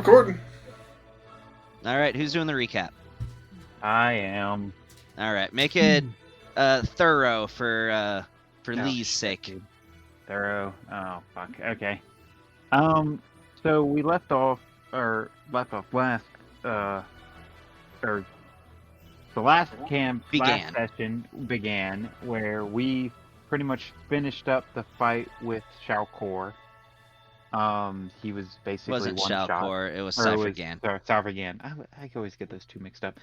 recording. All right, who's doing the recap? I am. All right, make it thorough for Lee's sake. Dude. Thorough. Oh fuck. Okay. So we left off last or the last last session began where we pretty much finished up the fight with Shaokor. He was basically wasn't one shot. Shaokor, it was Cypher Gan. Cypher Gan. I always get those two mixed up.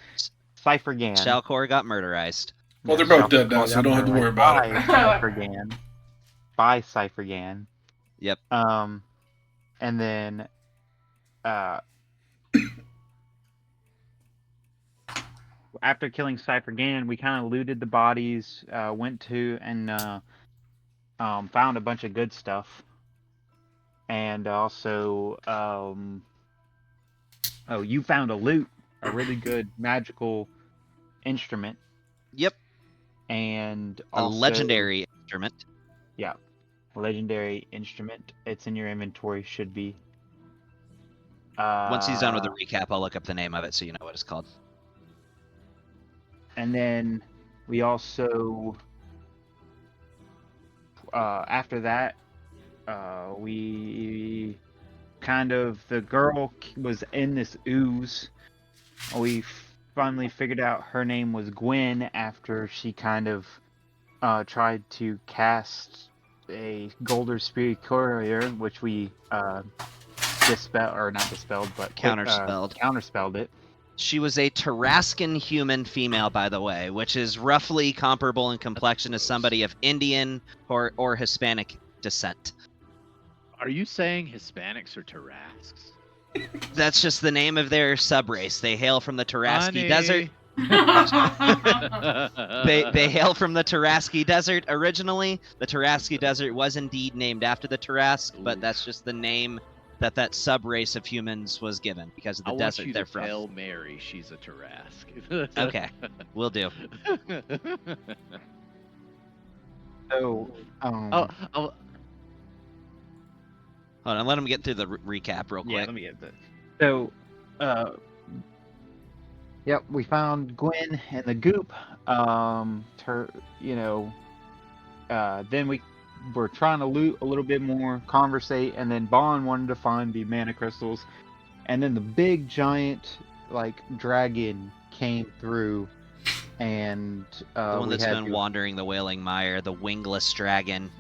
Cypher Gan. Shaokor got murderized. Well, they're both dead now, so don't have to worry about it. Cypher Gan. By Cypher Gan. Yep. And then after killing Cypher Gan, we kind of looted the bodies, went to and found a bunch of good stuff. And also, you found a really good magical instrument. Yep. And a legendary instrument. Yeah. Legendary instrument. It's in your inventory, should be. Once he's done with the recap, I'll look up the name of it so you know what it's called. And then we also, after that, we the girl was in this ooze. We finally figured out her name was Gwen after she tried to cast a Golder Spirit Courier, which we counterspelled it. She was a Tarascan human female, by the way, which is roughly comparable in complexion to somebody of Indian or Hispanic descent. Are you saying Hispanics are Tarasques? That's just the name of their subrace. They hail from the Tarasque Desert. They hail from the Tarasque Desert originally. The Tarasque Desert was indeed named after the Tarasque, but that's just the name that subrace of humans was given because of the desert they're from. Tell Mary she's a Tarasque. Okay, will do. So, Hold on, let him get through the recap real quick. Yeah, let me get this. So, yep, we found Gwen in the goop. Then we were trying to loot a little bit more, conversate, and then Bond wanted to find the mana crystals. And then the big giant, dragon came through, and the one that's been wandering the Wailing Mire, the wingless dragon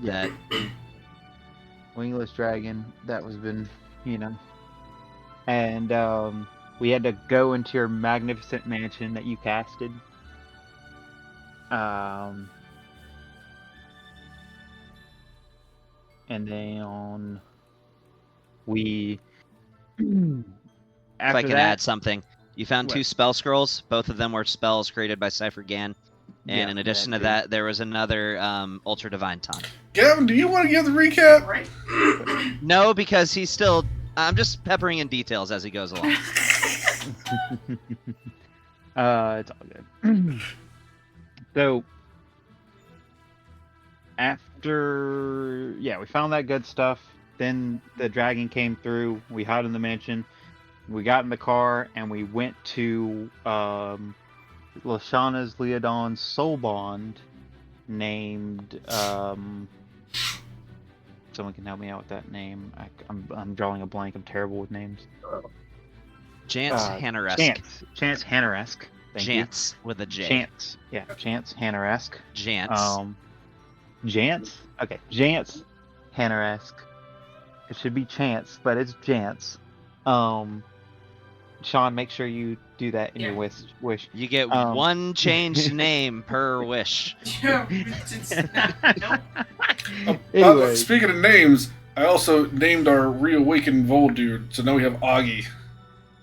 wingless dragon that was been, and we had to go into your magnificent mansion that you casted. And then we if I can add something, you found 2 spell scrolls. Both of them were spells created by Cypher Gan. And in addition to that, there was another Ultra Divine Taunt. Gavin, do you want to give the recap? Right. No, because he's still... I'm just peppering in details as he goes along. It's all good. So, after... Yeah, we found that good stuff. Then the dragon came through. We hid in the mansion. We got in the car, and we went to... Lashana's Leodon's soul bond named someone can help me out with that name. I'm drawing a blank. I'm terrible with names. Chance Hanaresk. Chance Hanaresk. Chance with a J. Chance. Yeah, Chance Hanaresk. Chance. Jance? Okay, Jance Hanaresk. It should be Chance, but it's Jance. Sean, make sure you do that in your wish. You get one changed name per wish. Anyway. Speaking of names, I also named our reawakened Vol dude, so now we have Augie.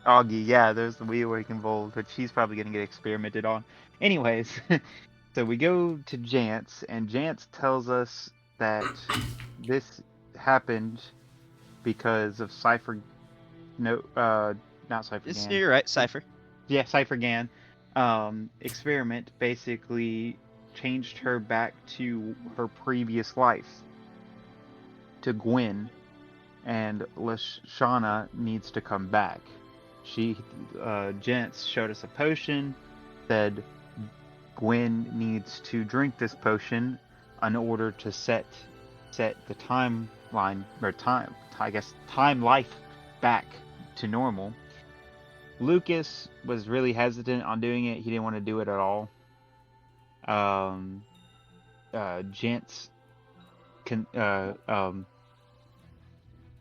Augie, yeah, there's the reawakened Vol, but she's probably going to get experimented on. Anyways, so we go to Jance, and Jance tells us that this happened because of Cypher... not Cypher Gan. You're right, Cypher. Yeah, Cypher Gan. Experiment basically changed her back to her previous life, to Gwen, and Lashana needs to come back. Gents showed us a potion, said Gwen needs to drink this potion in order to set the timeline, or time life back to normal. Lucas was really hesitant on doing it. He didn't want to do it at all. Gents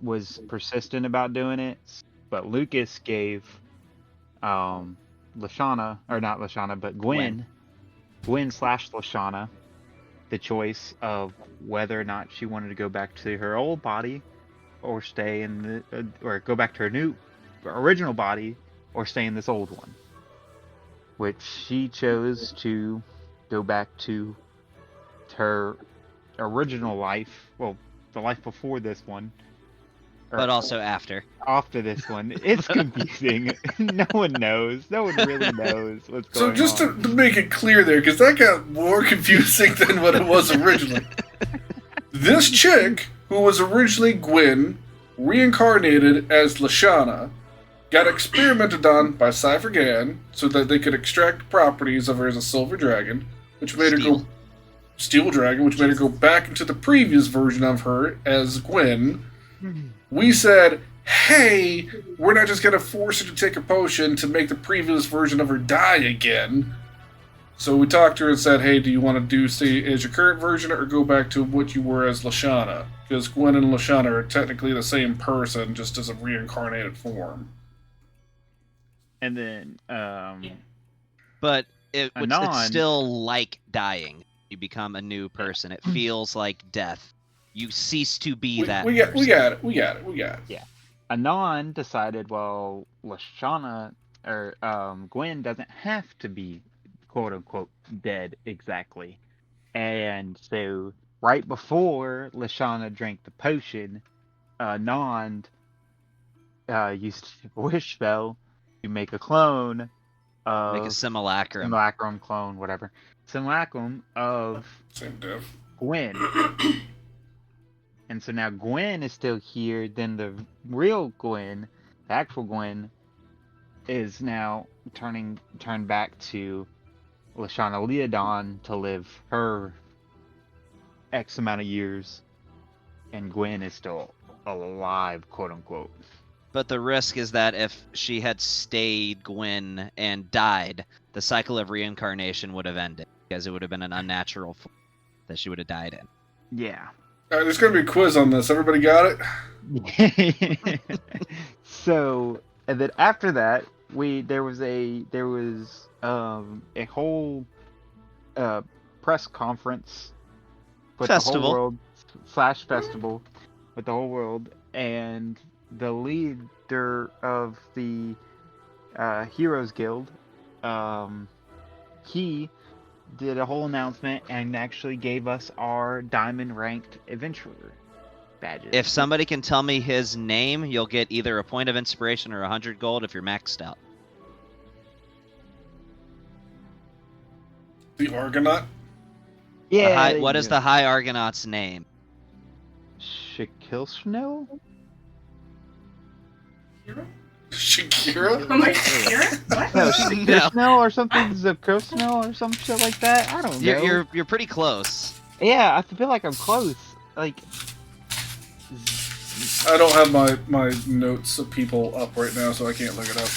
was persistent about doing it, but Lucas gave Lashana, or not Lashana, but Gwen / Lashana, the choice of whether or not she wanted to go back to her old body, or stay in the, or go back to her original body, or stay in this old one. Which she chose to go back to her original life, well, the life before this one. But also after. After this one. It's confusing. No one knows. No one really knows what's going on. So just to make it clear there, because that got more confusing than what it was originally. This chick, who was originally Gwen, reincarnated as Lashana, got experimented on by Cypher Gan so that they could extract properties of her as a silver dragon, which made her go... Steel dragon, which made her go back into the previous version of her as Gwen. We said, hey, we're not just going to force her to take a potion to make the previous version of her die again. So we talked to her and said, hey, do you want to stay as your current version or go back to what you were as Lashana? Because Gwen and Lashana are technically the same person, just as a reincarnated form. And then, But it's still like dying. You become a new person. It feels like death. You cease to be that person. We got it. Yeah. Anon decided, well, Lashana, or Gwen doesn't have to be, quote-unquote, dead exactly. And so, right before Lashana drank the potion, Anon used a wish spell to make a clone of... Make a simulacrum. Simulacrum, clone, whatever. Simulacrum of Same diff. Gwen. And so now Gwen is still here, then the real Gwen, the actual Gwen, is now turned back to Lashana Leodon to live her X amount of years, and Gwen is still alive, quote unquote. But the risk is that if she had stayed Gwen and died, the cycle of reincarnation would have ended, because it would have been an unnatural form that she would have died in. Yeah. Alright, there's going to be a quiz on this. Everybody got it? So, and then after that, there was a whole press conference with Festival. the whole world / festival with the whole world, and the leader of the Heroes Guild, he did a whole announcement and actually gave us our diamond ranked adventurer badges. If somebody can tell me his name, you'll get either a point of inspiration or 100 gold if you're maxed out. The Argonaut? Yeah. What is the High Argonaut's name? Shakilsno? Shakira? I'm like, Shakira? What? No, Shakilsno or something, Zakosno or some shit like that. I don't know. You're pretty close. Yeah, I feel like I'm close. Like, I don't have my notes of people up right now, so I can't look it up.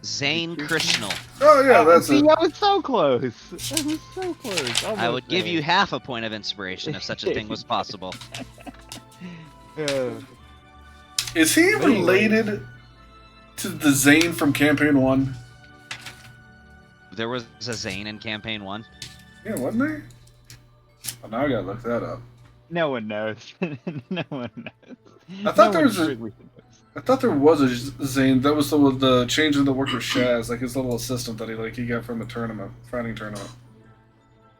Zane Krishnal. Oh yeah, that's see, it. that was so close. That was so close. I would give you half a point of inspiration if such a thing was possible. Is he Anyway. related to the Zane from Campaign 1? There was a Zane in Campaign 1. Yeah, wasn't there? Oh, now I gotta look that up. No one knows. No one knows. I thought there one was a- truly knows. I thought there was a Zane. That was the change in the work with Shaz, like his little assistant that he got from the fighting tournament.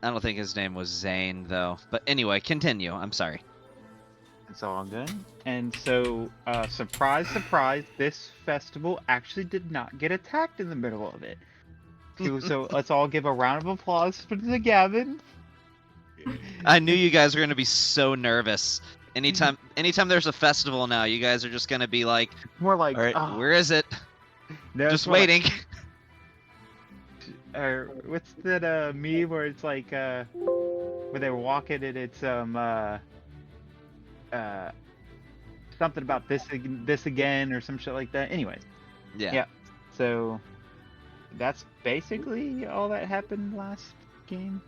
I don't think his name was Zane, though. But anyway, continue. I'm sorry. It's all good. And so, surprise, surprise, this festival actually did not get attacked in the middle of it. So let's all give a round of applause for the Gavin. I knew you guys were gonna be so nervous. Anytime there's a festival now, you guys are just gonna be like, More like, all right, oh, where is it? no, it's Just more like- waiting. or what's that meme where it's like where they were walking and it's something about this again or some shit like that. Anyways, Yeah. Yeah. so that's basically all that happened last session.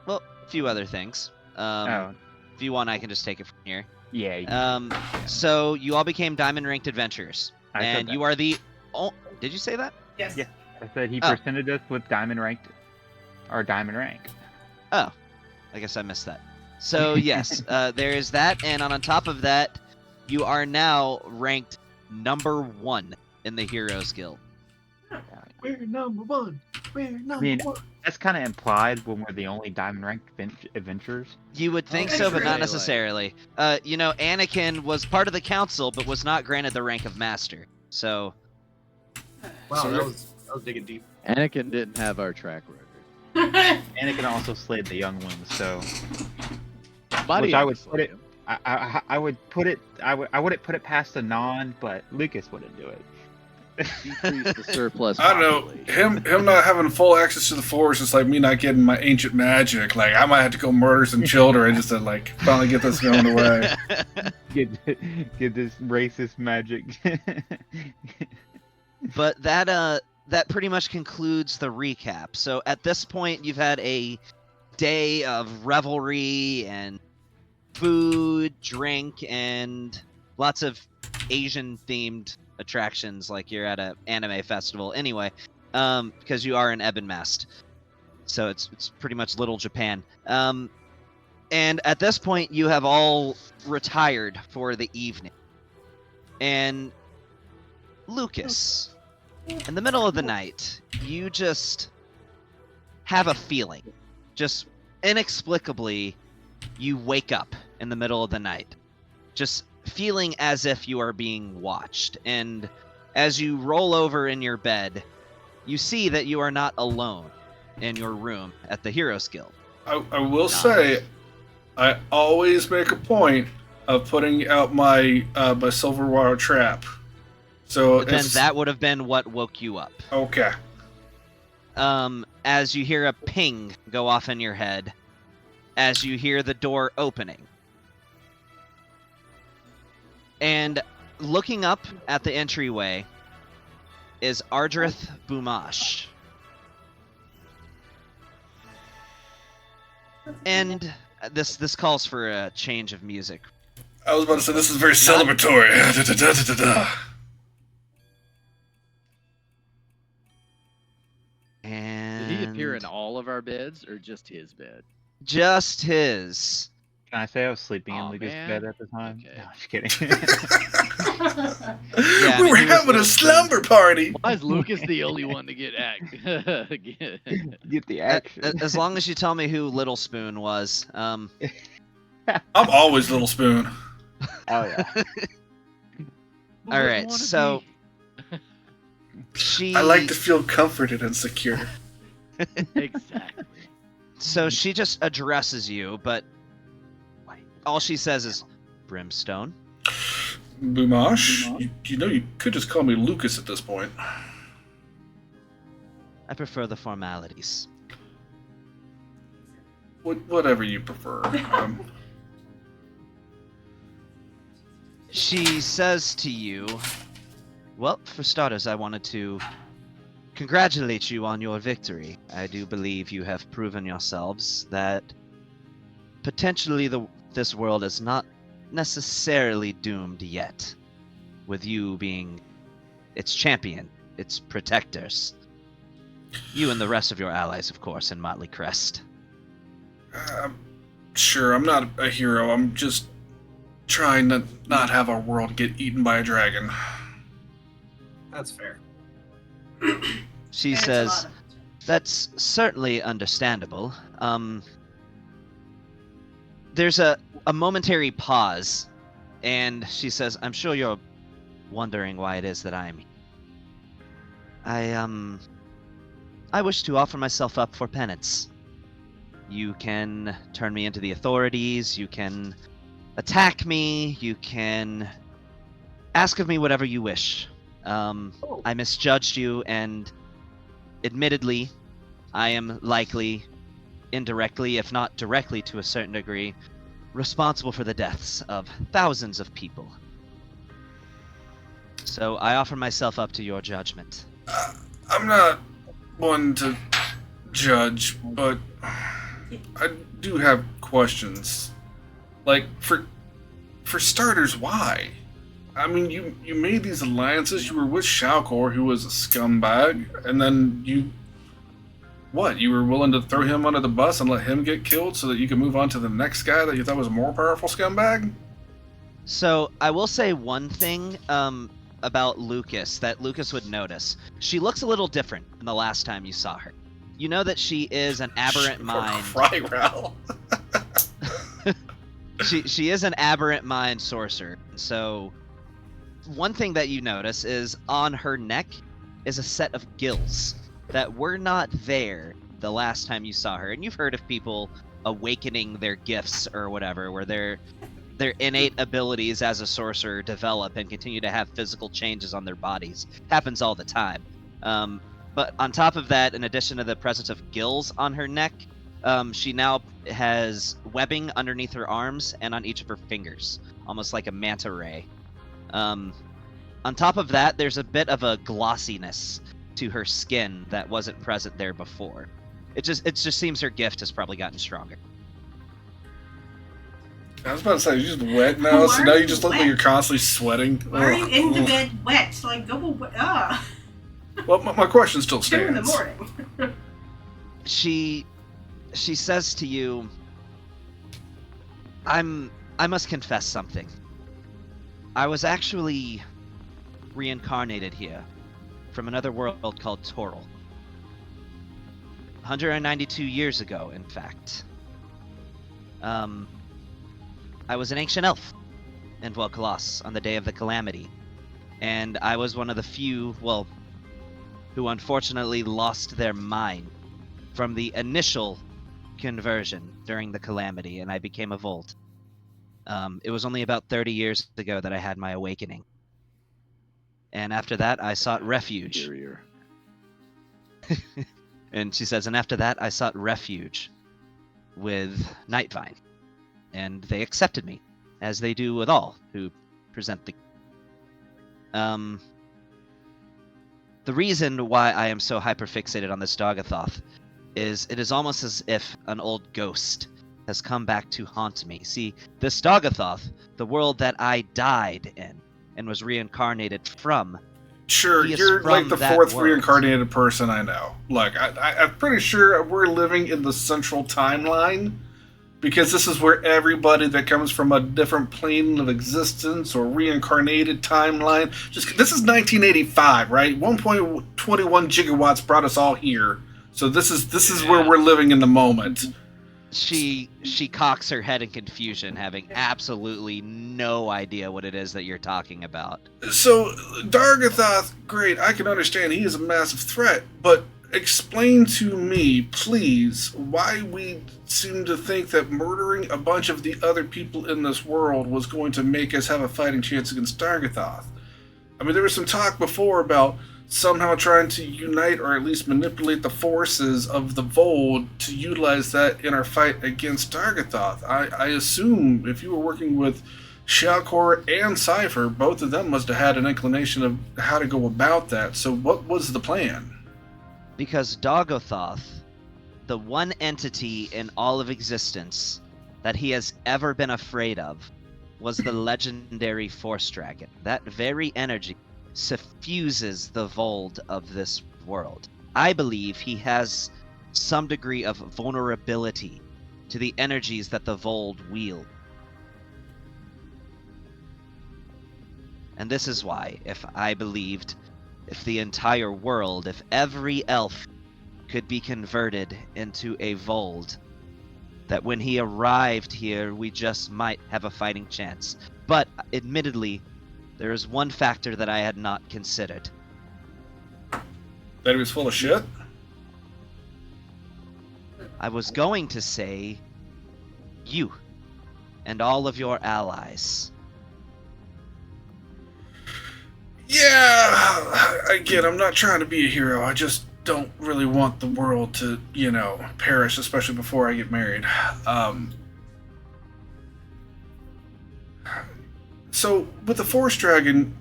Well, a few other things. Oh, If you want, I can just take it from here. yeah. So you all became diamond ranked adventurers, I said and that. you are the. Oh, did you say that? Yes. Yeah. I said he Oh. presented us with diamond rank. Oh, I guess I missed that. So yes, there is that, and on top of that, you are now ranked number 1 in the Heroes Guild. We're number one. We're number mean, one. That's kind of implied when we're the only diamond ranked adventurers. You would think Oh, so, but really? not necessarily. Anakin was part of the council, but was not granted the rank of master. So Wow, So- that was digging deep. Anakin didn't have our track record. Anakin also slayed the young ones, so Body Which I would obviously put it- him. I would put it. I wouldn't put it past Anon, but Lucas wouldn't do it. Decrease the surplus. I don't know. population. Him not having full access to the Force is like me not getting my ancient magic. Like I might have to go murder some children just to like finally get this going away. Get this racist magic. But that pretty much concludes the recap. So at this point, you've had a day of revelry and food, drink, and lots of Asian-themed attractions, like you're at an anime festival. Anyway, because you are in Ebonmast, so it's pretty much Little Japan. And at this point, you have all retired for the evening, and Lucas, in the middle of the night, you just have a feeling. Just inexplicably, you wake up in the middle of the night. Just feeling as if you are being watched. And as you roll over in your bed, you see that you are not alone in your room at the Heroes Guild. I will say, I always make a point of putting out my my silver wire trap. So Then it's that would have been what woke you up. okay. As you hear a ping go off in your head, as you hear the door opening. And looking up at the entryway is Ardrith Bumash. And this calls for a change of music. I was about to say this is very celebratory. And Did he appear in all of our beds or just his bed? just his. Can I say I was sleeping in Aw, Lucas' man. bed at the time? Okay. No, I'm just kidding. Yeah, I we mean, were he was having a little slumber party. Why is Lucas the only one to get Get the action. As long as you tell me who Little Spoon was. I'm always Little Spoon. Oh yeah. All right, so she. I like to feel comforted and secure. Exactly. So she just addresses you, but all she says is, "Brimstone." Bumash, you know you could just call me Lucas at this point. I prefer the formalities. Whatever you prefer. She says to you, "Well, for starters, I wanted to congratulate you on your victory. I do believe you have proven yourselves that potentially this world is not necessarily doomed yet, with you being its champion, its protectors. You and the rest of your allies, of course, in Motley Crest." Sure, I'm not a hero. I'm just trying to not have our world get eaten by a dragon. That's fair. She And it's a says, lot of- "That's certainly understandable." There's a momentary pause, and she says, "I'm sure you're wondering why it is that I'm here. I wish to offer myself up for penance. You can turn me into the authorities, you can attack me, you can ask of me whatever you wish. I misjudged you, and admittedly, I am likely, indirectly, if not directly to a certain degree, responsible for the deaths of thousands of people. So I offer myself up to your judgment. I'm not one to judge, but I do have questions. Like, for starters, why? I mean, you made these alliances. You were with Shalkor, who was a scumbag, and then you were willing to throw him under the bus and let him get killed so that you could move on to the next guy that you thought was a more powerful scumbag? So I will say one thing about Lucas that Lucas would notice. She looks a little different than the last time you saw her. You know that she is an aberrant mind. Cry, Ral. She is an aberrant mind sorcerer. So one thing that you notice is on her neck is a set of gills that were not there the last time you saw her. And you've heard of people awakening their gifts or whatever, where their innate abilities as a sorcerer develop and continue to have physical changes on their bodies. Happens all the time. But on top of that, in addition to the presence of gills on her neck, she now has webbing underneath her arms and on each of her fingers, almost like a manta ray. On top of that, there's a bit of a glossiness to her skin that wasn't present there before. It just seems her gift has probably gotten stronger. I was about to say, you're just wet now, so now you just look like you're constantly sweating. Why are you in the bed wet? Like, go away. Well, my question still 2 in the stands. morning. She says to you, I must confess something. I was actually reincarnated here from another world called Toril. 192 years ago, in fact. I was an ancient elf in Volcalos on the day of the calamity. And I was one of the few, who unfortunately lost their mind from the initial conversion during the calamity, and I became a Volt. It was only about 30 years ago that I had my awakening. And after that, I sought refuge. And she says, and after that, I sought refuge with Nightvine. And they accepted me, as they do with all who present the... The reason why I am so hyperfixated on this Dogothoth is it is almost as if an old ghost has come back to haunt me. See, this Dogothoth, the world that I died in and was reincarnated from... Sure, you're like the fourth reincarnated person I know. Look, I'm pretty sure we're living in the central timeline, because this is where everybody that comes from a different plane of existence or reincarnated timeline. This is 1985, right? 1.21 gigawatts brought us all here. So this is where we're living in the moment. She cocks her head in confusion, having absolutely no idea what it is that you're talking about. So, Dargothoth, great, I can understand he is a massive threat, but explain to me, please, why we seem to think that murdering a bunch of the other people in this world was going to make us have a fighting chance against Dargothoth. I mean, there was some talk before about somehow trying to unite or at least manipulate the forces of the Vold to utilize that in our fight against Dargothoth. I assume if you were working with Shalkor and Cypher, both of them must have had an inclination of how to go about that. So what was the plan? Because Dogothoth, the one entity in all of existence that he has ever been afraid of, was the legendary Force Dragon. That very energy suffuses the Vold of this world. I believe he has some degree of vulnerability to the energies that the Vold wield. And this is why, if the entire world, if every elf could be converted into a Vold, that when he arrived here, we just might have a fighting chance. But, admittedly, there is one factor that I had not considered. That he was full of shit? I was going to say you and all of your allies. Yeah, again, I'm not trying to be a hero. I just don't really want the world to, perish, especially before I get married. So, with the Force Dragon,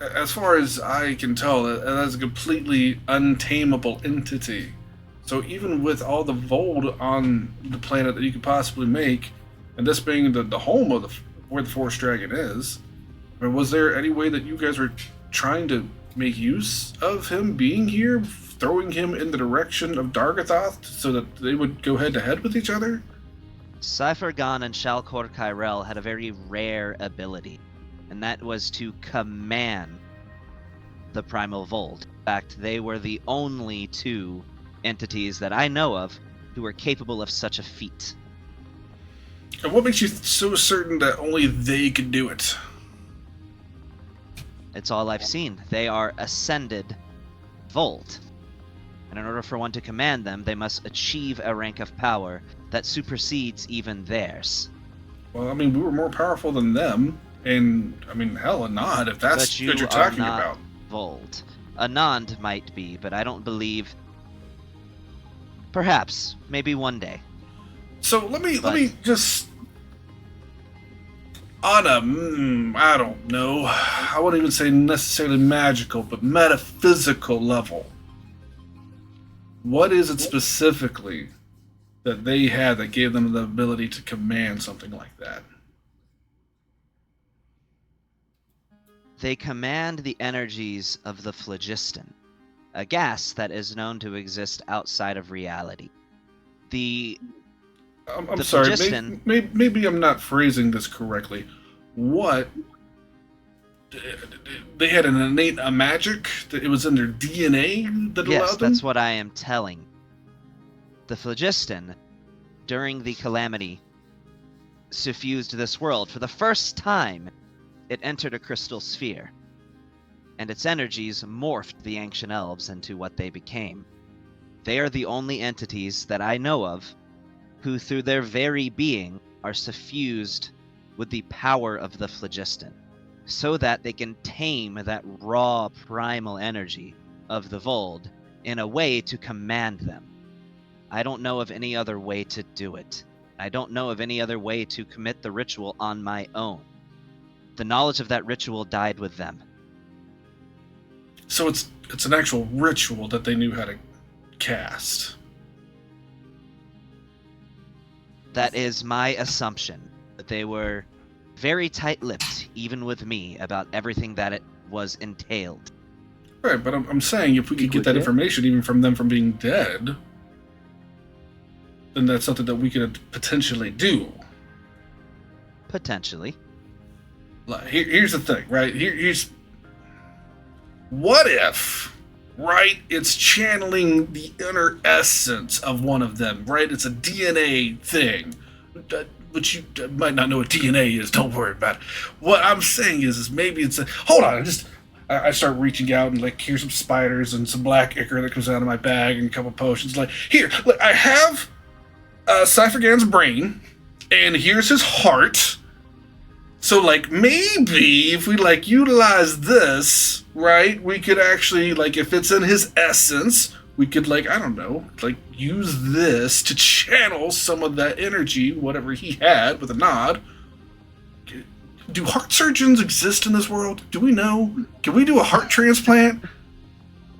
as far as I can tell, that's a completely untamable entity. So even with all the Vold on the planet that you could possibly make, and this being the home of where the Force Dragon is, I mean, was there any way that you guys were trying to make use of him being here, throwing him in the direction of Dargathoth so that they would go head-to-head with each other? Cypher-Gon and Shalkor Kyrell had a very rare ability, and that was to command the Primal Vold. In fact, they were the only two entities that I know of who were capable of such a feat. And what makes you so certain that only they could do it? It's all I've seen. They are ascended Vold. And in order for one to command them, they must achieve a rank of power that supersedes even theirs. Well, I mean, we were more powerful than them, and, I mean, hell, Anand, if that's what you're talking about. Vold. Anand might be, but I don't believe... Perhaps. Maybe one day. So, let me just... On a, I don't know, I wouldn't even say necessarily magical, but metaphysical level. What is it specifically that they had that gave them the ability to command something like that? They command the energies of the phlogiston, a gas that is known to exist outside of reality. I'm sorry, maybe I'm not phrasing this correctly. What? They had an innate magic that it was in their DNA that allowed them? Yes, that's what I am telling. The phlogiston, during the calamity, suffused this world. For the first time, it entered a crystal sphere, and its energies morphed the ancient elves into what they became. They are the only entities that I know of who, through their very being, are suffused with the power of the phlogiston, so that they can tame that raw primal energy of the Vold in a way to command them. I don't know of any other way to do it. I don't know of any other way to commit the ritual on my own. The knowledge of that ritual died with them. So it's an actual ritual that they knew how to cast. That is my assumption, that they were very tight-lipped, even with me, about everything that it was entailed. Right, but I'm saying if we could get that information even from them from being dead, then that's something that we could potentially do. Potentially. Here's the thing, right? Here's... What if, right, it's channeling the inner essence of one of them, right? It's a DNA thing. But you might not know what DNA is, don't worry about it. What I'm saying is maybe it's a... Hold on, I start reaching out and, like, here's some spiders and some black ichor that comes out of my bag and a couple potions. Like, here, look, I have Cypher-Gan's brain, and here's his heart. So, like, maybe if we, like, utilize this, right, we could actually, like, if it's in his essence, we could, like, I don't know, like, use this to channel some of that energy, whatever he had, with a nod. Do heart surgeons exist in this world? Do we know? Can we do a heart transplant?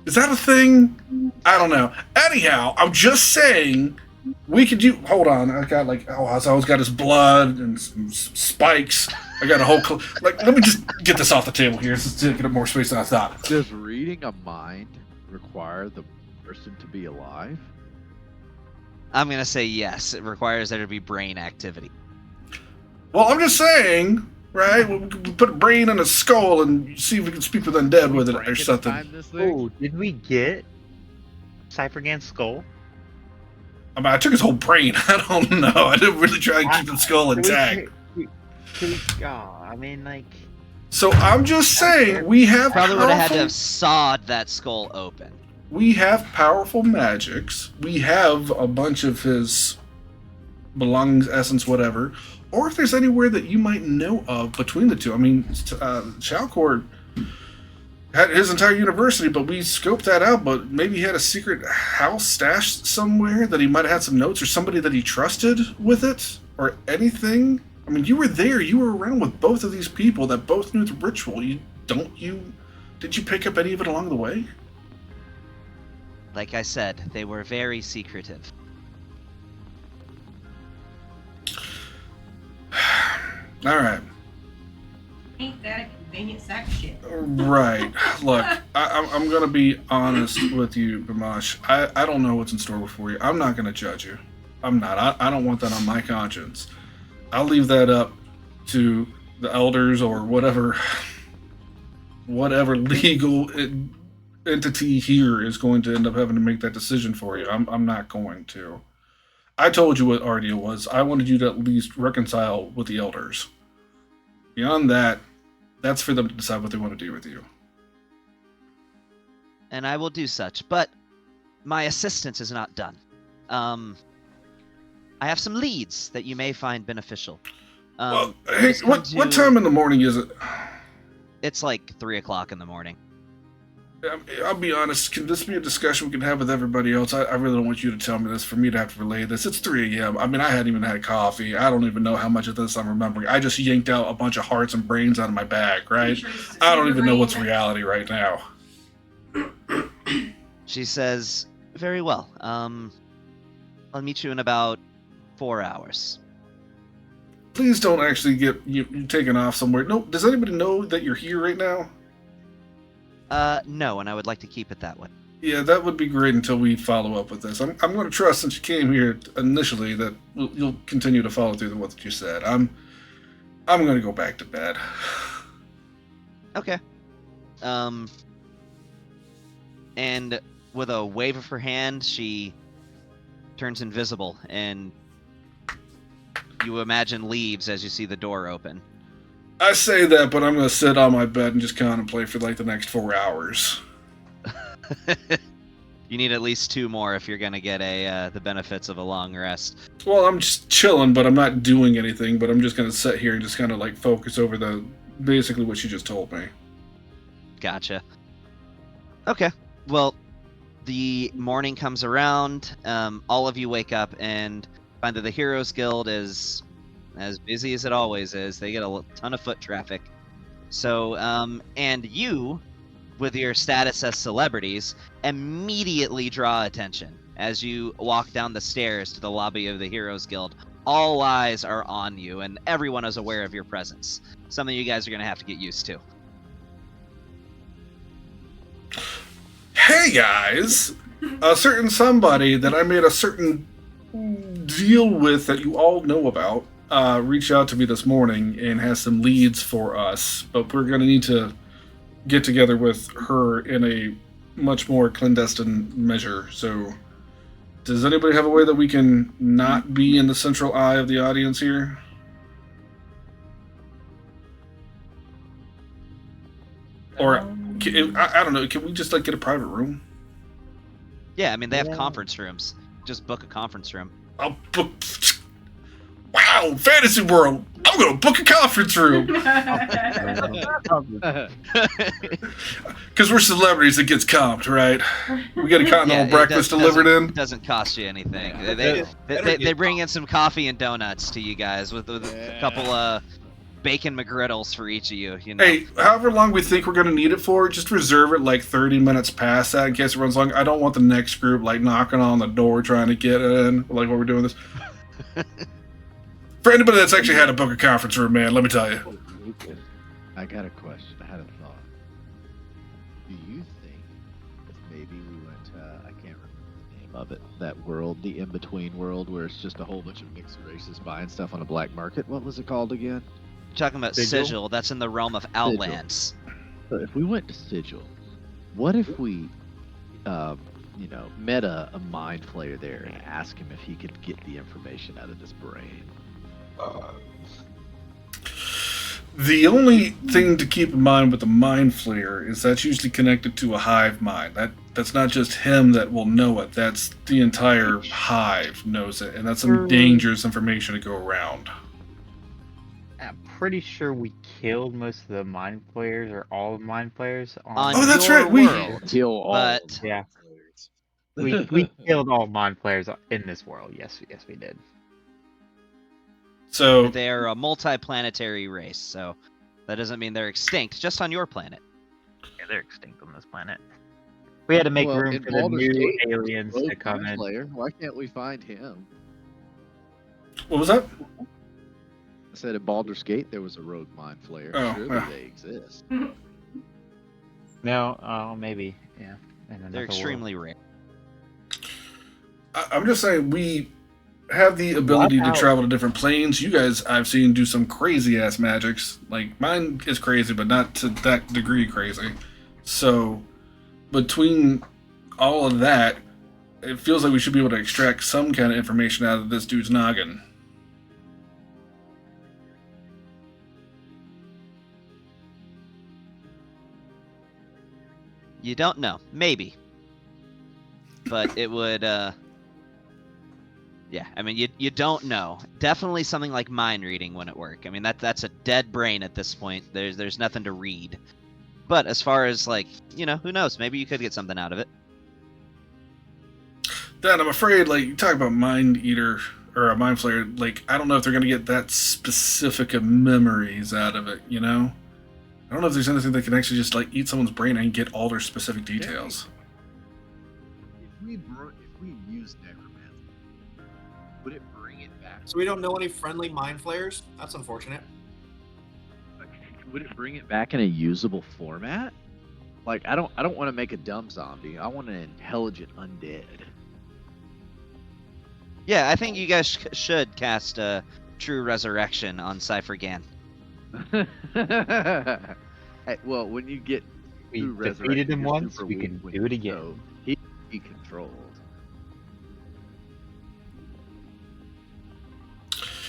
Is that a thing? I don't know. Anyhow, I'm just saying... We could do... Hold on. I got, like... Oh, I always got his blood and some spikes. I got a whole... Like, let me just get this off the table here. This is taking up more space than I thought. Does reading a mind require the person to be alive? I'm going to say yes. It requires there to be brain activity. Well, I'm just saying... Right? We put a brain in a skull and see if we can speak with undead with it or something. Oh, did we get Cypher-Gan's skull? I mean, I took his whole brain. I don't know. I didn't really try and keep the skull intact. I mean, like... So I'm just saying, we have Probably would have had to have sawed that skull open. we have powerful magics. We have a bunch of his belongings, essence, whatever. Or if there's anywhere that you might know of between the two. I mean, Shalkor had his entire university, but we scoped that out. But maybe he had a secret house stashed somewhere that he might have had some notes, or somebody that he trusted with it, or anything. I mean, you were there. You were around with both of these people that both knew the ritual. Did you pick up any of it along the way? Like I said, they were very secretive. All right. Ain't that a convenient sack of shit? Right. Look, I'm going to be honest with you, Bamash. I don't know what's in store for you. I'm not going to judge you. I'm not. I don't want that on my conscience. I'll leave that up to the elders or whatever legal entity here is going to end up having to make that decision for you. I'm not going to. I told you what our deal was. I wanted you to at least reconcile with the elders. Beyond that, that's for them to decide what they want to do with you. And I will do such, but my assistance is not done. I have some leads that you may find beneficial. Well, hey, what time in the morning is it? It's like 3 o'clock in the morning. I'll be honest, can this be a discussion we can have with everybody else? I really don't want you to tell me this for me to have to relay this. It's 3 a.m. I mean, I hadn't even had coffee. I don't even know how much of this I'm remembering. I just yanked out a bunch of hearts and brains out of my bag, right? Sure I don't even know what's reality right now. She says, very well. I'll meet you in about 4 hours. Please don't actually get you taken off somewhere. No, does anybody know that you're here right now? No, and I would like to keep it that way. Yeah, that would be great until we follow up with this. I'm going to trust, since you came here initially, that you'll continue to follow through with what you said. I'm going to go back to bed. Okay. And with a wave of her hand, she turns invisible, and you imagine leaves as you see the door open. I say that, but I'm going to sit on my bed and just contemplate for like the next 4 hours. You need at least 2 more if you're going to get the benefits of a long rest. Well, I'm just chilling, but I'm not doing anything, but I'm just going to sit here and just kind of like focus over basically what you just told me. Gotcha. Okay. Well, the morning comes around. All of you wake up and find that the Heroes Guild is as busy as it always is. They get a ton of foot traffic. So, and you, with your status as celebrities, immediately draw attention as you walk down the stairs to the lobby of the Heroes Guild. All eyes are on you, and everyone is aware of your presence. Something you guys are going to have to get used to. Hey guys! A certain somebody that I made a certain deal with that you all know about reached out to me this morning and has some leads for us, but we're going to need to get together with her in a much more clandestine measure. So, does anybody have a way that we can not be in the central eye of the audience here? Or, I don't know, can we just like get a private room? Yeah, I mean, they have conference rooms. Just book a conference room. I'll book... Wow, fantasy world! I'm gonna book a conference room! Because we're celebrities, it gets comped, right? We get a continental breakfast delivered in. It doesn't cost you anything. They bring in some coffee and donuts to you guys with a couple of bacon McGriddles for each of you. You know. Hey, however long we think we're gonna need it for, just reserve it like 30 minutes past that in case it runs long. I don't want the next group like knocking on the door trying to get in, like what we're doing this. For anybody that's actually had to book a conference room, man, let me tell you. I got a question. I had a thought. Do you think if maybe we went to, I can't remember the name of it, that world, the in-between world, where it's just a whole bunch of mixed races buying stuff on a black market? What was it called again? You're talking about Sigil. That's in the realm of Outlands. So if we went to Sigil, what if we, met a mind flayer there and asked him if he could get the information out of this brain? The only thing to keep in mind with the mind flayer is that's usually connected to a hive mind. That's not just him that will know it. That's the entire hive knows it, and that's some dangerous information to go around. I'm pretty sure we killed most of the mind players, or all the mind players On Oh, that's your right, we- world, Kill all. but Yeah. We killed all mind players in this world. Yes, we did. So they're a multi-planetary race, so that doesn't mean they're extinct, just on your planet. Yeah, they're extinct on this planet. We had to make room in for the Baldur's new Gate, aliens Rogue to come in. Player, why can't we find him? what was that? I said in Baldur's Gate there was a rogue mind flayer. Oh, Surely yeah. they exist. No, maybe. Yeah. In another They're world. extremely rare. I'm just saying we have the ability to Wow. travel to different planes. You guys, I've seen do some crazy ass magics. Like mine is crazy, but not to that degree crazy. So between all of that, it feels like we should be able to extract some kind of information out of this dude's noggin. You don't know. Maybe. But it would, yeah, I mean, you don't know. Definitely something like mind reading wouldn't work. I mean, that's a dead brain at this point. There's nothing to read. But as far as, like, you know, who knows? Maybe you could get something out of it. Then I'm afraid, like, you talk about Mind Eater or a Mind Flayer, like, I don't know if they're going to get that specific of memories out of it, you know? I don't know if there's anything that can actually just, like, eat someone's brain and get all their specific details. If we use necromancy, would it bring it back? So we don't know any friendly mind flayers? That's unfortunate. Would it bring it back in a usable format? Like, I don't want to make a dumb zombie. I want an intelligent undead. Yeah, I think you guys should cast True Resurrection on Cypher Gan. Hey, well, when you get We True defeated Resurrection, him you're once, super we weak can when do it you again. go. He can be controlled.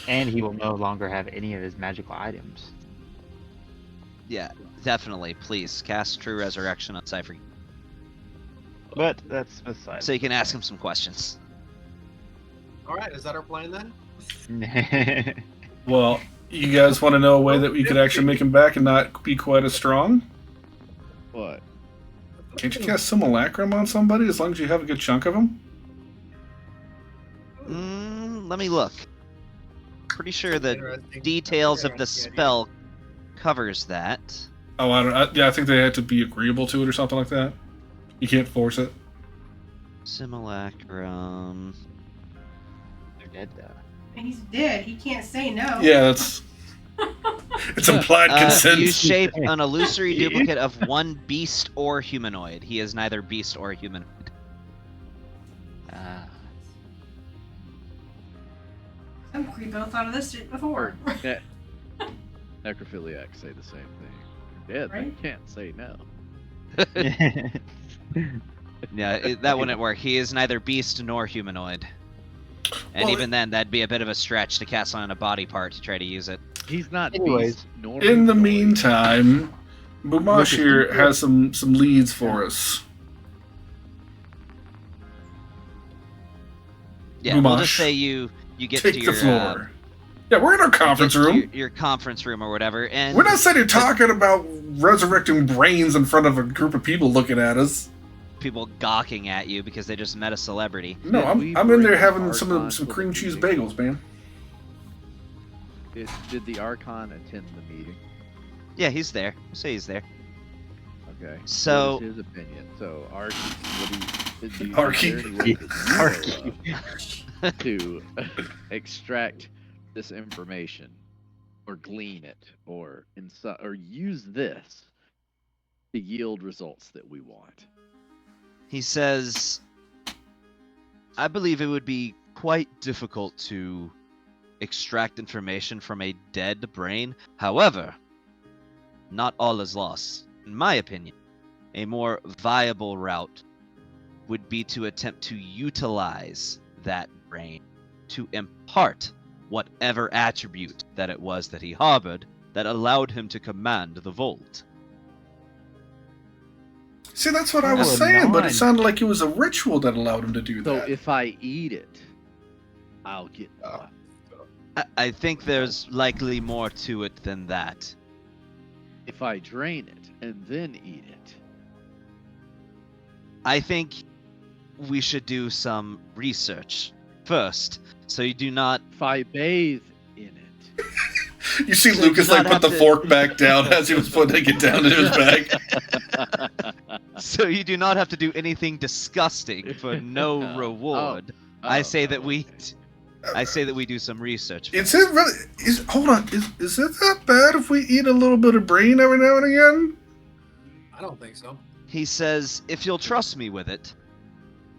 And he will no longer have any of his magical items. Yeah, definitely. Please cast True Resurrection on Cypher, But that's beside. so you can ask him some questions. All right, is that our plan then? Well, you guys want to know a way that we could actually make him back and not be quite as strong? What? Can't you cast Simulacrum on somebody as long as you have a good chunk of them? Let me look. Pretty sure the Interesting. details of the Interesting idea. spell covers that. Oh, I think they had to be agreeable to it or something like that. You can't force it. Simulacrum. They're dead though. He's dead. He can't say no. Yeah, that's... It's implied consent. You shape an illusory duplicate of one beast or humanoid. He is neither beast or humanoid. Some creepo thought of this shit before. Necrophiliacs say the same thing. You're dead, but you Right? can't say no. Yeah, that wouldn't work. He is neither beast nor humanoid. And Well, even then, that'd be a bit of a stretch to cast on a body part to try to use it. He's not Anyways, beast nor In the humanoid. meantime, Bumash here has some leads for us. Yeah, we'll just Mumash, say you get Take to the your floor. Yeah, we're in our conference room. Your conference room or whatever, and We're not sitting here talking about resurrecting brains in front of a group of people looking at us. people gawking at you because they just met a celebrity. No, Did I'm we in there bring having Archon some to cream the cheese meeting? bagels, man. Did the Archon attend the meeting? Yeah, he's there. We'll say he's there. Okay. So- what is his opinion? So Archie, what do you Archie. is there any way that Archie. to extract this information or glean it or or use this to yield results that we want? He says, I believe it would be quite difficult to extract information from a dead brain. However, not all is lost. In my opinion, a more viable route would be to attempt to utilize that brain to impart whatever attribute that it was that he harbored that allowed him to command the vault. See, that's what I was Oh, saying, but it nine. sounded like it was a ritual that allowed him to do So that. if I eat it, I'll get. I think there's likely more to it than that. If I drain it and then eat it, I think we should do some research first, so you do not. if I bathe in it, You see So Lucas you do like not put the have to- fork back down as he was putting it down in his bag. So you do not have to do anything disgusting for no reward. I say that we. I say that we do some research. Is it really? Hold on. Is it that bad if we eat a little bit of brain every now and again? I don't think so. He says, if you'll trust me with it,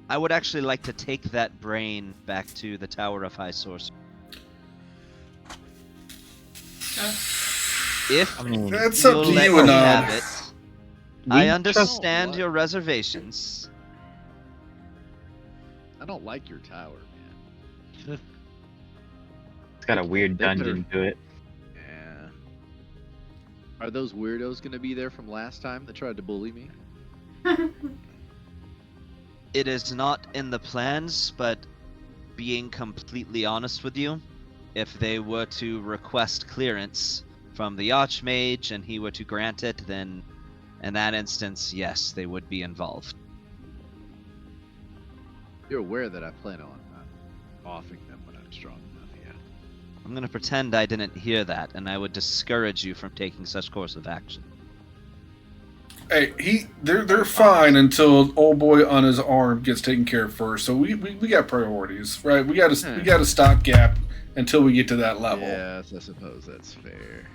I would actually like to take that brain back to the Tower of High Sorcery. If I mean, That's up you'll to let you, me Anand. have it, we I trust- understand what? your reservations. I don't like your tower, man. It's got a weird dungeon to it. Yeah. Are those weirdos gonna be there from last time that tried to bully me? It is not in the plans, but being completely honest with you, if they were to request clearance from the Archmage and he were to grant it, then in that instance, yes, they would be involved. You're aware that I plan on offing them when I'm strong enough, yeah. I'm going to pretend I didn't hear that, and I would discourage you from taking such course of action. Hey, they're fine until old boy on his arm gets taken care of first. So we got priorities, right? We got a stopgap until we get to that level. Yes, I suppose that's fair.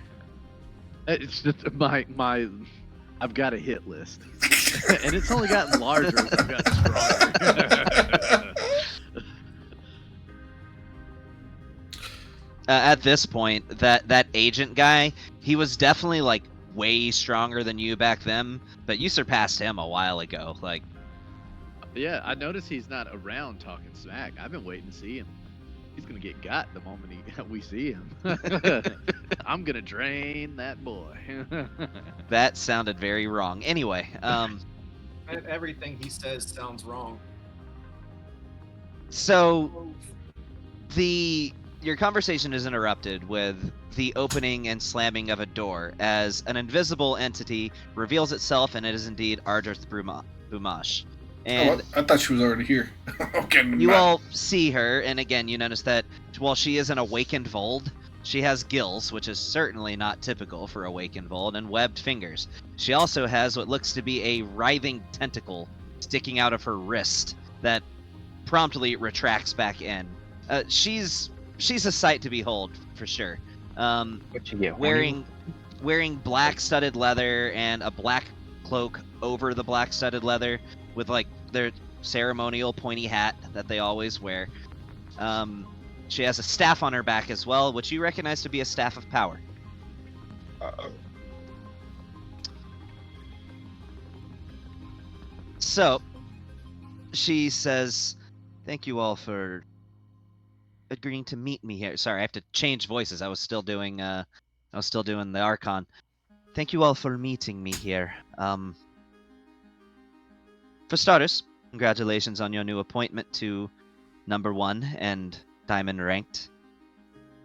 It's just my I've got a hit list, and it's only gotten larger as I've gotten stronger. At this point, that agent guy, he was definitely like way stronger than you back then, but you surpassed him a while ago. Like, Yeah, I noticed he's not around talking smack. I've been waiting to see him. He's gonna get got the moment we see him. I'm gonna drain that boy. that sounded very wrong. Anyway, Everything he says sounds wrong. so your conversation is interrupted with the opening and slamming of a door as an invisible entity reveals itself, and it is indeed Ardrith Bumash. And I thought she was already here. Okay. you all see her, and again, you notice that while she is an awakened Vold, she has gills, which is certainly not typical for awakened Vold, and webbed fingers. She also has what looks to be a writhing tentacle sticking out of her wrist that promptly retracts back in. She's a sight to behold, for sure. What you get? Wearing black studded leather and a black cloak over the black studded leather with like their ceremonial pointy hat that they always wear. She has a staff on her back as well, which you recognize to be a staff of power. So she says, "Thank you all for agreeing to meet me here." Sorry, I have to change voices. I was still doing the Archon. Thank you all for meeting me here. For starters, congratulations on your new appointment to number 1 and diamond ranked.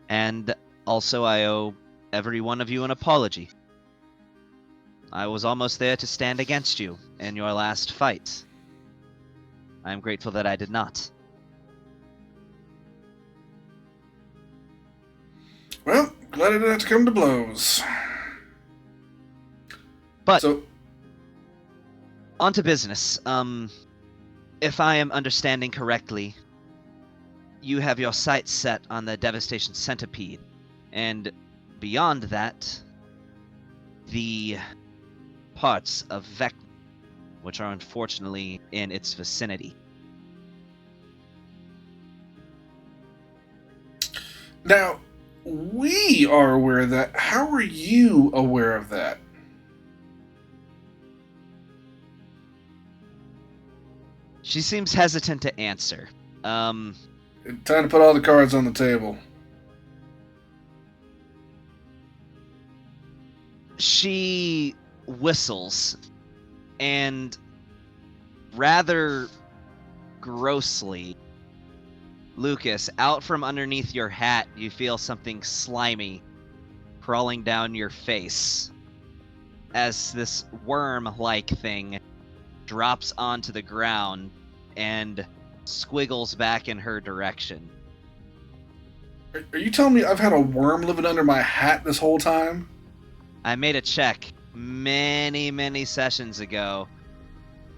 And also I owe every one of you an apology. I was almost there to stand against you in your last fight. I am grateful that I did not. Well, glad I didn't have to come to blows. But So, on to business. If I am understanding correctly, you have your sights set on the Devastation Centipede, and beyond that, the parts of Vec, which are unfortunately in its vicinity. now, we are aware of that. How are you aware of that? She seems hesitant to answer. Time to put all the cards on the table. She whistles, and rather grossly, Lucas, out from underneath your hat, you feel something slimy crawling down your face as this worm-like thing drops onto the ground and squiggles back in her direction. Are you telling me I've had a worm living under my hat this whole time? I made a check many sessions ago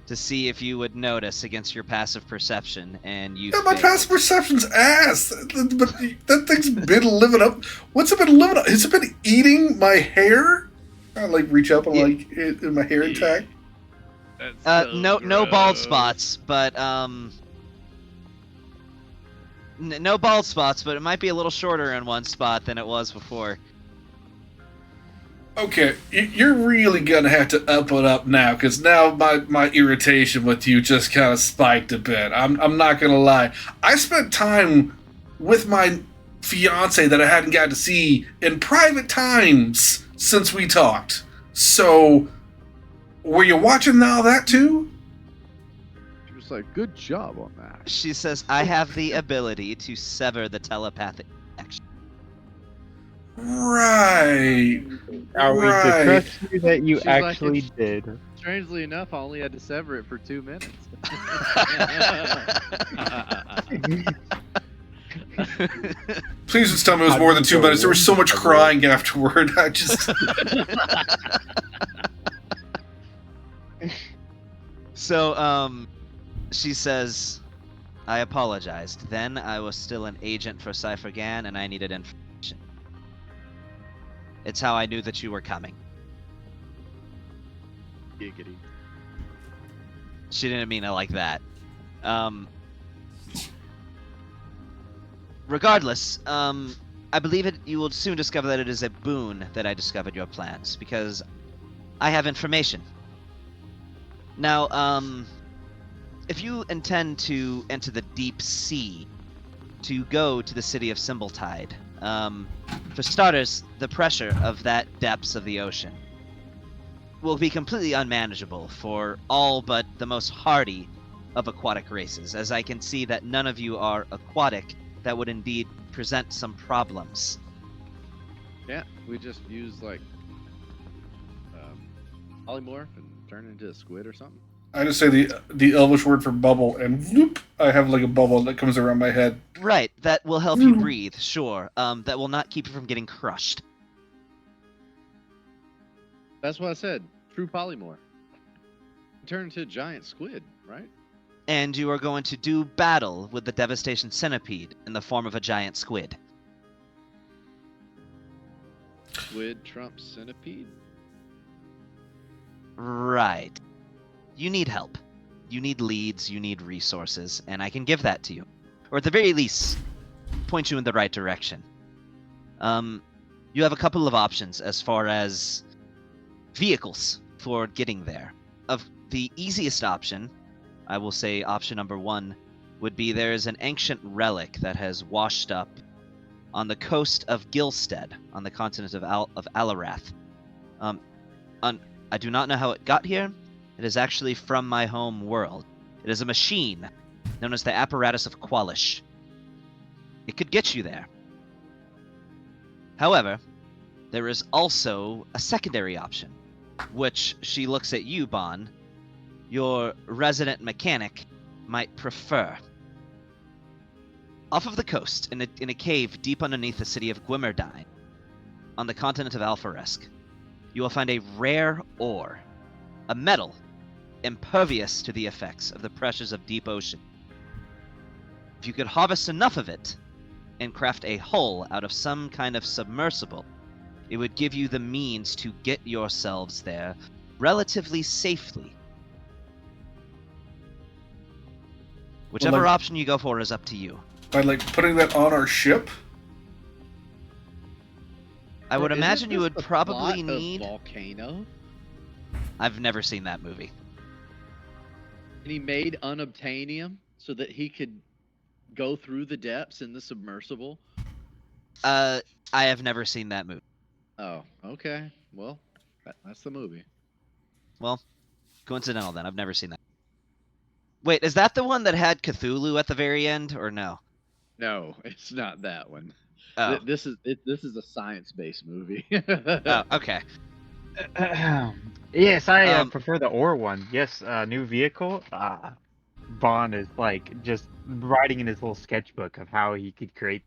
to see if you would notice against your passive perception, and you Yeah, my failed. passive perception's ass. But that thing's been living up. What's it been living up? Has it been eating my hair? I like reach up and like in my hair intact. That's so no bald gross. spots, but no bald spots, but it might be a little shorter in one spot than it was before. Okay, you're really gonna have to up it up now, because now my irritation with you just kind of spiked a bit. I'm not gonna lie. I spent time with my fiance that I hadn't got to see in private times since we talked. So, were you watching all that too? She was like, good job on that. She says, I have the ability to sever the telepathic connection. Right. Are we to Right. trust you that you She's like, actually it's- did? Strangely enough, I only had to sever it for 2 minutes. Please just tell me it was more than 2 minutes. There was so much crying afterward. I just. So, she says, I apologized. Then I was still an agent for Cypher Gan, and I needed information. It's how I knew that you were coming. Giggity. She didn't mean it like that. Regardless, I believe you will soon discover that it is a boon that I discovered your plans, because I have information. Now, if you intend to enter the deep sea to go to the city of Symboltide, for starters, the pressure of that depths of the ocean will be completely unmanageable for all but the most hardy of aquatic races, as I can see that none of you are aquatic. That would indeed present some problems. Yeah, we just use like polymorph and turn into a squid or something. I just say the Elvish word for bubble, and whoop, I have like a bubble that comes around my head. Right, that will help you breathe, sure. That will not keep you from getting crushed. That's what I said. True polymorph. Turn into a giant squid, right? And you are going to do battle with the Devastation Centipede in the form of a giant squid. Squid trumps centipede. Right. You need help. You need leads, you need resources, and I can give that to you. Or at the very least, point you in the right direction. You have a couple of options as far as vehicles for getting there. Of the easiest option, I will say option number 1 would be there is an ancient relic that has washed up on the coast of Gilstead, on the continent of Alarath. I do not know how it got here. It is actually from my home world. It is a machine known as the Apparatus of Qualish. It could get you there. However, there is also a secondary option, which she looks at you, Bon, your resident mechanic, might prefer. Off of the coast, in a cave deep underneath the city of Gwimmerdine, on the continent of Alpharesk, you will find a rare ore, a metal impervious to the effects of the pressures of deep ocean. If you could harvest enough of it and craft a hull out of some kind of submersible, it would give you the means to get yourselves there relatively safely. Whichever like- option you go for is up to you. By like putting that on our ship. I would Isn't imagine you this would the probably plot of need... Volcano. I've never seen that movie. And he made unobtainium so that he could go through the depths in the submersible. I have never seen that movie. Oh, okay. Well, That's the movie. Well, coincidental then. I've never seen that. Wait, is that the one that had Cthulhu at the very end, or no? No, it's not that one. Oh. This is a science-based movie. Oh, okay. Yes, I prefer the ore one. Yes, new vehicle. Vaughn is like just writing in his little sketchbook of how he could create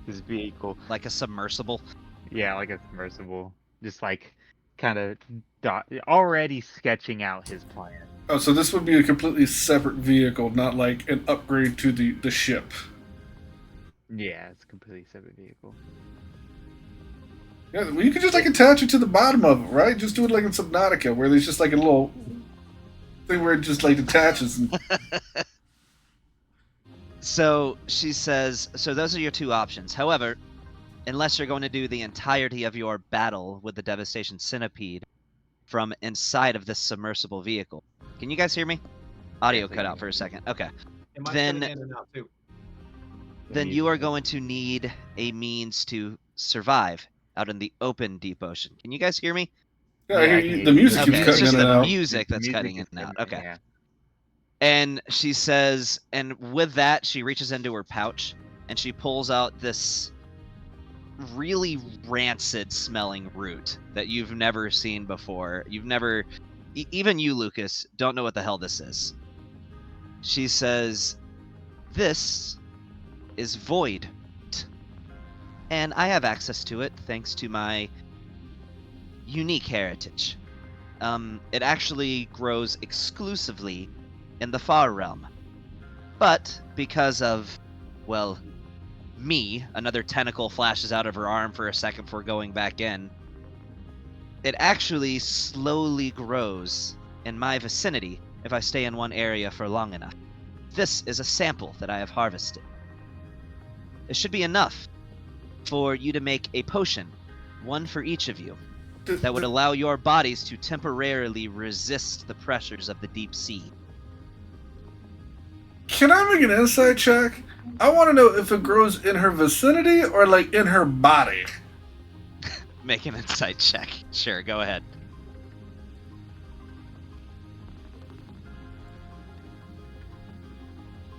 this vehicle. Like a submersible. Yeah, like a submersible. Just like kind of already sketching out his plan. Oh, so this would be a completely separate vehicle, not like an upgrade to the ship. Yeah, it's a completely separate vehicle. Yeah, well, you could just like attach it to the bottom of it, right? Just do it like in Subnautica, where there's just like a little thing where it just like attaches. And... So she says, so those are your two options. However, unless you're going to do the entirety of your battle with the Devastation Centipede from inside of this submersible vehicle. Can you guys hear me? Audio cut out for a second. Okay. Then you are going to need a means to survive out in the open deep ocean. Can you guys hear me? Yeah, I hear you. The music keeps it's cutting just in and the out. music that's cutting in and out. Okay. Yeah. And she says, and with that, she reaches into her pouch and she pulls out this really rancid smelling root that you've never seen before. You've never, even you, Lucas, don't know what the hell this is. She says, this is void. And I have access to it thanks to my unique heritage. It actually grows exclusively in the far realm. But because of, well, me, another tentacle flashes out of her arm for a second before going back in, it actually slowly grows in my vicinity if I stay in one area for long enough. This is a sample that I have harvested. It should be enough for you to make a potion, one for each of you, that would allow your bodies to temporarily resist the pressures of the deep sea. Can I make an insight check? I want to know if it grows in her vicinity or like in her body. Make an insight check. Sure, go ahead.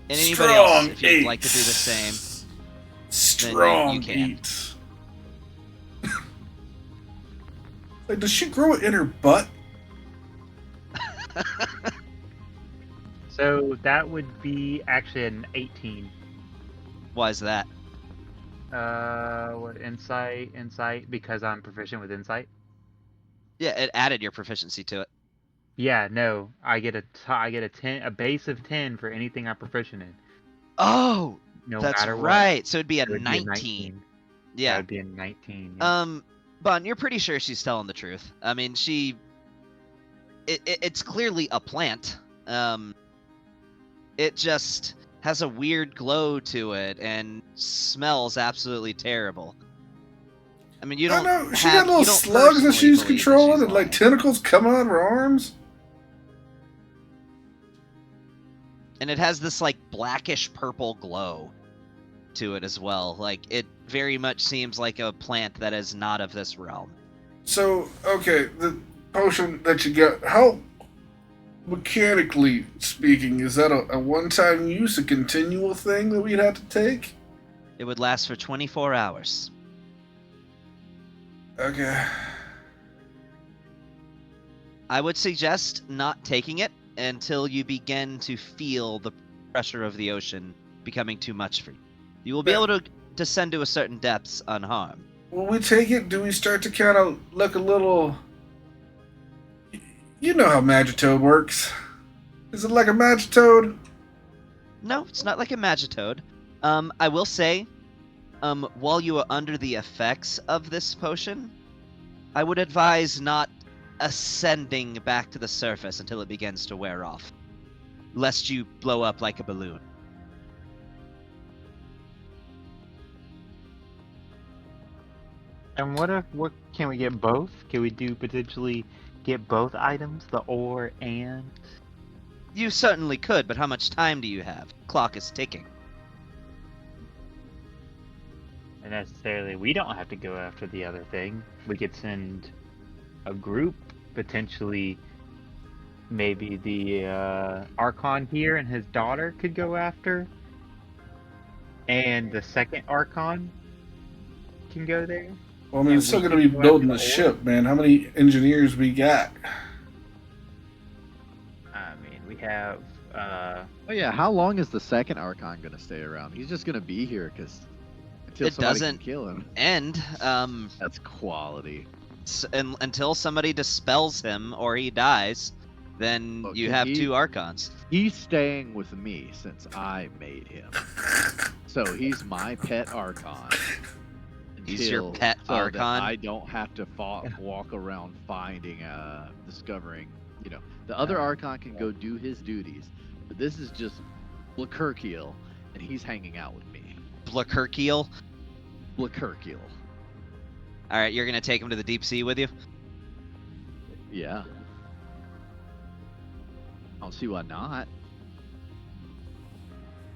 And anybody else, if you'd like to do the same. Strong you can. 8. Like, does she grow it in her butt? So that would be actually an 18. Why is that? What insight? Because I'm proficient with insight. Yeah, it added your proficiency to it. Yeah, no, I get a base of 10 for anything I'm proficient in. Oh, No that's matter right. What. So it'd be a It would 19. Be a 19. Yeah, that would be a 19. Yeah. Bon, you're pretty sure she's telling the truth. I mean, it's clearly a plant. It just has a weird glow to it and smells absolutely terrible. I mean, you don't. I know. She got little slugs that she's controlling, and like tentacles come out of her arms. And it has this like blackish purple glow to it as well. Like it very much seems like a plant that is not of this realm. So, okay, the potion that you got, how mechanically speaking, is that a one-time use, a continual thing that we'd have to take? It would last for 24 hours. Okay. I would suggest not taking it until you begin to feel the pressure of the ocean becoming too much for you. You will be able to descend to a certain depths unharmed. When we take it, do we start to kind of look a little... You know how Magitoad works. Is it like a Magitoad? No, it's not like a Magitoad. I will say, while you are under the effects of this potion, I would advise not ascending back to the surface until it begins to wear off, lest you blow up like a balloon. And what can we get both? Can we potentially get both items, the ore and... You certainly could, but how much time do you have? Clock is ticking. And necessarily, we don't have to go after the other thing. We could send a group, potentially maybe the Archon here and his daughter could go after, and the second Archon can go there. Well, I mean, it's still going to be building the ship, man. How many engineers we got? I mean, we have. Oh yeah, how long is the second Archon gonna stay around? He's just gonna be here because until It somebody doesn't can kill him. end. That's quality. Until somebody dispels him or he dies, then Look, you have 2 Archons. He's staying with me since I made him. So he's my pet Archon. He's your until, pet so that Archon? I don't have to walk around finding, discovering. You know, the other Archon can go do his duties, but this is just Blacurkiel, and he's hanging out with me. Blacurkiel? Blacurkiel. All right, you're gonna take him to the deep sea with you? Yeah. I don't see why not.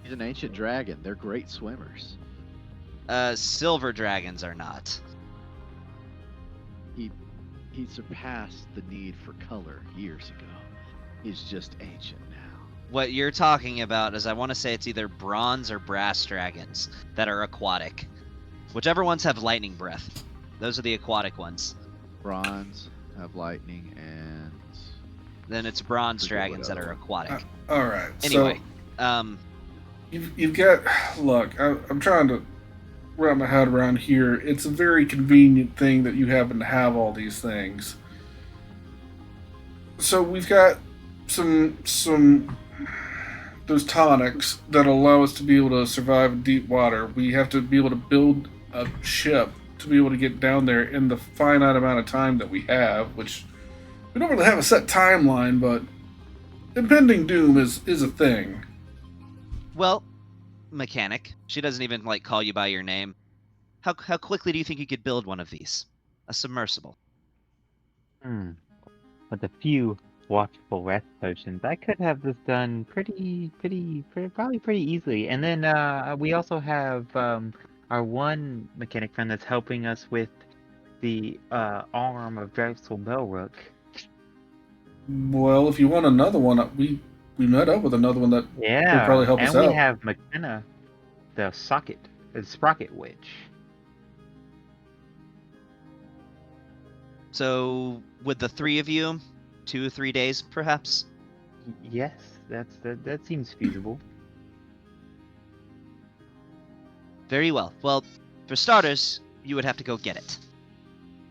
He's an ancient dragon. They're great swimmers. Silver dragons are not. He surpassed the need for color years ago. He's just ancient now. What you're talking about is, I want to say it's either bronze or brass dragons that are aquatic. Whichever ones have lightning breath. Those are the aquatic ones. Bronze have lightning, and Then it's bronze dragons that are aquatic. All right. Anyway, so you've got. Look, I'm trying to wrap my head around here. It's a very convenient thing that you happen to have all these things. So we've got some those tonics that allow us to be able to survive in deep water. We have to be able to build a ship to be able to get down there in the finite amount of time that we have, which we don't really have a set timeline, but impending doom is a thing. well, mechanic. She doesn't even call you by your name. How quickly do you think you could build one of these? A submersible. With a few watchful rest potions, I could have this done probably pretty easily. And then we also have our one mechanic friend that's helping us with the arm of Drexel Belrook. Well, if you want another one, we met up with another one that Yeah, would probably help us out. and we have McKenna, the Sprocket Witch. So, with the 3 of you, 2 or 3 days, perhaps? Yes, that seems feasible. Very well. Well, for starters, you would have to go get it.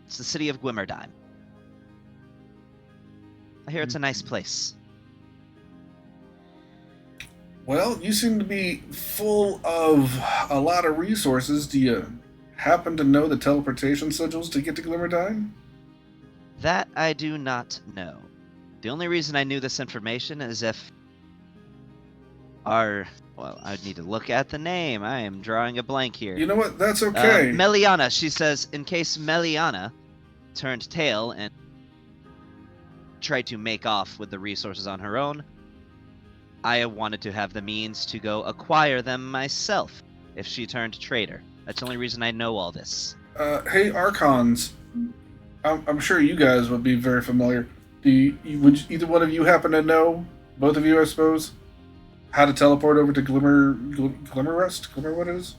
It's the city of Gwimmerdime. I hear it's a nice place. Well, you seem to be full of a lot of resources. Do you happen to know the teleportation sigils to get to Glimmerdine? That I do not know. The only reason I knew this information is if I'd need to look at the name. I am drawing a blank here. You know what? That's okay. Meliana, she says, in case Meliana turned tail and tried to make off with the resources on her own, I wanted to have the means to go acquire them myself if she turned traitor. That's the only reason I know all this. Hey, Archons. I'm sure you guys would be very familiar. Would either one of you happen to know, both of you I suppose, how to teleport over to Glimmerrest? Glimmer what it is?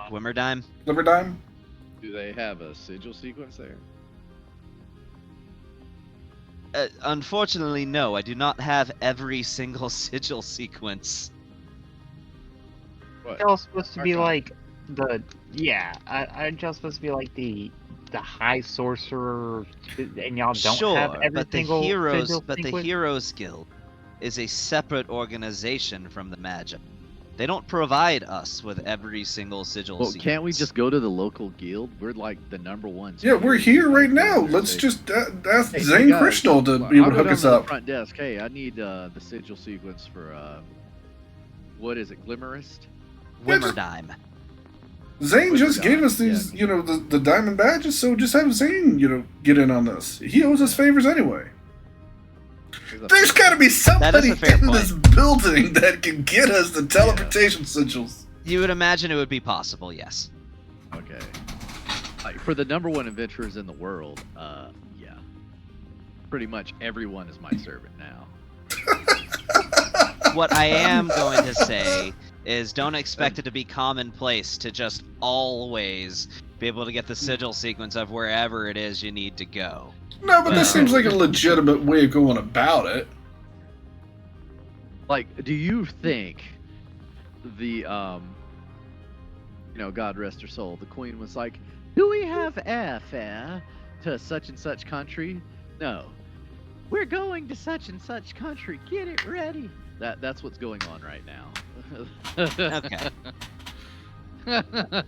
Gwimmerdime? Glimmerdime? Do they have a sigil sequence there? Unfortunately, no. I do not have every single sigil sequence. What? It's all supposed to be Archon. like I'm just supposed to be like the high sorcerer, and y'all don't Sure, have every but single sigil the sequence? Heroes Guild is a separate organization from the Magic. They don't provide us with every single sigil Well, sequence. can't we just go to the local guild? We're like the number ones. Yeah, we're here right now. Let's just ask Hey, Zane guys, Krishnal to I'll be able to go hook down us to the up. front desk. Hey, I need the sigil sequence for what is it, Glimmerist? Gwimmerdime. Zane just Glimmerdime, gave us these, the diamond badges, so just have Zane, get in on this. He owes us favors anyway. There's got to be somebody in fair point. this building that can get us the teleportation sigils. You would imagine it would be possible, yes. Okay. Like, for the number one adventurers in the world, yeah. pretty much everyone is my servant now. What I am going to say is don't expect it to be commonplace to just always be able to get the sigil sequence of wherever it is you need to go. No, but this seems like a legitimate way of going about it. Like, do you think the, God rest her soul, the queen was like, do we have airfare to such and such country? No. We're going to such and such country. Get it ready. That's what's going on right now. Okay.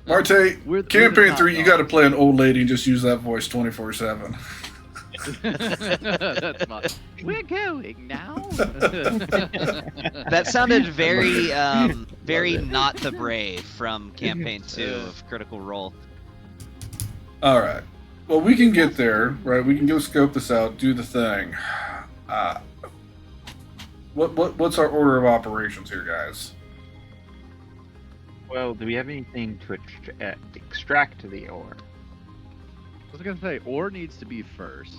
Marte, We're campaign the 3, you got to play an old lady and just use that voice 24/7. That's my. We're going now. That sounded very, very not the brave from campaign 2 of Critical Role. All right. Well, we can get there, right? We can go scope this out, do the thing. What's our order of operations here, guys? Well, do we have anything to extract the ore? I was gonna say ore needs to be first,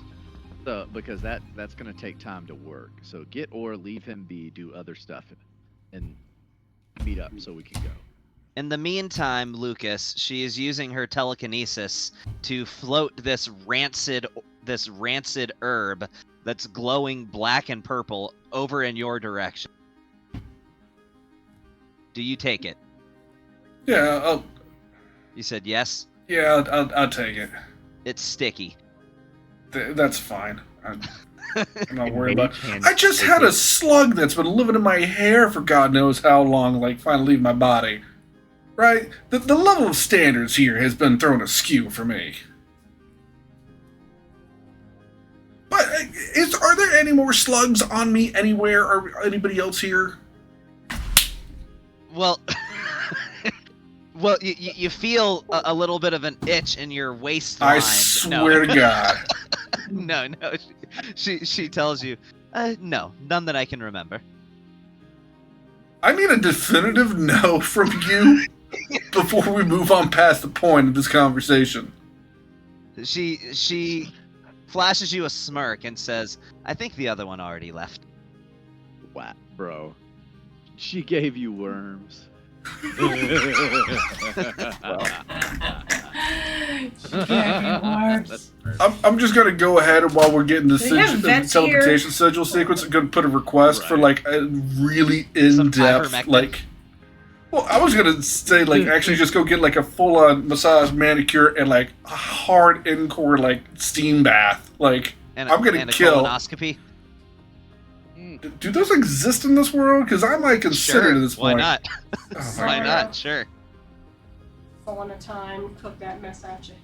so because that's gonna take time to work. So get ore, leave him be, do other stuff, and meet up so we can go. In the meantime, Lucas, she is using her telekinesis to float this rancid herb that's glowing black and purple over in your direction. Do you take it? Yeah, You said yes? I'll take it. It's sticky. That's fine. I'm not worried about it. I just had a slug that's been living in my hair for God knows how long, like, finally leave my body. Right? The level of standards here has been thrown askew for me. But are there any more slugs on me anywhere, or anybody else here? Well, you feel a little bit of an itch in your waistline. I swear to God. No. She tells you, no, none that I can remember. I need a definitive no from you before we move on past the point of this conversation. She flashes you a smirk and says, I think the other one already left. Wow, bro. She gave you worms. I'm just gonna go ahead, and while we're getting the teleportation sigil sequence, I'm gonna put a request for like a really in-depth, like. Well, I was gonna say like actually just go get like a full-on massage, manicure, and like a hard in-core like steam bath. Like I'm gonna kill. Colonoscopy. Do those exist in this world? Because I might consider it at this point. Why not? Oh, why not? Sure. Full at a time, cook that mess at you.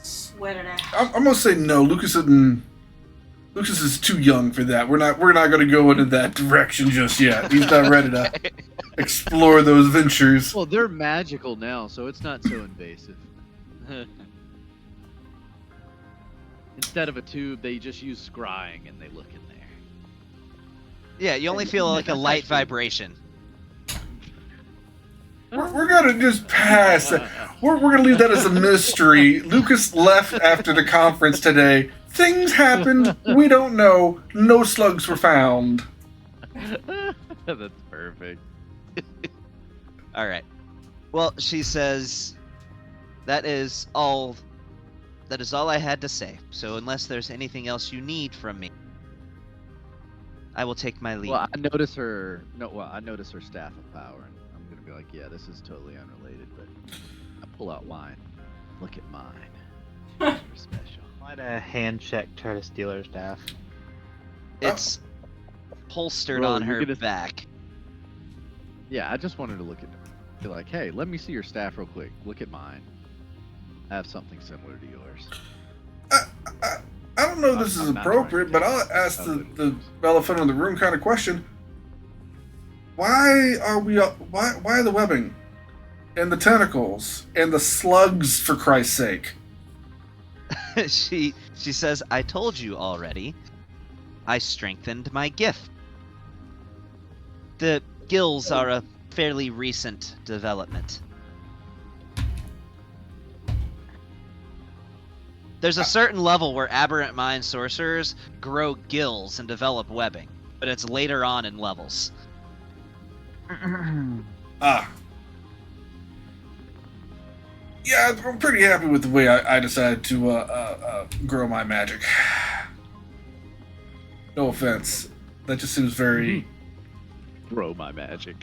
Sweat it out. I'm gonna say no. Lucas is too young for that. We're not gonna go into that direction just yet. He's not ready to explore those ventures. Well, they're magical now, so it's not so invasive. Instead of a tube, they just use scrying and they look in there. Yeah, you only feel like a light vibration. We're gonna just pass. We're gonna leave that as a mystery. Lucas left after the conference today. Things happened. We don't know. No slugs were found. That's perfect. All right. Well, she says, that is all I had to say. So unless there's anything else you need from me, I will take my leave. Well, I notice her staff of power, and I'm gonna be like, yeah, this is totally unrelated, but I pull out wine. Look at mine. Extra special. Let a hand check try to steal her staff. It's holstered on her back. Yeah, I just wanted to look at be like, hey, let me see your staff real quick. Look at mine. I have something similar to yours. I don't know if this is appropriate, but I'll ask the elephant in the room kind of question. Why the webbing? And the tentacles? And the slugs, for Christ's sake? She says, I told you already. I strengthened my gift. The gills are a fairly recent development. There's a certain level where aberrant mind sorcerers grow gills and develop webbing, but it's later on in levels. Ah. Yeah, I'm pretty happy with the way I decided to grow my magic. No offense. That just seems very... Grow my magic.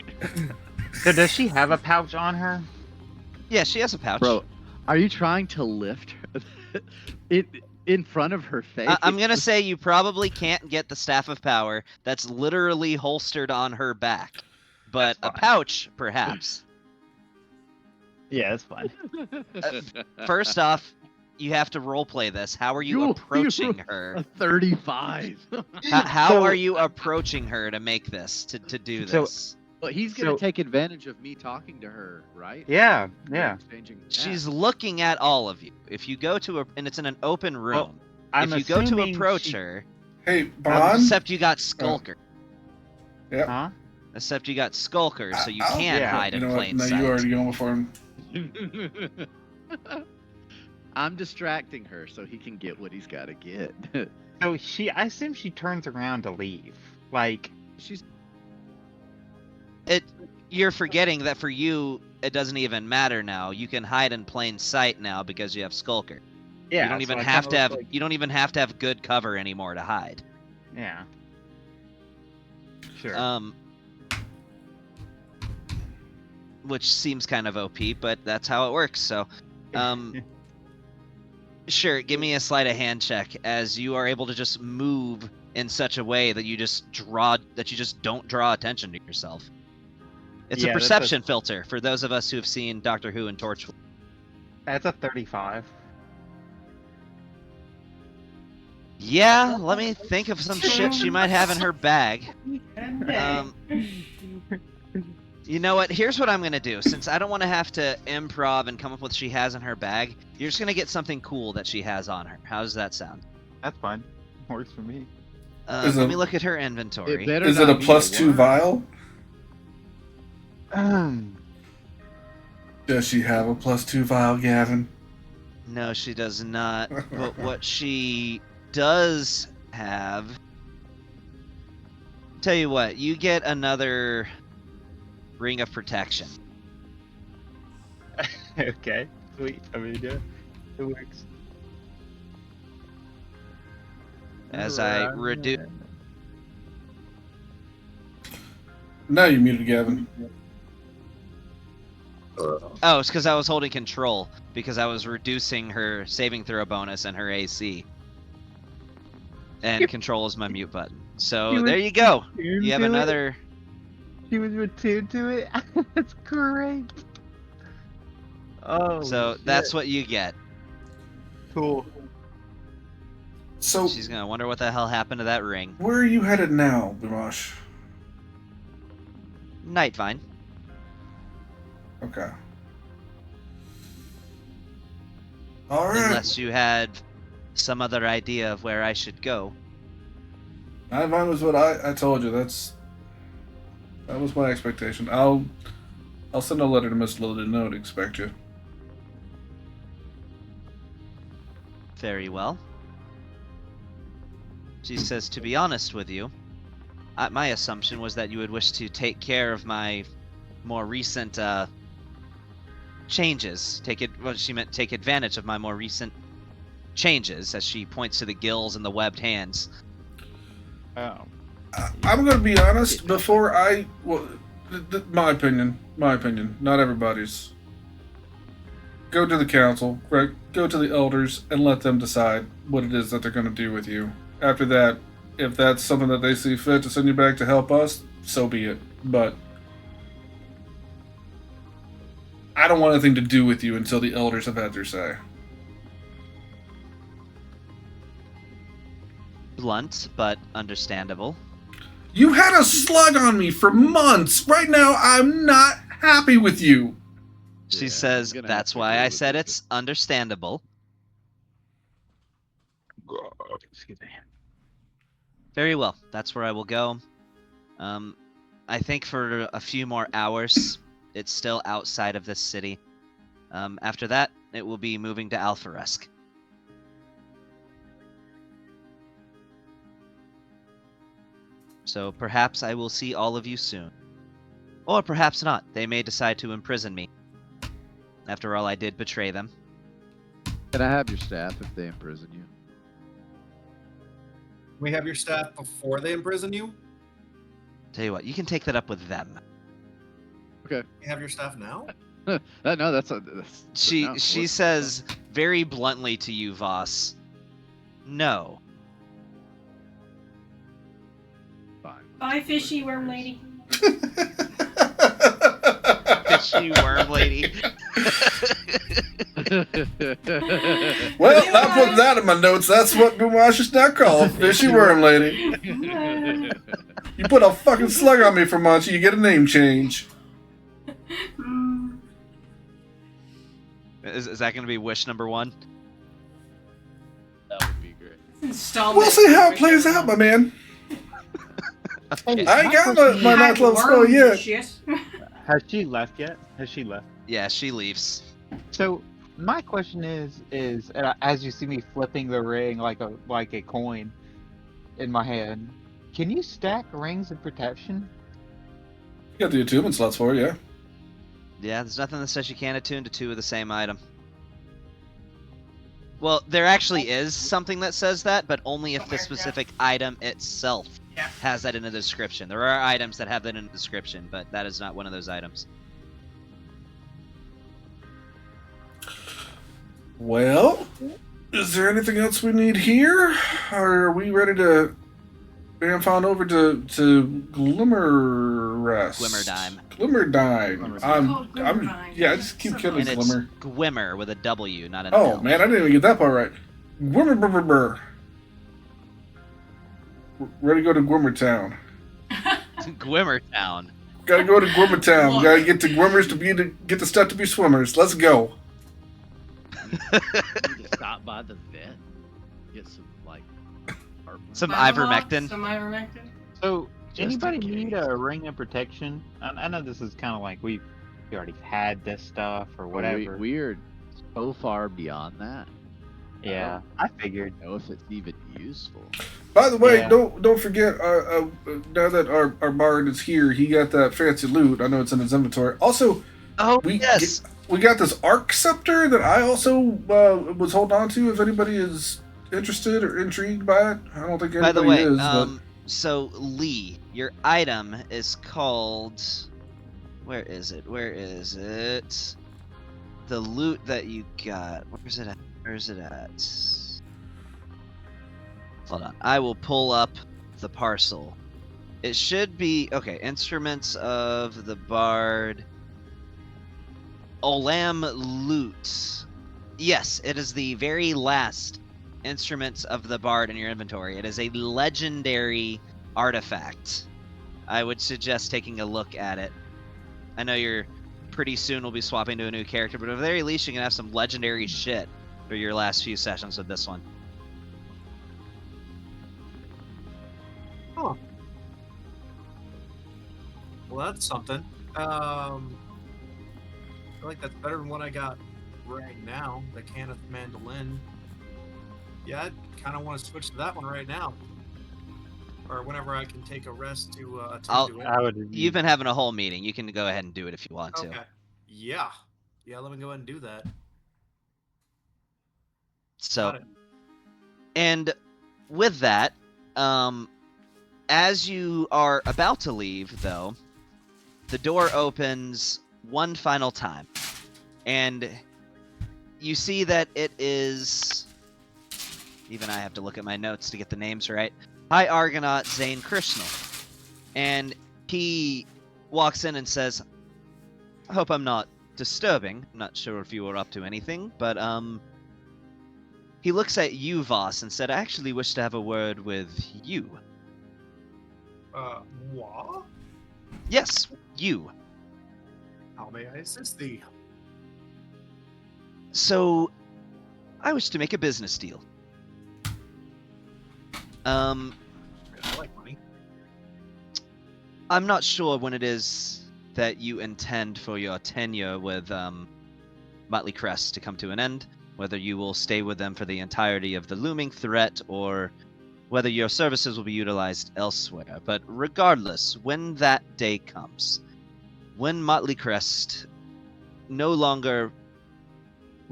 So does she have a pouch on her? Yeah, she has a pouch. Bro, are you trying to lift her it in front of her face? I'm gonna say you probably can't get the Staff of Power that's literally holstered on her back, but a pouch, perhaps. Yeah, that's fine. First off, you have to roleplay this. How are you approaching her? A 35. How are you approaching her to make this, to do this? Well, he's going to take advantage of me talking to her, right? Yeah, We're yeah. exchanging She's looking at all of you. If you go to and it's in an open room. I'm if you go to assuming approach her, Hey, Bond? except you got Skulker. Yeah. Huh? Except you got Skulker, so you can't yeah. hide You in know what? plain No, sight. you already going before him. I'm distracting her so he can get what he's got to get. So I assume she turns around to leave. Like, She's You're forgetting that for you, it doesn't even matter now. You can hide in plain sight now because you have Skulker. yeah. You don't even so I have kinda to have. look like- You don't even have to have good cover anymore to hide. Yeah. Sure. Which seems kind of OP, but that's how it works. So, sure. Give me a sleight of hand check as you are able to just move in such a way that you just don't draw attention to yourself. It's Yeah, a that's perception filter for those of us who have seen Doctor Who and Torchwood. That's a 35. Yeah, let me think of some shit she might have in her bag. You know what? Here's what I'm gonna do. Since I don't want to have to improv and come up with what she has in her bag, you're just gonna get something cool that she has on her. How does that sound? That's fine. Works for me. Let me look at her inventory. Is it a +2 vial? Does she have a +2 vial, Gavin? No, she does not. But what she does have... Tell you what, you get another Ring of Protection. Okay. Sweet. I mean, yeah. It works. As I reduce... No, you muted Gavin. Oh, it's because I was holding control, because I was reducing her saving throw bonus and her AC. And control is my mute button. So there you go. You have another... She was attuned to it? That's great. Oh, So shit. that's what you get. Cool. So, She's gonna wonder what the hell happened to that ring. where are you headed now, Dimash? Nightvine. Okay. Alright. Unless you had some other idea of where I should go. Nightmine was what I told you. That was my expectation. I'll send a letter to Miss Lily to know to expect you. Very well. She says, to be honest with you, my assumption was that you would wish to take care of my more recent changes. She meant take advantage of my more recent changes, as she points to the gills and the webbed hands. Oh. I'm going to be honest. Before my opinion, not everybody's. Go to the council, right? Go to the elders, and let them decide what it is that they're going to do with you. After that, if that's something that they see fit to send you back to help us, so be it. But I don't want anything to do with you until the elders have had their say. Blunt, but understandable. You had a slug on me for months. Right now, I'm not happy with you. She Yeah, says, I'm gonna that's have to why agree I with said you. it's understandable. Excuse me. Very well. That's where I will go. I think for a few more hours, it's still outside of this city. After that, it will be moving to Alpharesk. So perhaps I will see all of you soon. Or perhaps not. They may decide to imprison me. After all, I did betray them. Can I have your staff if they imprison you? We have your staff before they imprison you? Tell you what, you can take that up with them. You have your staff now? No, that's She says very bluntly to you, Voss, no. fine. Bye, fishy worm lady. Fishy worm lady. Well, I'm putting that in my notes. That's what Gumash is now called, fishy worm lady. You put a fucking slug on me for Munchie, you get a name change. Is that going to be wish number 1? That would be great. We'll see how it plays out, my man. Okay. I ain't got my ninth level spell yet. Has she left yet? Has she left? Yeah, she leaves. So my question is, as you see me flipping the ring like a coin in my hand, can you stack rings of protection? You got the attunement slots for it, yeah. Yeah, there's nothing that says you can't attune to 2 of the same item. Well, there actually is something that says that, but only if the specific item itself has that in the description. There are items that have that in the description, but that is not one of those items. Well, is there anything else we need here? Or are we ready to bamf on over to Glimmerrest? Glimmerdime. Glimmerdime. Yeah, I just keep killing And it's Glimmer. Gwimmer with a W, not an Oh L. man, I didn't even get that part right. Gwimmer. Ready to go to Gwimmertown. Gwimmertown. Gotta go to Gwimmertown. Gotta get to Gwimmers to get the stuff to be swimmers. Let's go. You need to stop by the vet, get some Some ivermectin. Some ivermectin. So Just anybody in need case. a ring of protection? I know this is kind of like we already had this stuff or whatever. We are so far beyond that. Yeah, I figured. I don't know if it's even useful. By the way, Yeah. don't forget. Now that our bard is here, he got that fancy loot. I know it's in his inventory. Also, Oh, we yes. we got this arc scepter that I also was holding on to. If anybody is interested or intrigued by it, I don't think anybody By the way, is. so Lee, your item is called. Where is it? The loot that you got. Where's it at? Hold on. I will pull up the parcel. It should be okay. Instruments of the Bard. Olam loot. Yes, it is the very last instruments of the Bard in your inventory. It is a legendary artifact. I would suggest taking a look at it. I know you're pretty soon will be swapping to a new character, but at the very least you can have some legendary shit for your last few sessions with this one. Huh. Well, that's something. I feel like that's better than what I got right now. The Kenneth mandolin. Yeah, I kind of want to switch to that one right now, or whenever I can take a rest to do it. I would. You've been having a whole meeting. You can go ahead and do it if you want to. Okay. Yeah. Let me go ahead and do that. So, Got it. and with that, as you are about to leave, though, the door opens one final time, and you see that it is. Even I have to look at my notes to get the names right. Hi, Argonaut Zane Krishnal, and he walks in and says, "I hope I'm not disturbing. I'm not sure if you were up to anything, but He looks at you, Voss, and said, "I actually wish to have a word with you." What? Yes, you. How may I assist thee? So, I wish to make a business deal. I like money. I'm not sure when it is that you intend for your tenure with Motley Crest to come to an end, whether you will stay with them for the entirety of the looming threat or whether your services will be utilized elsewhere. But regardless, when that day comes, when Motley Crest when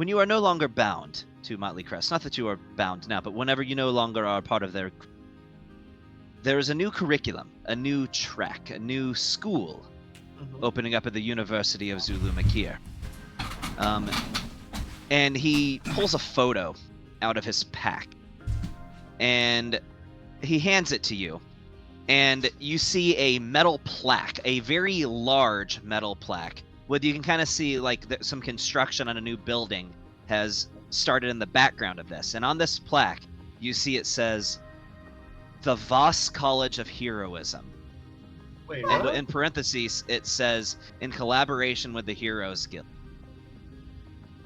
you are no longer bound to Motley Crest, not that you are bound now, but whenever you no longer are part of there is a new curriculum, a new track, a new school opening up at the University of Zulu Makir. And he pulls a photo out of his pack, and he hands it to you. And you see a metal plaque, a very large metal plaque, where you can kind of see like some construction on a new building has started in the background of this. And on this plaque, you see it says, "The Voss College of Heroism." Wait, And what? in parentheses, it says, "In collaboration with the Heroes Guild.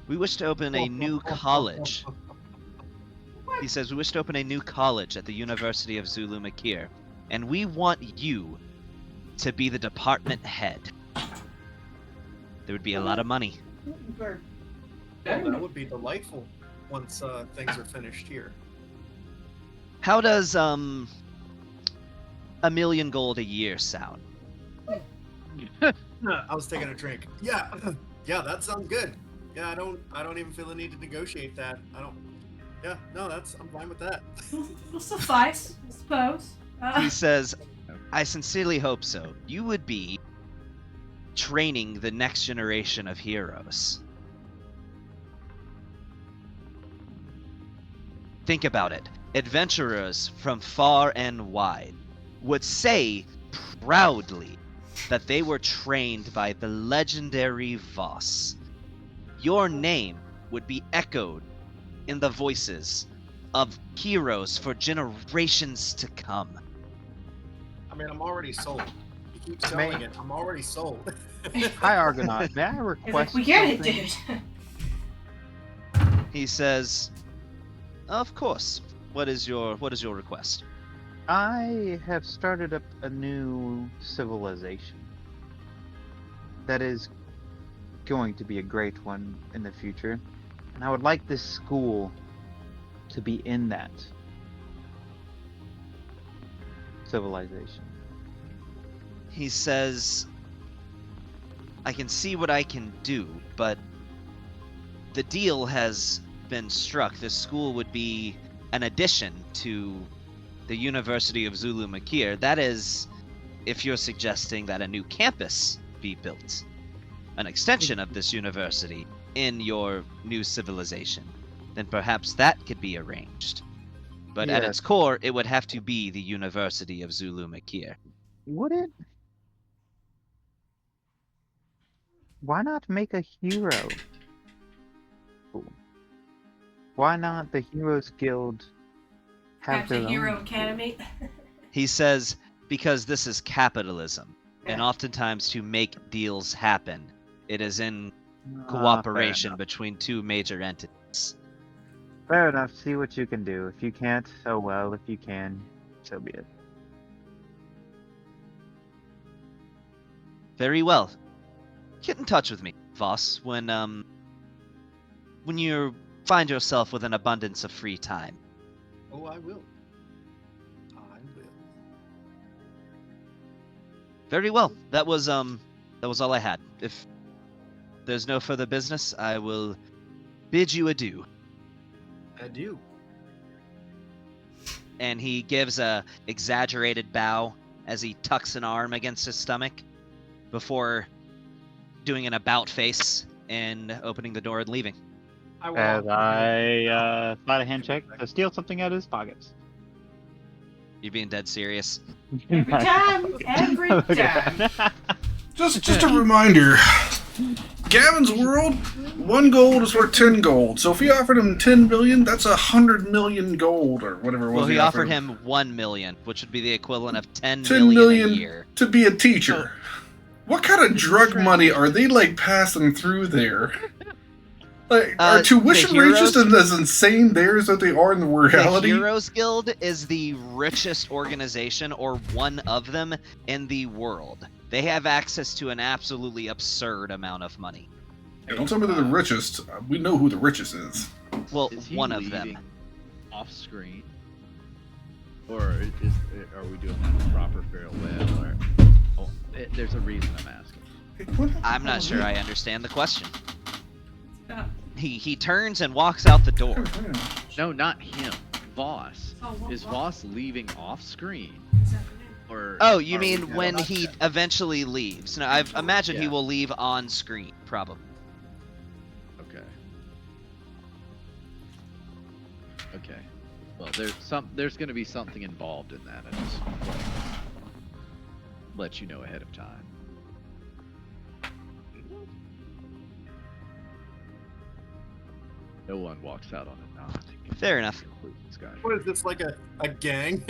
We wish to open a new college." He says, "We wish to open a new college at the University of Zulu Makir, and we want you to be the department head." There would be a lot of money. Well, that would be delightful once things are finished here. How does $1 million gold a year sound? I was taking a drink. Yeah, yeah, that sounds good. Yeah, I don't even feel the need to negotiate that. Yeah, no, I'm fine with that. Will suffice, I suppose. He says, "I sincerely hope so. You would be training the next generation of heroes." Think about it. Adventurers from far and wide would say proudly that they were trained by the legendary Voss. Your name would be echoed in the voices of heroes for generations to come. I mean, I'm already sold. You keep selling it. I'm already sold. Hi, Argonaut. May I He's request like, we get it, something? dude. He says, "Of course. What is your request?" I have started up a new civilization that is going to be a great one in the future, and I would like this school to be in that civilization. He says, "I can see what I can do, but the deal has been struck. This school would be an addition to the University of Zulu Makir. That is, if you're suggesting that a new campus be built, an extension of this university in your new civilization, then perhaps that could be arranged. But at Yes. its core, it would have to be the University of Zulu Makir." Would it? Why not make a hero? Why not the Heroes Guild have Perhaps a their hero own academy. He says, because this is capitalism, and Yeah. oftentimes to make deals happen, it is in school? cooperation between two major entities. Fair enough. See what you can do. If you can't, oh well. If you can, so be it. Very well. Get in touch with me, Voss, when you find yourself with an abundance of free time. Oh, I will. I will. Very well. That was all I had. If there's no further business, I will bid you adieu. Adieu. And he gives a exaggerated bow as he tucks an arm against his stomach before doing an about face and opening the door and leaving. I will. As I slide a handshake to steal something out of his pockets. You being dead serious? Every time, every time. Just a reminder. Gavin's world, 1 gold is worth 10 gold. So if he offered him 10 billion, that's 100 million gold or whatever it was. Well, he offered him 1 million, which would be the equivalent of 10 10 million a year. to be a teacher. What kind of drug money are they like passing through there? Like, are tuition the rates just Heroes- as insane there as that they are in the reality? The Heroes Guild is the richest organization, or one of them, in the world. They have access to an absolutely absurd amount of money. Hey, don't tell me they're the richest. We know who the richest is. Well, Is he one of them. leaving off screen? Or are we doing like a proper farewell? Or there's a reason I'm asking. I'm not sure I understand the question. Stop. He turns and walks out the door. No, not him. Voss. Oh, what- Is what? Voss leaving off screen? This afternoon. Or Oh, you are mean we- when not he yet. eventually leaves? No, I imagine he Yeah. will leave on screen, probably. Okay. Okay. Well, there's going to be something involved in that. I just let you know ahead of time. No one walks out on a nod. Fair enough. This guy. What is this, like a gang?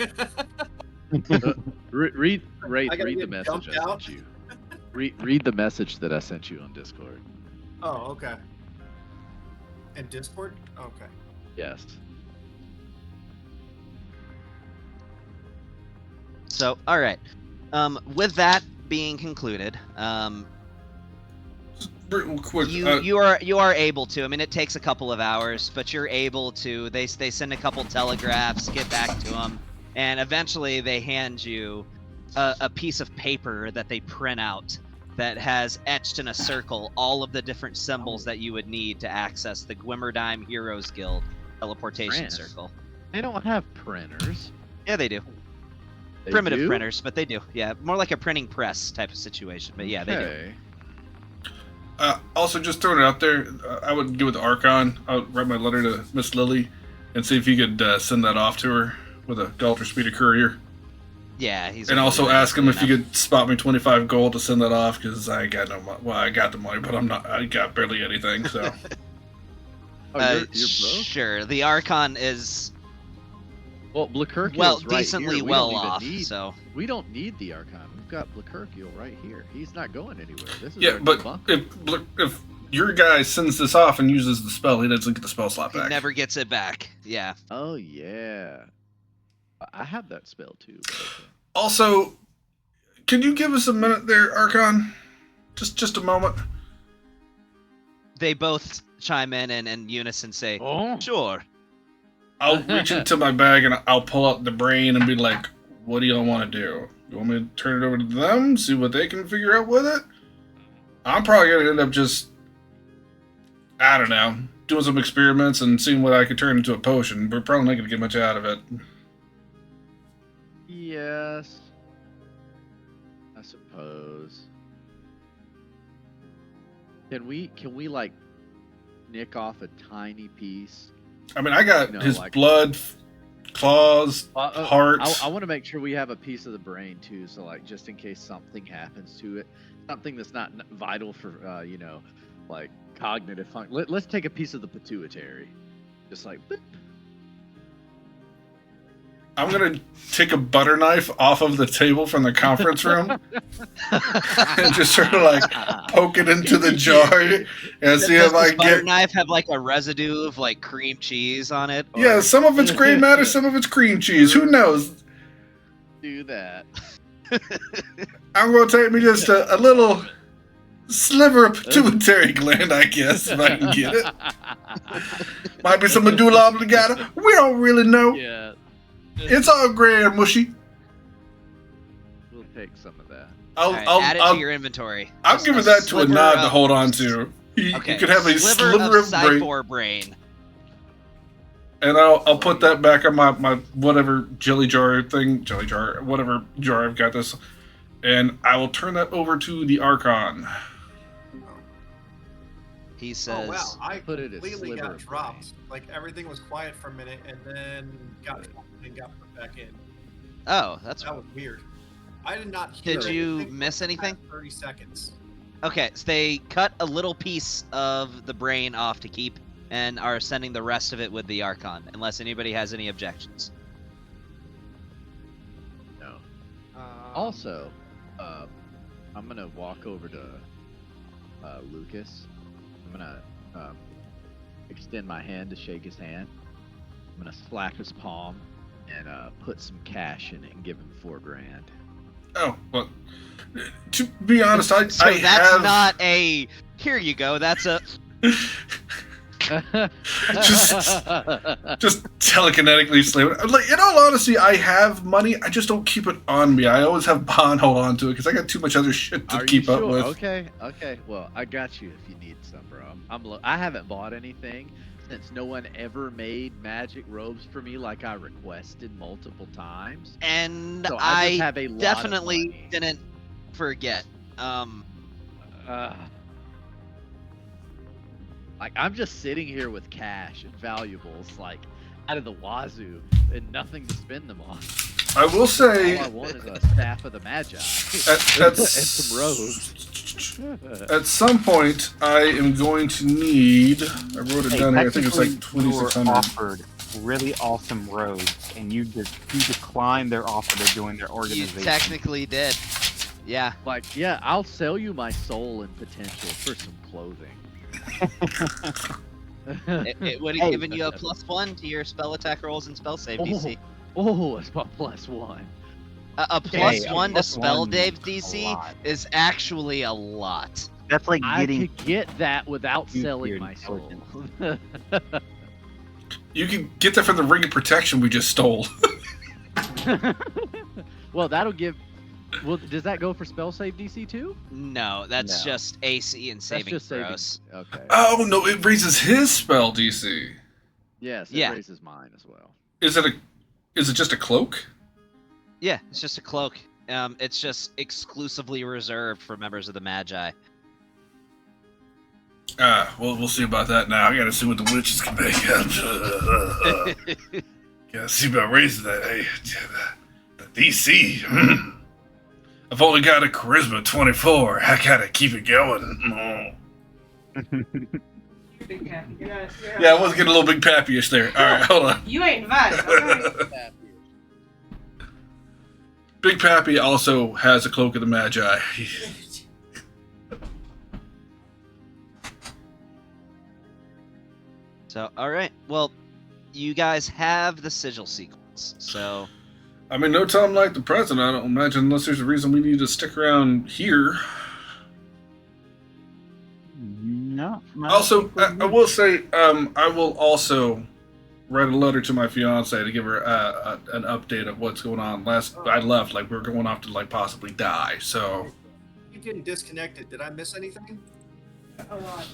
Read I gotta the get message jumped I out? sent you. Read the message that I sent you on Discord. Oh, okay. And Discord? Okay. Yes. So, all right. With that being concluded, Real quick. you are able to. I mean, it takes a couple of hours, but you're able to. They send a couple telegraphs, get back to them, and eventually they hand you a piece of paper that they print out that has etched in a circle all of the different symbols that you would need to access the Gwimmerdime Heroes Guild teleportation France. circle. They don't have printers. Yeah, they do. They Primitive do? printers, but they do. Yeah, more like a printing press type of situation. But yeah, they do. Okay. Also, just throwing it out there, I would go with the Archon. I would write my letter to Miss Lily and see if you could send that off to her with a Galter Speeder courier. Yeah, he's. And also really ask him if you enough. could spot me 25 gold to send that off, because I got no money. Well, I got the money, but I got barely anything, so. Oh, you're broke? Sure. The Archon is Well, Blakerkiel's well, right decently here. We well don't even off. need- So We don't need the Archon. We've got Blakerkiel right here. He's not going anywhere. This is Yeah, our new but bunker. if your guy sends this off and uses the spell, he doesn't get the spell slot he back. never gets it back. Yeah. Oh yeah, I have that spell too. But okay. Also, can you give us a minute there, Archon? Just a moment. They both chime in and in unison say, Oh, "Sure." I'll reach into my bag and I'll pull out the brain and be like, what do y'all want to do? You want me to turn it over to them, see what they can figure out with it? I'm probably going to end up just, I don't know, doing some experiments and seeing what I could turn into a potion. We're probably not going to get much out of it. yes, I suppose. Can we like nick off a tiny piece? I mean, I got No, his like- blood, claws, heart. I want to make sure we have a piece of the brain too, so like just in case something happens to it, something that's not vital for like cognitive function. Let's take a piece of the pituitary, just like. Boop. I'm going to take a butter knife off of the table from the conference room and just sort of like poke it into the jar and see Does if I this butter get... knife have like a residue of like cream cheese on it? or- Yeah, some of it's gray matter, some of it's cream cheese. Who knows? Do that. I'm going to take me just a little sliver of pituitary gland, I guess, if I can get it. Might be some medulla oblongata. We don't really know. Yeah, It's all gray and mushy. we'll take some of that. All right, add it to your inventory. I'll Just give a it that to a sliver nod to of- hold on to. You Okay, could have a sliver of brain, Cypher brain. and I'll put that back on my whatever jelly jar, whatever jar I've got this, and I will turn that over to the Archon. He says, Oh wow, I Put it as completely sliver got of dropped. Like everything was quiet for a minute and then got put back in. "Oh, that's That was weird. I did not hear Did you anything miss for the anything? past 30 seconds. okay." So they cut a little piece of the brain off to keep, and are sending the rest of it with the Archon, unless anybody has any objections. No. Um, Also, I'm gonna walk over to Lucas. I'm gonna extend my hand to shake his hand. I'm gonna slap his palm and put some cash in it and give him $4,000. Oh, well, to be honest, So I that's have... not a. Here you go. That's a. just telekinetically slam it. Like, in all honesty, I have money. I just don't keep it on me. I always have Bond hold on to it because I got too much other shit to keep up with. Okay. Well, I got you if you need some, bro. I haven't bought anything since no one ever made magic robes for me like I requested multiple times. And So I just have a lot of definitely money. didn't forget. Like, I'm just sitting here with cash and valuables, like, out of the wazoo, and nothing to spend them on. I will say, All I want is a staff of the Magi at and some robes. At some point, I am going to need. I wrote it down here. I think it's like technically, you were 2,600. offered really awesome robes, and you declined their offer to join their You organization. technically did. Yeah. Like, yeah, I'll sell you my soul and potential for some clothing. It would have given you a +1 to your spell attack rolls and spell save DC. Oh, it's my +1. A Hey, +1 to a spell +1 Dave is a DC lot. is actually a lot. That's like I getting could get that without Use selling your my soul. You can get that from the ring of protection we just stole. Well, that'll give. Well, does that go for spell save DC too? No, that's No. just AC and That's saving just saving. throws. Okay. Oh no! It raises his spell DC. Yes, it Yeah. raises mine as well. Is it just a cloak? Yeah, it's just a cloak. It's just exclusively reserved for members of the Magi. Well, we'll see about that now. I gotta see what the witches can make up. Gotta see about raising that. Hey, the DC. I've only got a charisma 24. I gotta keep it going. Big happy. You're not, Yeah, I was getting a little big pappy-ish there. All right, hold on. You ain't invited. Okay. Big Pappy also has a cloak of the Magi. So, all right. Well, you guys have the sigil sequence. So, I mean, no time like the present. I don't imagine unless there's a reason we need to stick around here. no. Also, I will say, I will also write a letter to my fiance to give her an update of what's going on. Last I left, like we were going off to like possibly die. So You getting disconnected. Did I miss anything? A lot.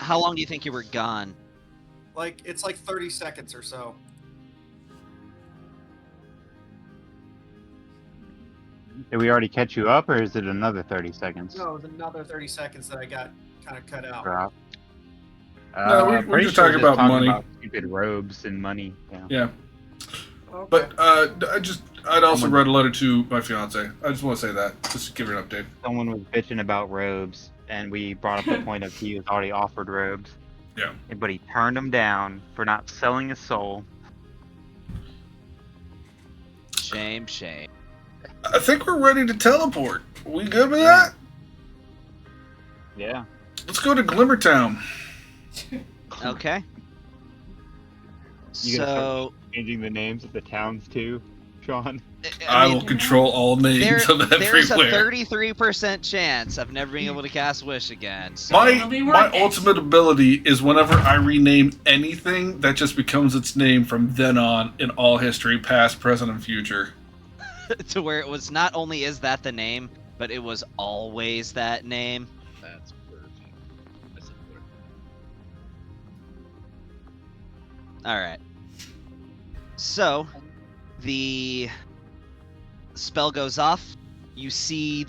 how long do you think you were gone? Like, it's like 30 seconds or so. Did we already catch you up, or is it another 30 seconds? No, it was another 30 seconds that I got kind of cut out. Drop. No, we're I'm pretty just sure talking about money. stupid robes and money. Yeah. yeah. Okay. But I'd also write a letter to my fiance. I just want to say that, just to give her an update. Someone was bitching about robes, and we brought up the point of he was already offered robes. Yeah. But he turned them down for not selling his soul. Shame, shame. I think we're ready to teleport. We good with that? Yeah. Let's go to Glimmertown. Okay. You gonna So, Changing the names of the towns too, Sean. I mean, will control all names of there's a everywhere. 33% chance of never being able to cast Wish again. So, My be my worth it. ultimate ability is whenever I rename anything, that just becomes its name from then on in all history, past, present, and future. to where it was not only is that the name, but it was always that name. That's perfect. That's important. All right. So, the spell goes off. You see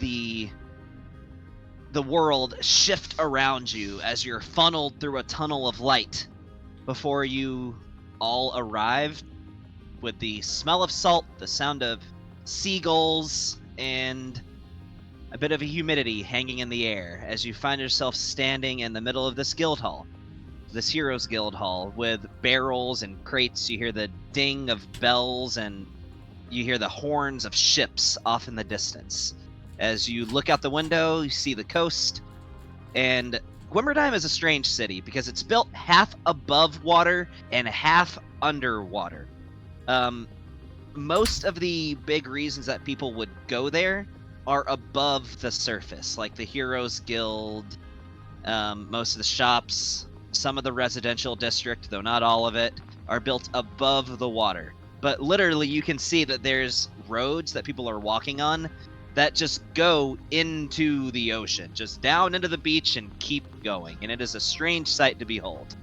the world shift around you as you're funneled through a tunnel of light before you all arrive with the smell of salt, the sound of seagulls, and a bit of a humidity hanging in the air as you find yourself standing in the middle of this guild hall. This Heroes Guild Hall with barrels and crates. You hear the ding of bells and you hear the horns of ships off in the distance. As you look out the window, you see the coast. And Gwimmerdime is a strange city because it's built half above water and half underwater. Most of the big reasons that people would go there are above the surface, like the Heroes Guild, Most of the shops, some of the residential district, though not all of it, are built above the water. But literally, you can see that there's roads that people are walking on that just go into the ocean, just down into the beach and keep going. And it is a strange sight to behold.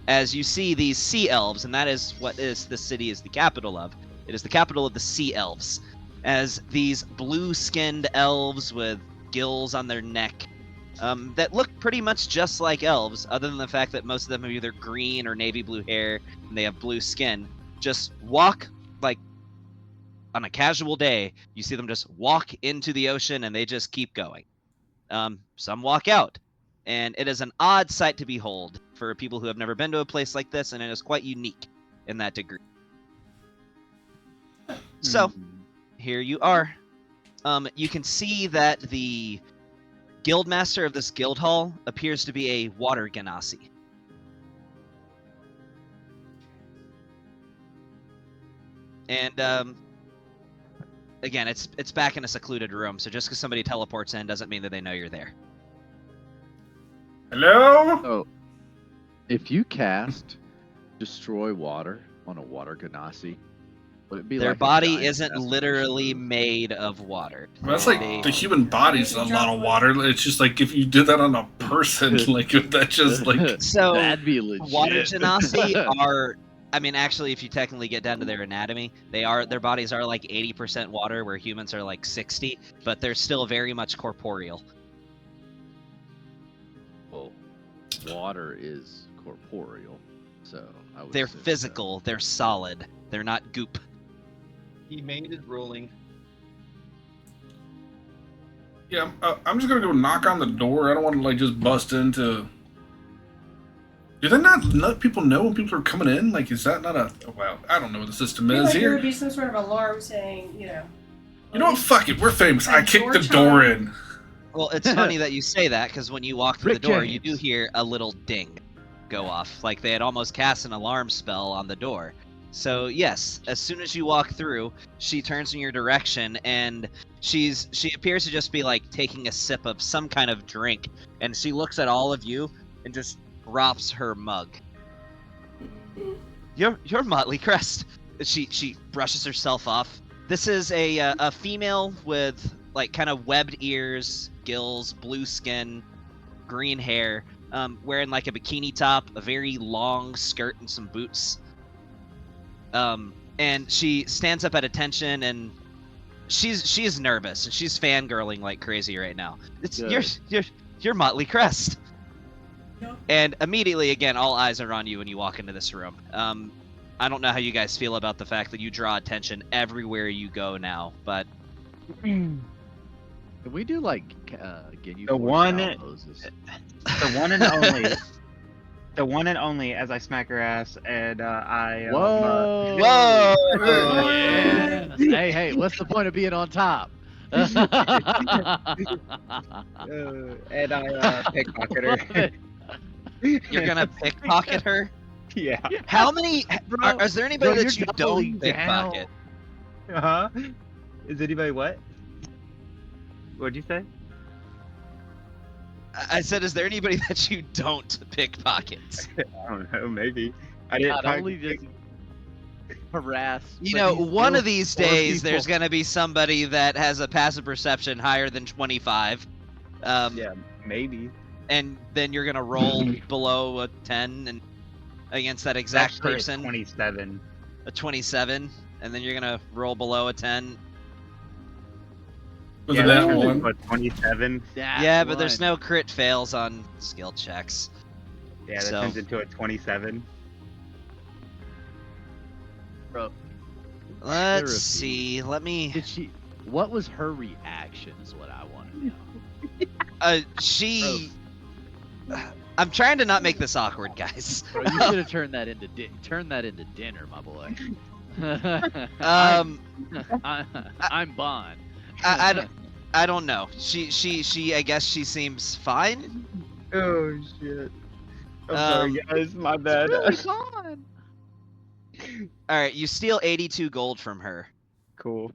As you see these sea elves, and that is what the city is the capital of. It is the capital of the sea elves. As these blue-skinned elves with gills on their neck that look pretty much just like elves, other than the fact that most of them have either green or navy blue hair and they have blue skin, just walk like on a casual day. You see them just walk into the ocean and they just keep going. Some walk out, and it is an odd sight to behold for people who have never been to a place like this, and it is quite unique in that degree. So, here you are. You can see that the guildmaster of this guild hall appears to be a water genasi. And again, it's back in a secluded room, so just because somebody teleports in doesn't mean that they know you're there. Hello? So, if you cast Destroy Water on a water genasi, would it be Their like a body giant isn't vessel? literally made of water. Well, that's like They- the human body's a lot of water. It's just like if you did that on a person, like if that just like So, That'd be legit. water genasi are, I mean, actually, if you technically get down to their anatomy, their bodies are like 80% water, where humans are like 60, but they're still very much corporeal. Well, water is corporeal, so I would They're assume so. physical, they're solid, they're not goop. He made his ruling. yeah. I'm just gonna go knock on the door. I don't want to like just bust into. Do they not let people know when people are coming in? Like, is that not a? Well, I don't know what the system I feel is like there here. would be some sort of alarm saying, you know. You know what? Fuck it. We're famous. I Like kicked the door door chime. in. Well, it's funny that you say that, because when you walk through Rick the door, you do James. hear a little ding go off, like they had almost cast an alarm spell on the door. So yes, as soon as you walk through, she turns in your direction, and she appears to just be like taking a sip of some kind of drink, and she looks at all of you and just drops her mug. You're Motley Crest. She brushes herself off. This is a female with like kind of webbed ears, gills, blue skin, green hair, wearing like a bikini top, a very long skirt, and some boots. And she stands up at attention, and she's nervous, and she's fangirling like crazy right now. You're Motley Crest. Yep. And immediately, again, all eyes are on you when you walk into this room. I don't know how you guys feel about the fact that you draw attention everywhere you go now, but Can we do like get you The four one- shout hoses? The one and only. The one and only, as I smack her ass, and I. Whoa! Whoa! Yeah. Hey, what's the point of being on top? And I pickpocket her. You're gonna pickpocket her? Yeah. How many? Bro, is there anybody bro, that you you're don't doubling down. pickpocket? Huh? Is anybody what? What'd you say? I said, is there anybody that you don't pickpocket? I don't know. Maybe. I didn't. Not only does he harass, You but know, he's one still of these four days, people. there's gonna be somebody that has a passive perception higher than 25. Yeah, maybe. And then you're gonna roll below a 10 and against that exact Actually, it's person, 27. a 27, and then you're gonna roll below a 10. Was Yeah, it that that turns one? into a 27. That Yeah, but there's one. no crit fails on skill checks. Yeah, that So- turns into a 27. Bro, Let's Therapy. see. Let me. did she? What was her reaction? Is what I want to know. She. I'm trying to not make this awkward, guys. Bro, you should have turned that into dinner, my boy. Um, I'm Bond. I don't know. She. I guess she seems fine. Oh shit. I'm Um, sorry, guys. My bad. Bond. All right, you steal 82 gold from her, Cool.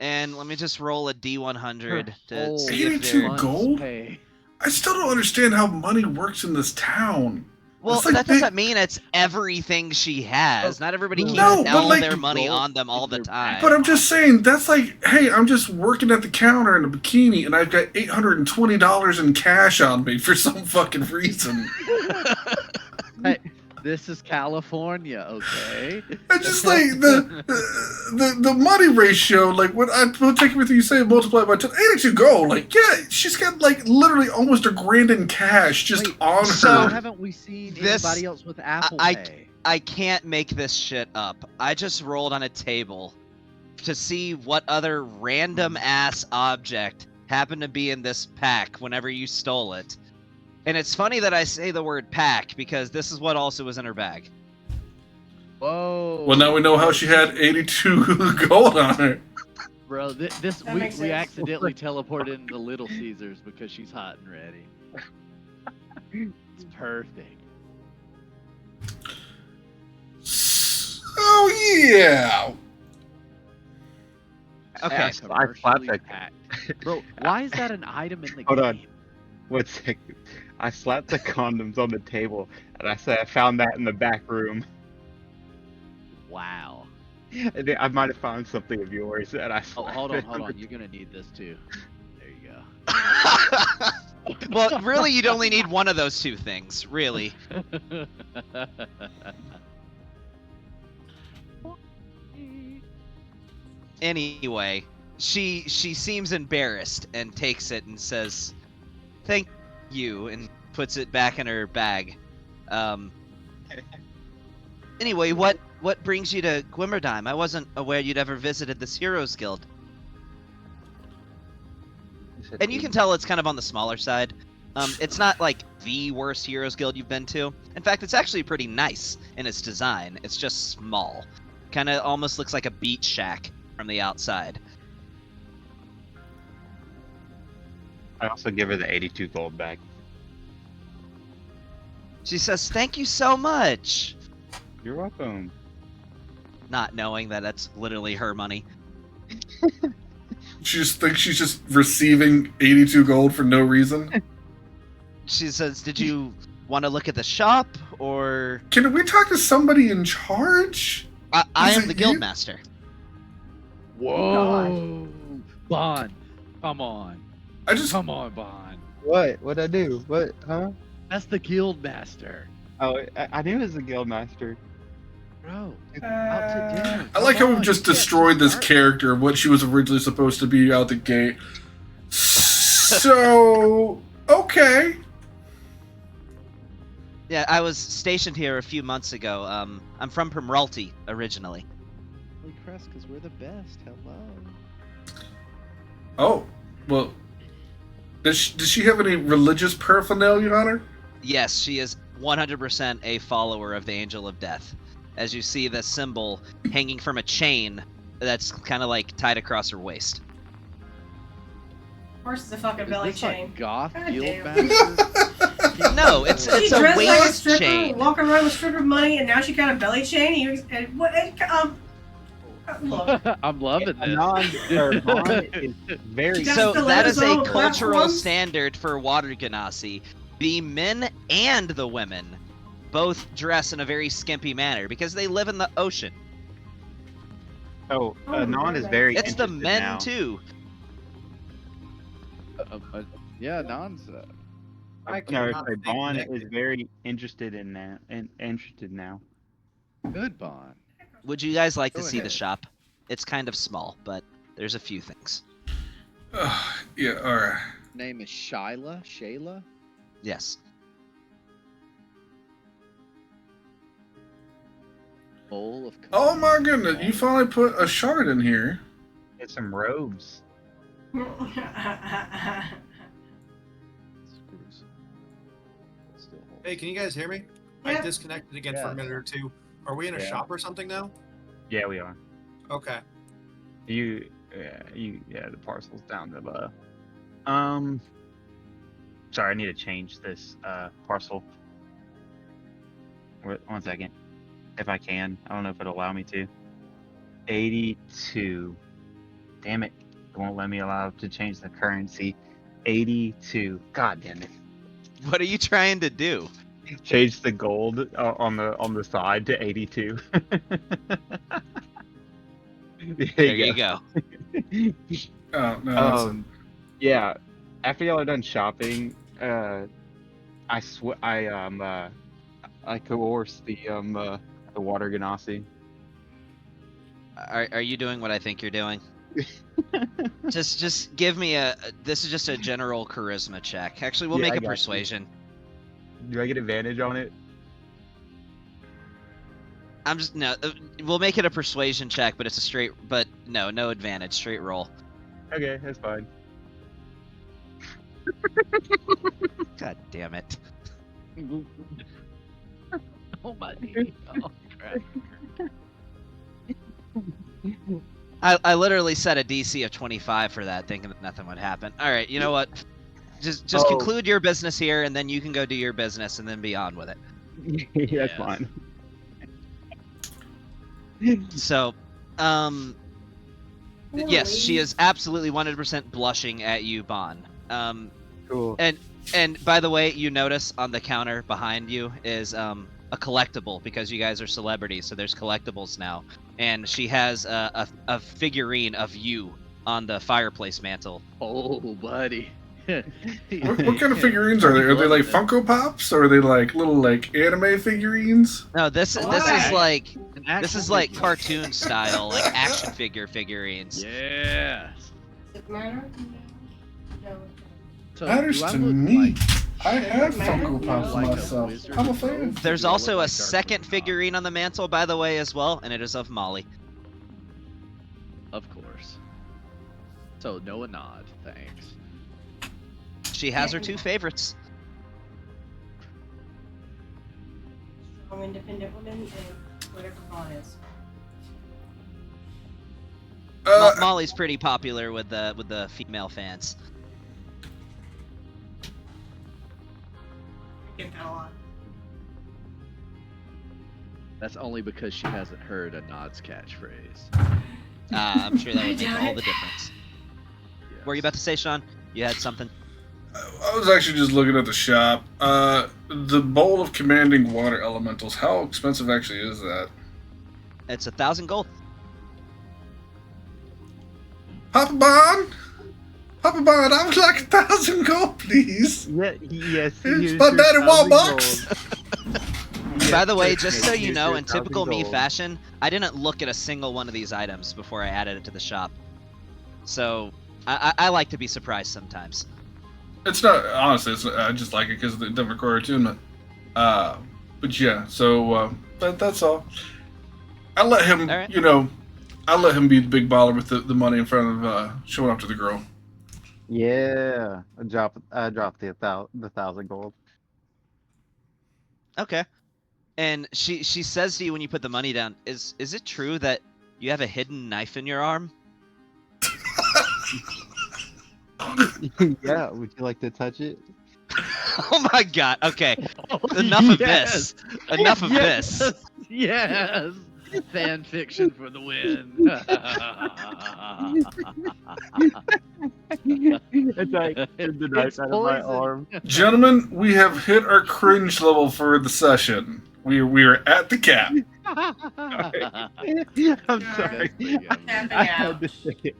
and let me just roll a D100 to Whole see if 82 there. gold? Pay. I still don't understand how money works in this town. Well, It's like that doesn't mean it's everything she has. Not everybody keeps No, but all like- their money on them all the time. But I'm just saying, that's like, hey, I'm just working at the counter in a bikini, and I've got $820 in cash on me for some fucking reason. Hey, this is California, okay? It's just like the money ratio, like when I take everything you say and multiply it by 10, 82 gold. Like, yeah, she's got like literally almost $1,000 in cash just Wait, on so- her. Haven't we seen This- anybody else with Apple I- Pay? I can't make this shit up. I just rolled on a table to see what other random ass object happened to be in this pack whenever you stole it. And it's funny that I say the word pack because this is what also was in her bag. Whoa. Well, now we know how she had 82 gold on her. Bro, this That we makes sense. accidentally teleported into Little Caesars because she's hot and ready. It's perfect. Oh, yeah. Okay. I slapped that. Packed. Bro, why is that an item in the Hold game? on. 1 second. I slapped the condoms on the table, and I said I found that in the back room. Wow. And then I might have found something of yours, and I Oh, slapped hold it on. the- You're gonna need this too. There you go. Well, really, you'd only need one of those two things, really. Anyway, she seems embarrassed and takes it and says, "Thank you," and puts it back in her bag. Anyway, what brings you to Gwimmerdime? I wasn't aware you'd ever visited this Heroes Guild. And you can tell it's kind of on the smaller side. It's not like the worst Heroes Guild you've been to. In fact, it's actually pretty nice in its design. It's just small. Kind of almost looks like a beach shack from the outside. I also give her the 82 gold back. She says, "Thank you so much," You're welcome. not knowing that that's literally her money. She just thinks she's just receiving 82 gold for no reason. She says, "Did you want to look at the shop, or Can we talk to somebody in charge? I Is am it the you? guildmaster." Whoa. Bond, come on. I just Come on, Bond. What? What'd I do? What? Huh? That's the guild master. Oh, I knew it was the guild master. Bro, out to dinner. I like Come how on, we just you can't destroyed this start- character of what she was originally supposed to be out the gate. So, okay. Yeah, I was stationed here a few months ago. I'm from Primralty originally. Holy crest, because we're the best. Hello. Oh, well, does she have any religious paraphernalia on her? Yes, she is 100% a follower of the Angel of Death. As you see the symbol hanging from a chain that's kind of like tied across her waist. Of course, it's a fucking Is belly this chain. like goth God guild damn. master? No, it's She a dressed like a waist stripper, chain. walking around with stripper money, and now she got a belly chain. And what? Look, I'm loving this. Bond is very. Just So to let that us is a know cultural platforms. standard for Water Genasi. The men and the women both dress in a very skimpy manner because they live in the ocean. Oh, Oh, Anon is right. very. It's the interested men now. too. Yeah, Non's. I No, cannot sorry, think Bond that- is very interested in that. And interested now. Good Bond. Would you guys like to Go see the ahead. shop? It's kind of small, but there's a few things. Yeah, alright. Name is Shayla? Yes. Bowl of. Oh my goodness, you finally put a shard in here. Get some robes. Screws. Still hold. Hey, can you guys hear me? Yeah. I disconnected again for a Yeah. minute or two. Are we in a Yeah. shop or something now? Yeah, we are. Okay. The parcel's down the low. Sorry, I need to change this parcel. Wait, 1 second, if I can. I don't know if it'll allow me to. 82. Damn it! It won't let me allow to change the currency. 82. God damn it. What are you trying to do? Change the gold on the side to 82. There you go. Oh, no. Yeah. After y'all are done shopping, I coerce the water ganassi. Are you doing what I think you're doing? just give me this is just a general charisma check. Actually, we'll make a persuasion. Do I get advantage on it? We'll make it a persuasion check, but it's a straight, but no advantage, straight roll. Okay, that's fine. God damn it. Oh my knee. Oh crap. I literally set a DC of 25 for that, thinking that nothing would happen. All right, you know what? Just conclude your business here, and then you can go do your business, and then be on with it. That's fine. So, yes, she is absolutely 100% blushing at you, Bon. Cool. And by the way, you notice on the counter behind you is a collectible, because you guys are celebrities, so there's collectibles now. And she has a figurine of you on the fireplace mantle. Oh, buddy. What kind of figurines are they? Are they like Funko Pops, or are they like little like anime figurines? No, this is like cartoon style, like action figurines. Yes. Does it matter? No. So, Matters do I to look me. like- I have Funko Pops like a myself. wizard I'm a with fan. robes? There's Do I also look a like Darth second Vader? figurine on the mantle, by the way, as well, and it is of Molly. Of course. So no nod, thanks. She has her two favorites. Strong, independent woman and whatever Vaughn is. Molly's pretty popular with the female fans. I get that a lot. That's only because she hasn't heard a nod's catchphrase. I'm sure that would make doubt all it. the difference. Yes. What were you about to say, Sean? You had something? I was actually just looking at the shop. The bowl of commanding water elementals. How expensive actually is that? It's 1,000 gold. Papa Bon, I would like 1,000 gold, please. Yeah, yes. It's my daddy $1. By the way, just so you know, in typical me fashion, I didn't look at a single one of these items before I added it to the shop. So, I like to be surprised sometimes. It's not, honestly, I just like it because it doesn't require attunement. But yeah, so that's all. I let him, All right. I let him be the big baller with the money in front of showing off to the girl. Yeah, I dropped the 1,000 gold. Okay. And she says to you when you put the money down, is it true that you have a hidden knife in your arm? Yeah, would you like to touch it? Oh my god, okay. Enough of Yes. this. Enough of this. Yes. Fan fiction for the win. It's like the knife out of my poison. arm. Gentlemen, we have hit our cringe level for the session. We are at the cap. I'm sorry. Tapping I out. had to say it.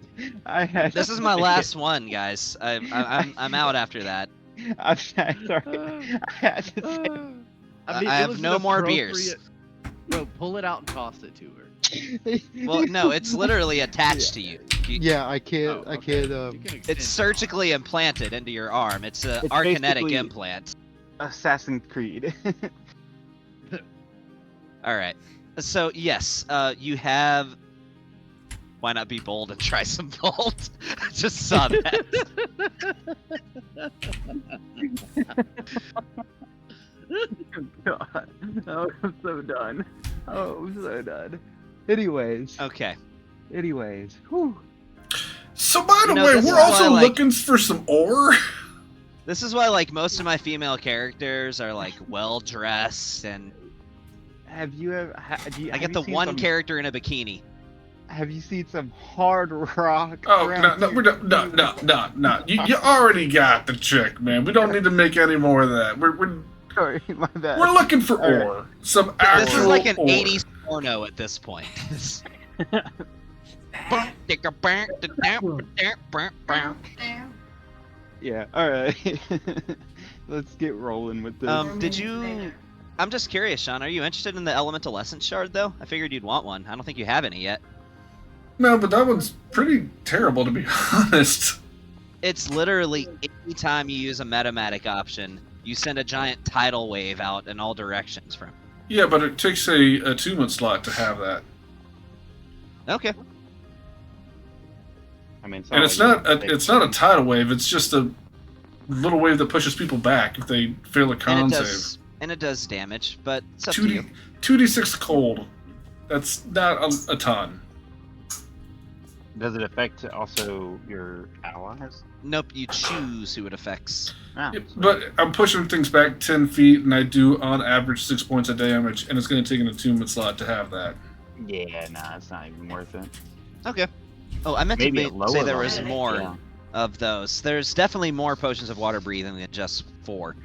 This is my last one, guys. I'm out after that. I'm sorry. I had to say it. I it have was no an more beers. appropriate- Bro, pull it out and toss it to her. Well, no, it's literally attached to you. Yeah, I can't. Oh, I okay. can't. You can extend It's surgically implanted into your arm. It's a It's arkinetic basically- implant. Assassin's Creed. All right. So yes, you have. Why not be bold and try some bolt? I just saw that. God. Oh, I'm so done. Oh, I'm so done. Anyways. Okay. Whew. So by the You know, way, this we're is also why, like- looking for some ore. This is why, like, most of my female characters are like well dressed, and Have you ever? I get the one character in a bikini. Have you seen some hard rock? Oh, around no, here? we're no. You already got the chick, man. We don't need to make any more of that. We're Sorry, my bad. looking for All right. ore. Some actual This is like an ore. 80s porno at this point. Yeah, alright. Let's get rolling with this. Did you... I'm just curious, Sean. Are you interested in the Elemental Essence Shard, though? I figured you'd want one. I don't think you have any yet. No, but that one's pretty terrible, to be honest. It's literally any time you use a metamatic option, you send a giant tidal wave out in all directions from. Yeah, but it takes a attunement slot to have that. Okay. I mean, And it's not a tidal wave, it's just a little wave that pushes people back if they fail a con save. And it does damage, but it's up to you. 2d6 cold. That's not a ton. Does it affect also your allies? Nope, you choose who it affects. Ah, Yeah, but I'm pushing things back 10 feet, and I do on average 6 points of damage, and it's going to take an attunement slot to have that. yeah, nah, it's not even worth it. Okay. Oh, I meant Maybe a to lower say there was level. more Yeah. of those. There's definitely more potions of water breathing than just 4.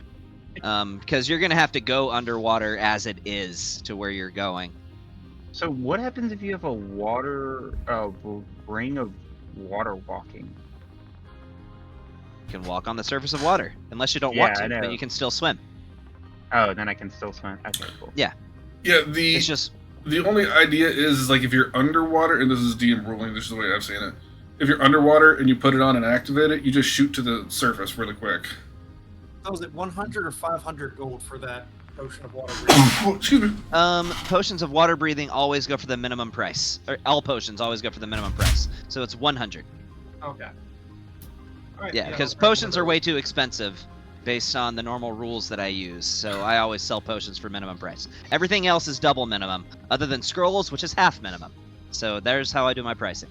Because you're going to have to go underwater as it is to where you're going. So what happens if you have a ring of water walking? You can walk on the surface of water, unless you don't Yeah, want I to, know. but you can still swim. Oh, then I can still swim. Okay, cool. Yeah, It's just... the only idea is like if you're underwater, and this is DM ruling, this is the way I've seen it. If you're underwater and you put it on and activate it, you just shoot to the surface really quick. So is it 100 or 500 gold for that potion of water breathing? Excuse me. Potions of water breathing always go for the minimum price. Or all potions always go for the minimum price. So it's 100. Okay. All right, Yeah, because I'll grab potions one are of way too expensive based on the normal rules that I use. So I always sell potions for minimum price. Everything else is double minimum, other than scrolls, which is half minimum. So there's how I do my pricing.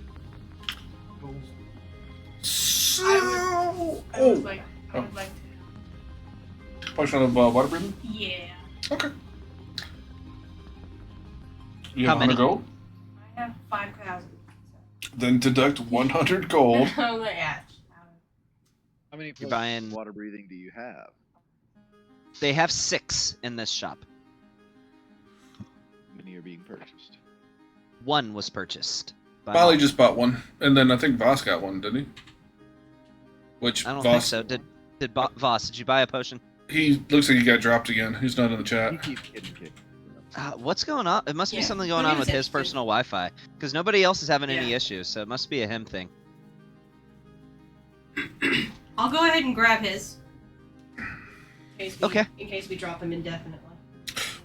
those. So, I would like to. potion of water breathing. Yeah. Okay. You How have 100 many? gold. I have 5,000. Then deduct 100 gold. I'm like, yeah. How many You're potions buying- of water breathing do you have? They have 6 in this shop. How many are being purchased? 1 was purchased. by Molly Molly. just bought one, and then I think Voss got one, didn't he? Which I don't Voss, think so. Voss, did you buy a potion? He looks like he got dropped again. He's not in the chat. He keeps getting kicked. What's going on? It must be Yeah, something going what on is with it? his personal Wi-Fi, because nobody else is having any Yeah. issues. So it must be a him thing. I'll go ahead and grab his. Okay. In case we drop him indefinitely.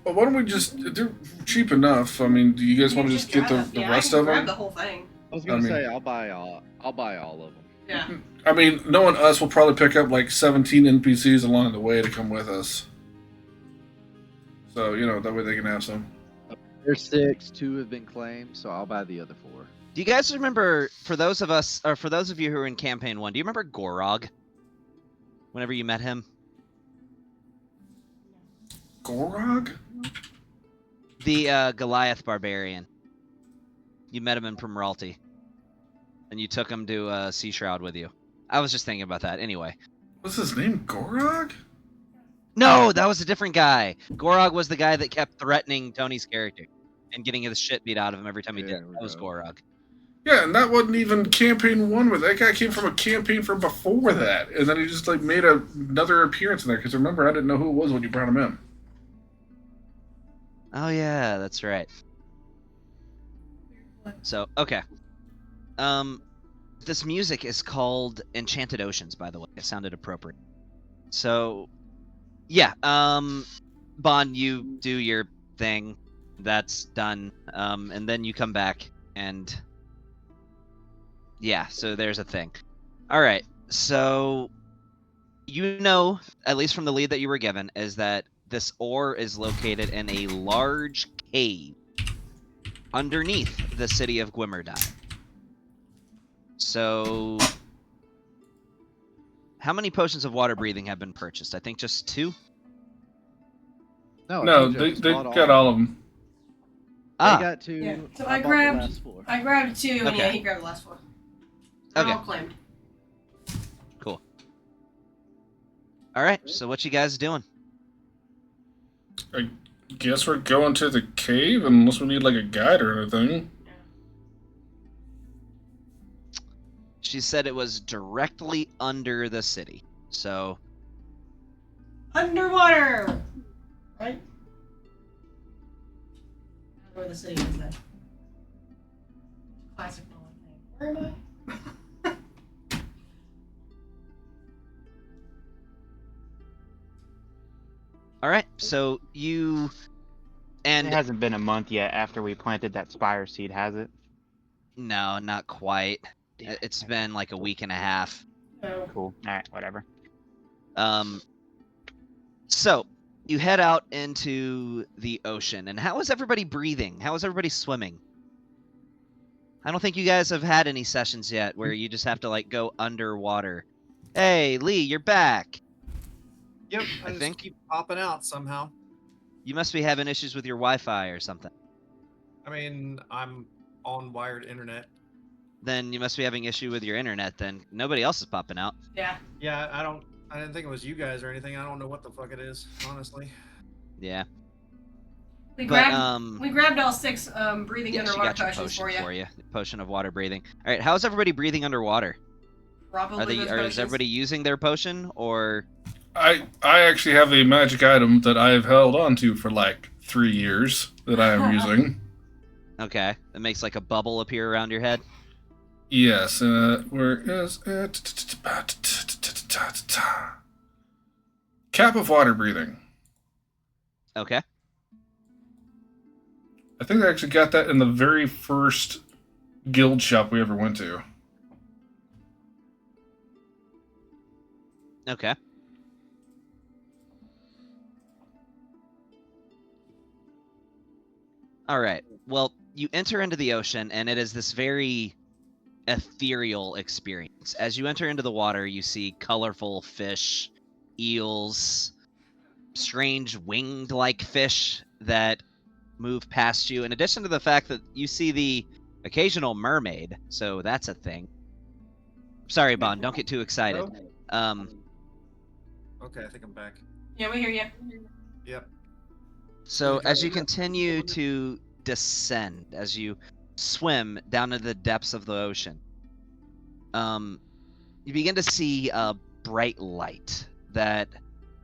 Well, why don't we just? They're cheap enough. I mean, do you guys want to just get the Yeah, rest I can of grab them? the whole thing. I was gonna I mean- say I'll buy all of them. Yeah. I mean, knowing us, we'll probably pick up like 17 NPCs along the way to come with us. So that way they can have some. There's 6, 2 have been claimed, so I'll buy the other 4. Do you guys remember, for those of us, or for those of you who are in campaign 1, do you remember Gorog? Whenever you met him, Gorog? the Goliath barbarian. You met him in Primralty, and you took him to Sea Shroud with you. I was just thinking about that. Anyway. What's his name? Gorog? No, that was a different guy. Gorog was the guy that kept threatening Tony's character and getting the shit beat out of him every time he There did. we That was go. Gorog. Yeah, and that wasn't even campaign 1 with that guy came from a campaign from before that, and then he just like made another appearance in there. Because remember, I didn't know who it was when you brought him in. Oh yeah, that's right. So, okay. This music is called Enchanted Oceans, by the way. It sounded appropriate. So, yeah, Bon, you do your thing. That's done. And then you come back and yeah, so there's a thing. All right. So, at least from the lead that you were given, is that this ore is located in a large cave underneath the city of Gwimmerdine. So, how many potions of water breathing have been purchased? I think just 2. No, I No, told you I they just bought got all of them. Ah. They got 2. Yeah. So I I bought the grabbed. last 4. I grabbed 2, and Okay. yeah, he grabbed the last 4. They're Okay. all claimed. Cool. All right. So what you guys doing? I guess we're going to the cave unless we need like a guide or anything. She said it was directly under the city. So Underwater! Right? I don't know where the city is then. Classic Nolan thing. Where am I? all right. So you and It hasn't been a month yet after we planted that spire seed, has it? no, not quite. Damn it. It's been like a week and a half. Oh. Cool. Alright, whatever. So you head out into the ocean, and how is everybody breathing? How is everybody swimming? I don't think you guys have had any sessions yet where you just have to like go underwater. Hey, Lee, you're back. Yep, I I just think- keep popping out somehow. You must be having issues with your Wi-Fi or something. I mean, I'm on wired internet. Then you must be having issue with your internet. Then nobody else is popping out. Yeah. Yeah, I didn't think it was you guys or anything. I don't know what the fuck it is, honestly. Yeah, We but grabbed, we grabbed all 6 breathing yeah, she underwater got your potions potion for you. Potion of water breathing. All right, how's everybody breathing underwater? Probably Are they? those Is potions. everybody using their potion or? I actually have a magic item that I have held on to for like 3 years that I am using. Okay, that makes like a bubble appear around your head. Yes, where is it? Cap of water breathing. Okay. I think I actually got that in the very first guild shop we ever went to. Okay. All right. Well, you enter into the ocean, and it is this very ethereal experience. As you enter into the water, you see colorful fish, eels, strange winged-like fish that move past you. In addition to the fact that you see the occasional mermaid, so that's a thing. Sorry, Bond, don't get too excited. Okay, I think I'm back. Yeah, we hear you. Yep. So as you continue to descend, as you swim down into the depths of the ocean, you begin to see a bright light that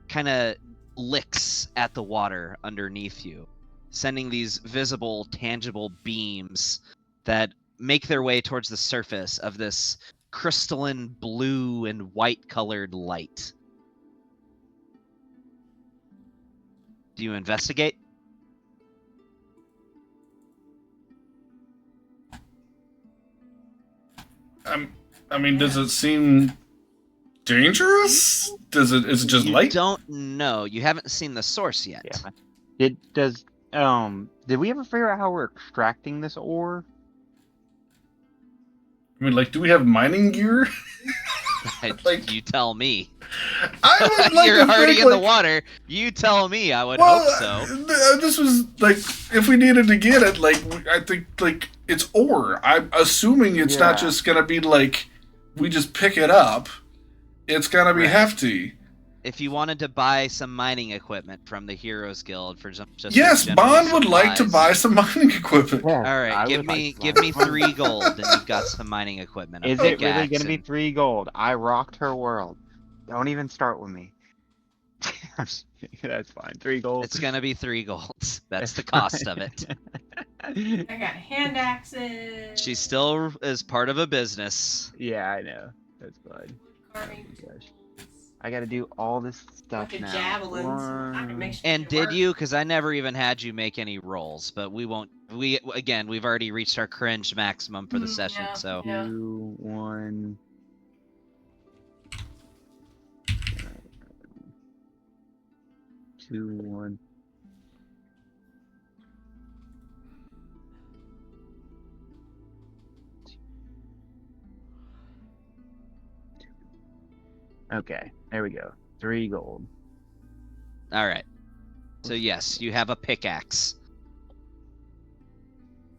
kind of licks at the water underneath you, sending these visible, tangible beams that make their way towards the surface of this crystalline blue and white colored light. Do you investigate? I mean, does it seem dangerous? Is it just You light? don't know. You haven't seen the source yet. Yeah. Did we ever figure out how we're extracting this ore? I mean, like, do we have mining gear? Like- You tell me. I would like You're to already think, in the like, water. You tell me. I would well, hope so. This was like, if we needed to get it, like, I think like it's ore. I'm assuming it's not Yeah. just gonna be like we just pick it up. It's gonna be Right. hefty. If you wanted to buy some mining equipment from the Heroes Guild for just Yes, some general Bond would like to supplies. buy some mining equipment. All right, give me 3 gold, and you've got some mining equipment. a Is it really pickaxe gonna be and- 3 gold? I rocked her world. Don't even start with me. That's fine. 3 gold. It's gonna be 3 golds. That's the cost of it. I got hand axes. She still is part of a business. Yeah, I know. That's fine. Carving. Gosh. I gotta do all this stuff Bunch of now. javelins. I can make sure And it did works. you? Because I never even had you make any rolls, but we won't. We've already reached our cringe maximum for the session. Yeah, So yeah. 2, 1. 2, 1. Okay, there we go. 3 gold. all right. So yes, you have a pickaxe.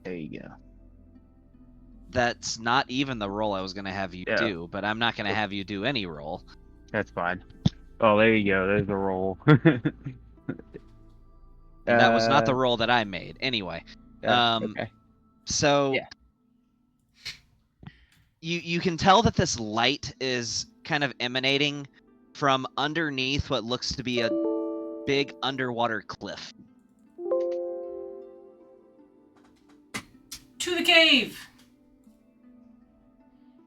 There you go. That's not even the roll I was gonna have you do, but I'm not gonna have you do any roll. That's fine. Oh, there you go. There's the roll. And that was not the roll that I made. Anyway. Okay. So Yeah. you can tell that this light is kind of emanating from underneath what looks to be a big underwater cliff. To the cave!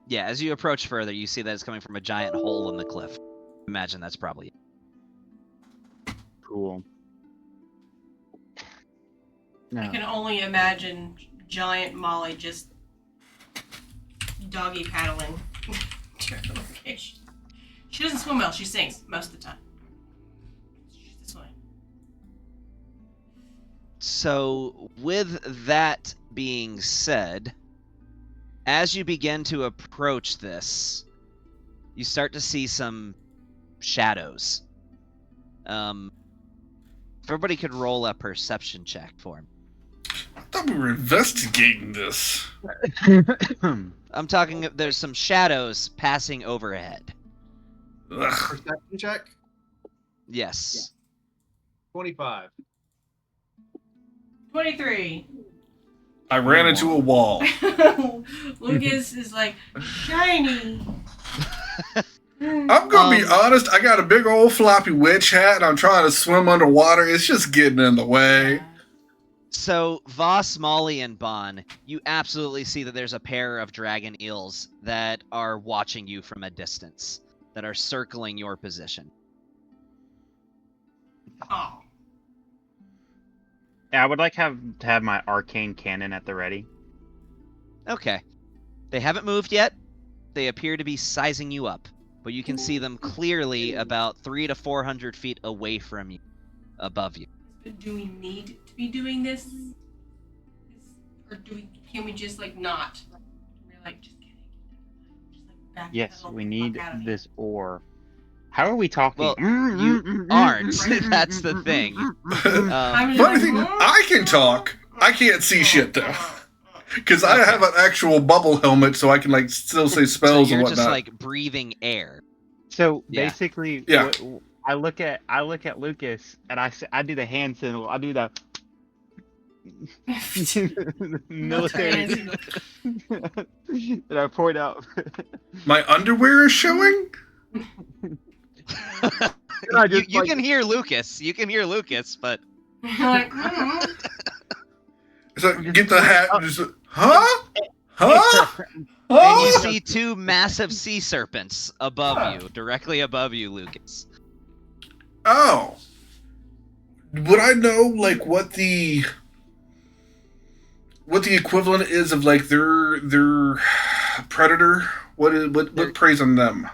Yeah, as you approach further, you see that it's coming from a giant hole in the cliff. Imagine that's probably it. Cool. I No. can only imagine giant Molly just doggy paddling to her location. She doesn't swim well, she sinks most of the time. She's the swim. So, with that being said, as you begin to approach this, you start to see some shadows. If everybody could roll a perception check for me. I thought we were investigating this. I'm talking, there's some shadows passing overhead. Ugh. Perception check. Yes. 25. 23. I ran into a wall. Lucas is like, shiny. I'm gonna be honest, I got a big old floppy witch hat and I'm trying to swim underwater. It's just getting in the way. So, Voss, Molly, and Bon, you absolutely see that there's a pair of dragon eels that are watching you from a distance, that are circling your position. Oh. Yeah, I would like to have my arcane cannon at the ready. Okay. They haven't moved yet. They appear to be sizing you up, but you can see them clearly about 300 to 400 feet away from you, above you. But do we need to be doing this? Or can we just like not? We're like, just kidding. Just like Yes, backpedal we the need fuck out of this ore. How are we talking? Well, you aren't. That's the thing. I'm just Funny like, thing, I can talk. I can't see shit though. Because I have an actual bubble helmet so I can like still say So spells you're and whatnot. just like breathing air. So Yeah. basically, Yeah. I look at Lucas and I do the hand symbol. I do the military. And I point out. My underwear is showing? I just, You like- can hear Lucas. You can hear Lucas, but like, It's like, get the hat and just, huh? Huh? and you Huh? see two massive sea serpents above you, directly above you, Lucas. Oh. Would I know like what the equivalent is of like their predator? What preys on them?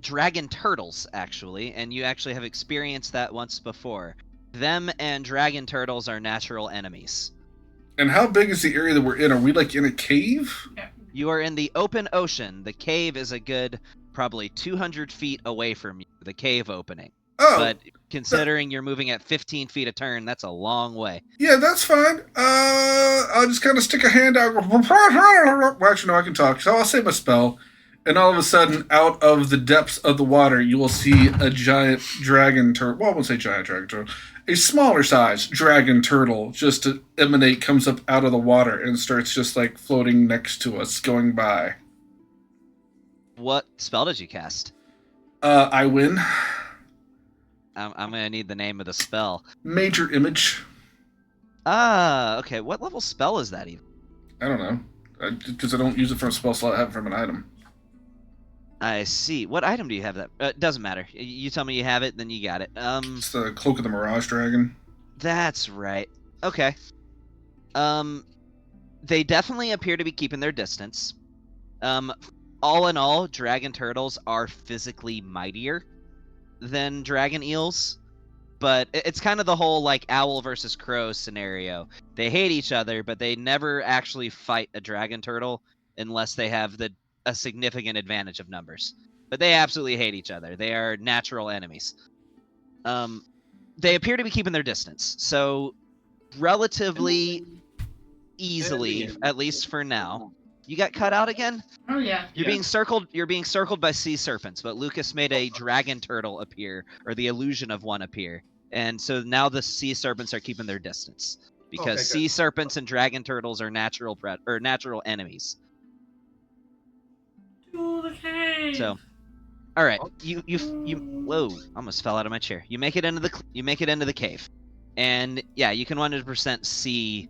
Dragon turtles, actually, and you actually have experienced that once before. Them and dragon turtles are natural enemies. And how big is the area that we're in? Are we like in a cave? You are in the open ocean. The cave is a good probably 200 feet away from you, the cave opening. Oh, But considering you're moving at 15 feet a turn, that's a long way. yeah, that's fine. I'll just kind of stick a hand out. Well, actually, no, I can talk. So I'll say my spell. And all of a sudden, out of the depths of the water, you will see a giant dragon turtle. Well, I won't say giant dragon turtle. A smaller size dragon turtle just to emanate, comes up out of the water and starts just like floating next to us, going by. What spell did you cast? I win. I'm gonna need the name of the spell. Major image. Ah, okay. What level spell is that even? I don't know. Because I don't use it from a spell slot, I have it from an item. I see. What item do you have that? Doesn't matter. You tell me you have it, then you got it. It's the Cloak of the Mirage Dragon. That's right. Okay. They definitely appear to be keeping their distance. All in all, dragon turtles are physically mightier than dragon eels, but it's kind of the whole like owl versus crow scenario. They hate each other, but they never actually fight a dragon turtle unless they have a significant advantage of numbers. But they absolutely hate each other. They are natural enemies. They appear to be keeping their distance. So relatively easily, at least for now. You got cut out again? Oh yeah. You're being circled. You're being circled by sea serpents, but Lucas made a dragon turtle appear, or the illusion of one appear, and so now the sea serpents are keeping their distance because Okay, good. sea serpents and dragon turtles are natural enemies. To the cave. So, all right, you whoa, almost fell out of my chair. You make it into the cave, and yeah, you can 100% see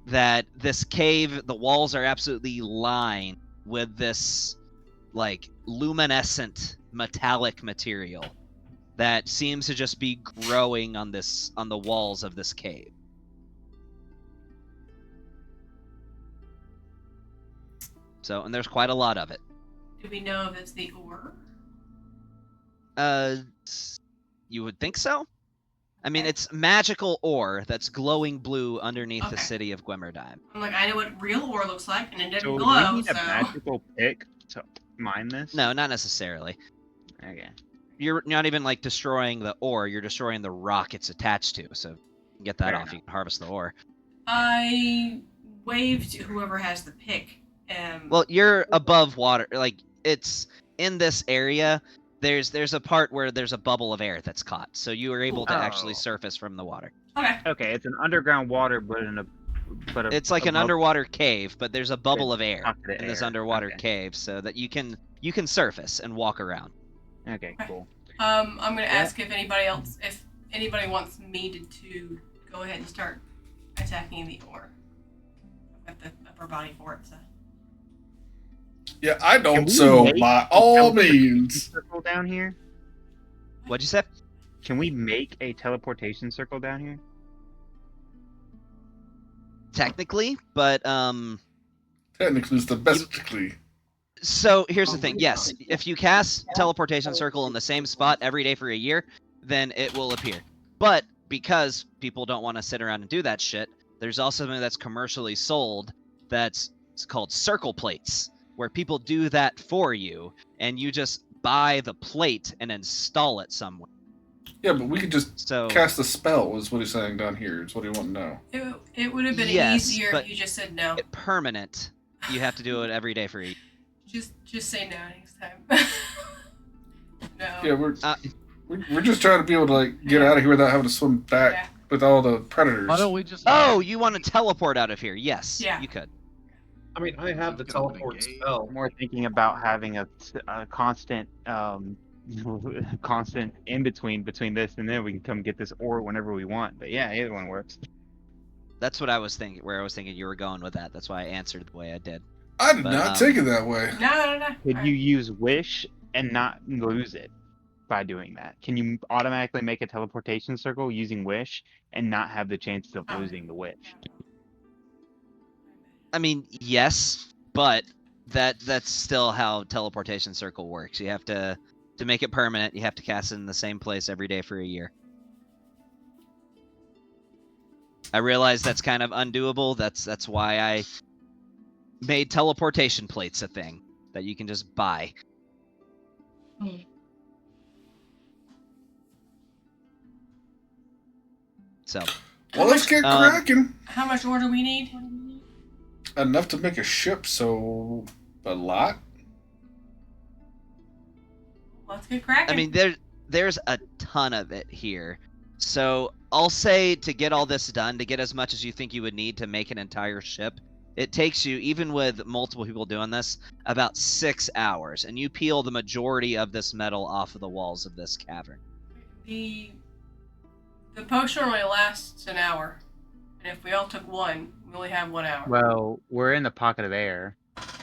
that this cave, the walls are absolutely lined with this like luminescent metallic material that seems to just be growing on the walls of this cave. So, and there's quite a lot of it. Do we know if it's the ore? You would think so? I mean, it's magical ore that's glowing blue underneath the city of Gwemmerdime. I'm like, I know what real ore looks like, and it doesn't So glow, do we need so... a magical pick to mine this? No, not necessarily. Okay. You're not even like destroying the ore, you're destroying the rock it's attached to. So you can get that Fair off, enough. you can harvest the ore. I waved to whoever has the pick. Well, you're above water, like it's in this area. There's a part where there's a bubble of air that's caught, so you are able to actually surface from the water. Okay. Okay, it's an underground water, but It's like an underwater cave, but there's a bubble of air pocket in this air. underwater Okay. cave, so that you can surface and walk around. Okay, cool. I'm gonna ask if anybody wants me to go ahead and start attacking the ore. I've got the upper body for it, so. Yeah, I Can don't, we so make by a all teleportation means. circle down here? What'd you say? Can we make a teleportation circle down here? Technically, but Technically, it's the bestically. so here's the thing. Yes, if you cast teleportation circle in the same spot every day for a year, then it will appear. But because people don't want to sit around and do that shit, there's also something that's commercially sold it's called circle plates, where people do that for you, and you just buy the plate and install it somewhere. Yeah, but we could just So cast a spell, is what he's saying down here. Is what he want to know. It would have been Yes, easier but if you just said no. permanent. You have to do it every day for a year. Just say no next time. No. Yeah, we're just trying to be able to like get out of here without having to swim back Yeah. with all the predators. Why don't we just? Oh, you want to teleport out of here? Yes, Yeah. you could. I mean, I have the Get on the teleport gate. spell. I'm more thinking about having a constant constant in between this, and then we can come get this ore whenever we want. But yeah, either one works. That's what I was thinking. Where I was thinking you were going with that. That's why I answered the way I did. I did But, not take it that way. No. Could you use wish and not lose it by doing that? Can you automatically make a teleportation circle using wish and not have the chance of losing the wish? I mean, yes, but that's still how teleportation circle works. You have to make it permanent. You have to cast it in the same place every day for a year. I realize that's kind of undoable. That's why I made teleportation plates a thing that you can just buy. So, Well, let's get cracking. How much ore do we need? Enough to make a ship, so a lot. Let's get cracking. I mean, there's a ton of it here. So I'll say to get all this done, to get as much as you think you would need to make an entire ship, it takes you, even with multiple people doing this, about 6 hours, and you peel the majority of this metal off of the walls of this cavern. The potion only lasts an hour, and if we all took one, we only have 1 hour. Well, we're in the pocket of air.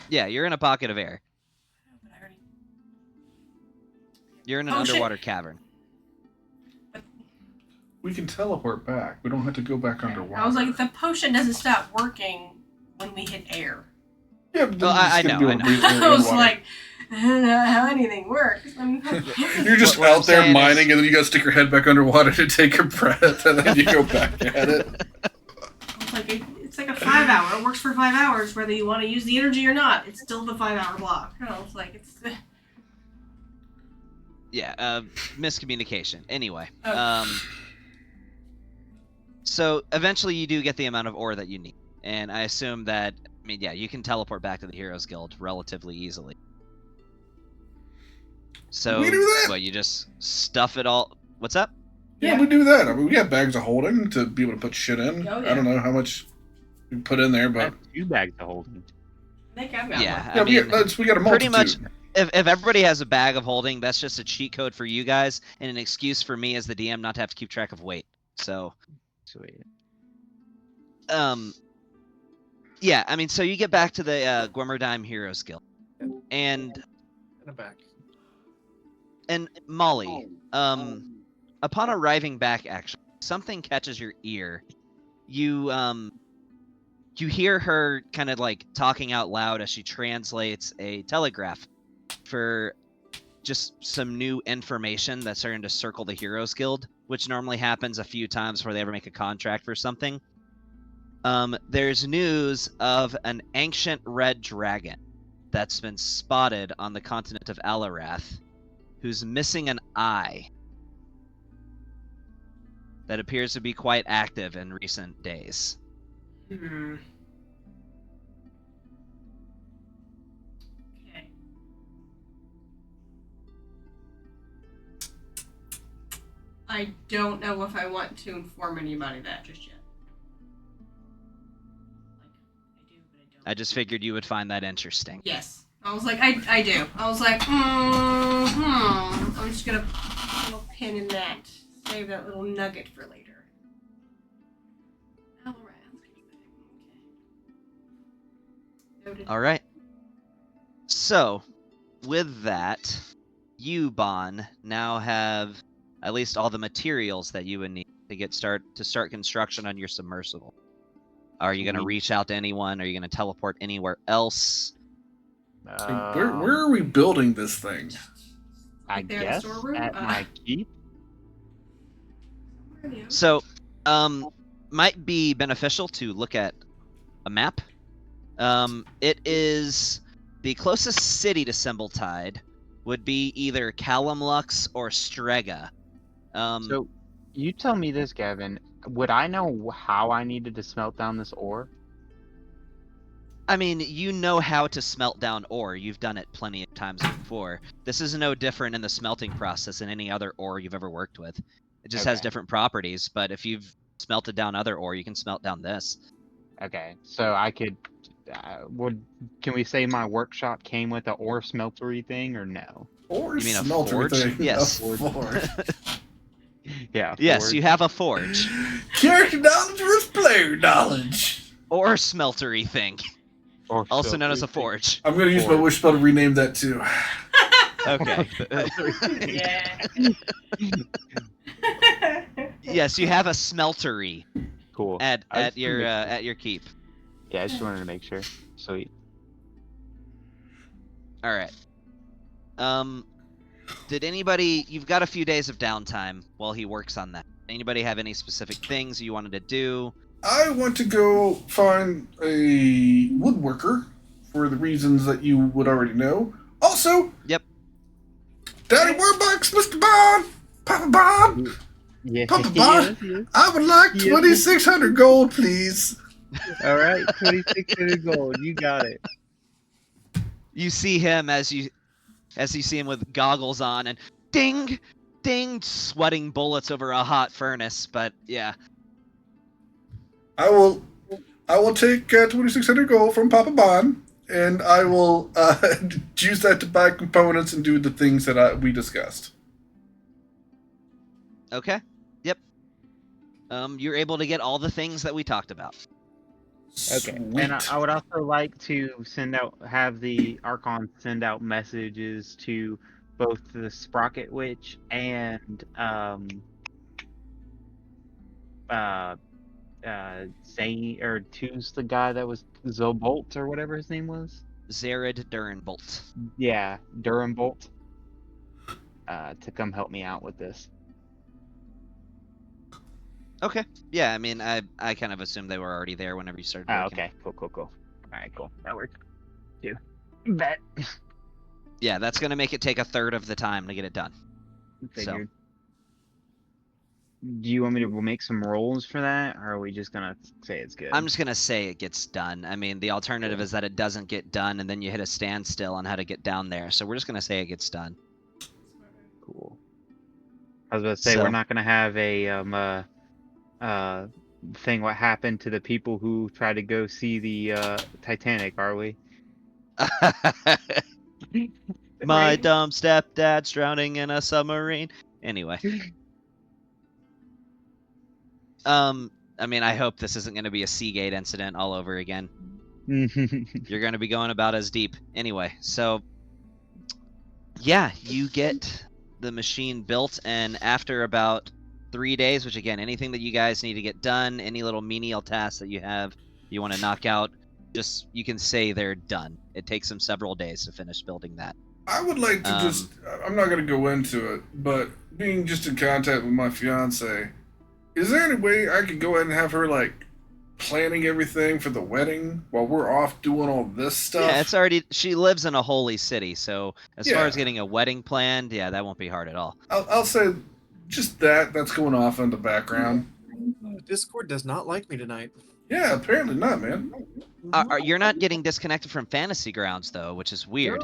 Yeah, you're in a pocket of air. But I already- You're in an Potion- underwater cavern. We can teleport back. We don't have to go back underwater. I was like, the potion doesn't stop working when we hit air. yeah, but then Well, you're just I gonna know, be I able to know. breathe air I was and water. like, I don't know how anything works. You're just What I'm out there saying mining, is- and then you gotta stick your head back underwater to take a breath, and then you go back at it. It's like it's like a 5 hour. It works for 5 hours, whether you want to use the energy or not. It's still the 5 hour block. You know, it's like it's. Yeah, miscommunication. Anyway, Oh. so eventually you do get the amount of ore that you need, And I assume that, I mean, yeah, you can teleport back to the Heroes Guild relatively easily. So, We do that? what, you just stuff it all? What's up? Yeah, we do that. I mean, we have bags of holding to be able to put shit in. Oh, yeah. I don't know how much we put in there, I but have 2 bags of holding. I think I've got Yeah, one. yeah, I mean, we got a multitude. pretty much, if everybody has a bag of holding, that's just a cheat code for you guys and an excuse for me as the DM not to have to keep track of weight. So, Sweet. yeah, I mean, so you get back to the Gwimmerdime Heroes Guild, and In the back. Molly, upon arriving back, actually, something catches your ear. You hear her kind of like talking out loud as she translates a telegraph for just some new information that's starting to circle the Heroes Guild, which normally happens a few times before they ever make a contract for something. There's news of an ancient red dragon that's been spotted on the continent of Alarath, who's missing an eye that appears to be quite active in recent days. Hmm. Okay. I don't know if I want to inform anybody that just yet. Like, I do, but I don't. I just figured you would find that interesting. Yes. I was like, I do. I was like, I'm just gonna put a little pin in that. Save that little nugget for later. Alright. Okay. Noted. All right. So, with that, you, Bon, now have at least all the materials that you would need to start construction on your submersible. Are you going to reach out to anyone? Are you going to teleport anywhere else? Where are we building this thing? I Like there in the guess storeroom? at my keep. So, might be beneficial to look at a map. It is the closest city to Symboltide would be either Kalimlux or Strega. So, you tell me this, Gavin. Would I know how I needed to smelt down this ore? I mean, you know how to smelt down ore. You've done it plenty of times before. This is no different in the smelting process than any other ore you've ever worked with. It just has Okay. different properties, but if you've smelted down other ore, you can smelt down this. Okay, so I could. Can we say my workshop came with an ore smeltery thing or no? Or You mean a smelter forge? thing? Yes. A forge. Yeah. Yes, forge. you have a forge. Character knowledge versus player knowledge. Or smeltery thing, Or also known as a smeltery forge. I'm gonna use my Forge. wish spell to rename that too. Okay. Yeah. Yes, you have a smeltery thing. Cool. at I just wanna make sure. at your keep. Yeah, I just wanted to make sure. Sweet. All right. Did anybody? You've got a few days of downtime while he works on that. Anybody have any specific things you wanted to do? I want to go find a woodworker for the reasons that you would already know. Also, Yep. Daddy Warbucks, Mr. Bond, Papa Bond, Yeah. Papa Bond, yes. I would like Yes. 2,600 gold, please. All right, 2,600 gold. You got it. You see him as you see him with goggles on and ding, ding, sweating bullets over a hot furnace. But yeah, I will take 2,600 gold from Papa Bond, and I will use that to buy components and do the things that we discussed. okay, yep. You're able to get all the things that we talked about. Okay, Sweet. and I would also like to have the Archon send out messages to both the Sprocket Witch and Zane or Two's the guy that was Zobolt or whatever his name was. Zared Durinbolt. Yeah, Durinbolt. To come help me out with this. Okay. Yeah, I mean, I kind of assumed they were already there whenever you started Oh, working. okay, cool. All right, cool. That works. Too. Bet. Yeah, that's gonna make it take a third of the time to get it done. Figured. do you want me to make some rolls for that, or are we just gonna say it's good? I'm just gonna say it gets done. I mean, the alternative is that it doesn't get done, and then you hit a standstill on how to get down there. So we're just gonna say it gets done. Cool. I was about to say we're not gonna have a thing. What happened to the people who tried to go see the Titanic? Are we? My dumb stepdad's drowning in a submarine. Anyway. I mean, I hope this isn't going to be a Seagate incident all over again. You're going to be going about as deep. Anyway, so yeah, you get the machine built, and after about 3 days, which again, anything that you guys need to get done, any little menial tasks that you have, you want to knock out, just you can say they're done. It takes them several days to finish building that. I would like to I'm not going to go into it, but being just in contact with my fiance, is there any way I could go ahead and have her, like, planning everything for the wedding while we're off doing all this stuff? Yeah, it's already, she lives in a holy city, so as far as getting a wedding planned, yeah, that won't be hard at all. I'll say just that's going off in the background. Discord does not like me tonight. Yeah, apparently not, man. You're not getting disconnected from Fantasy Grounds, though, which is weird.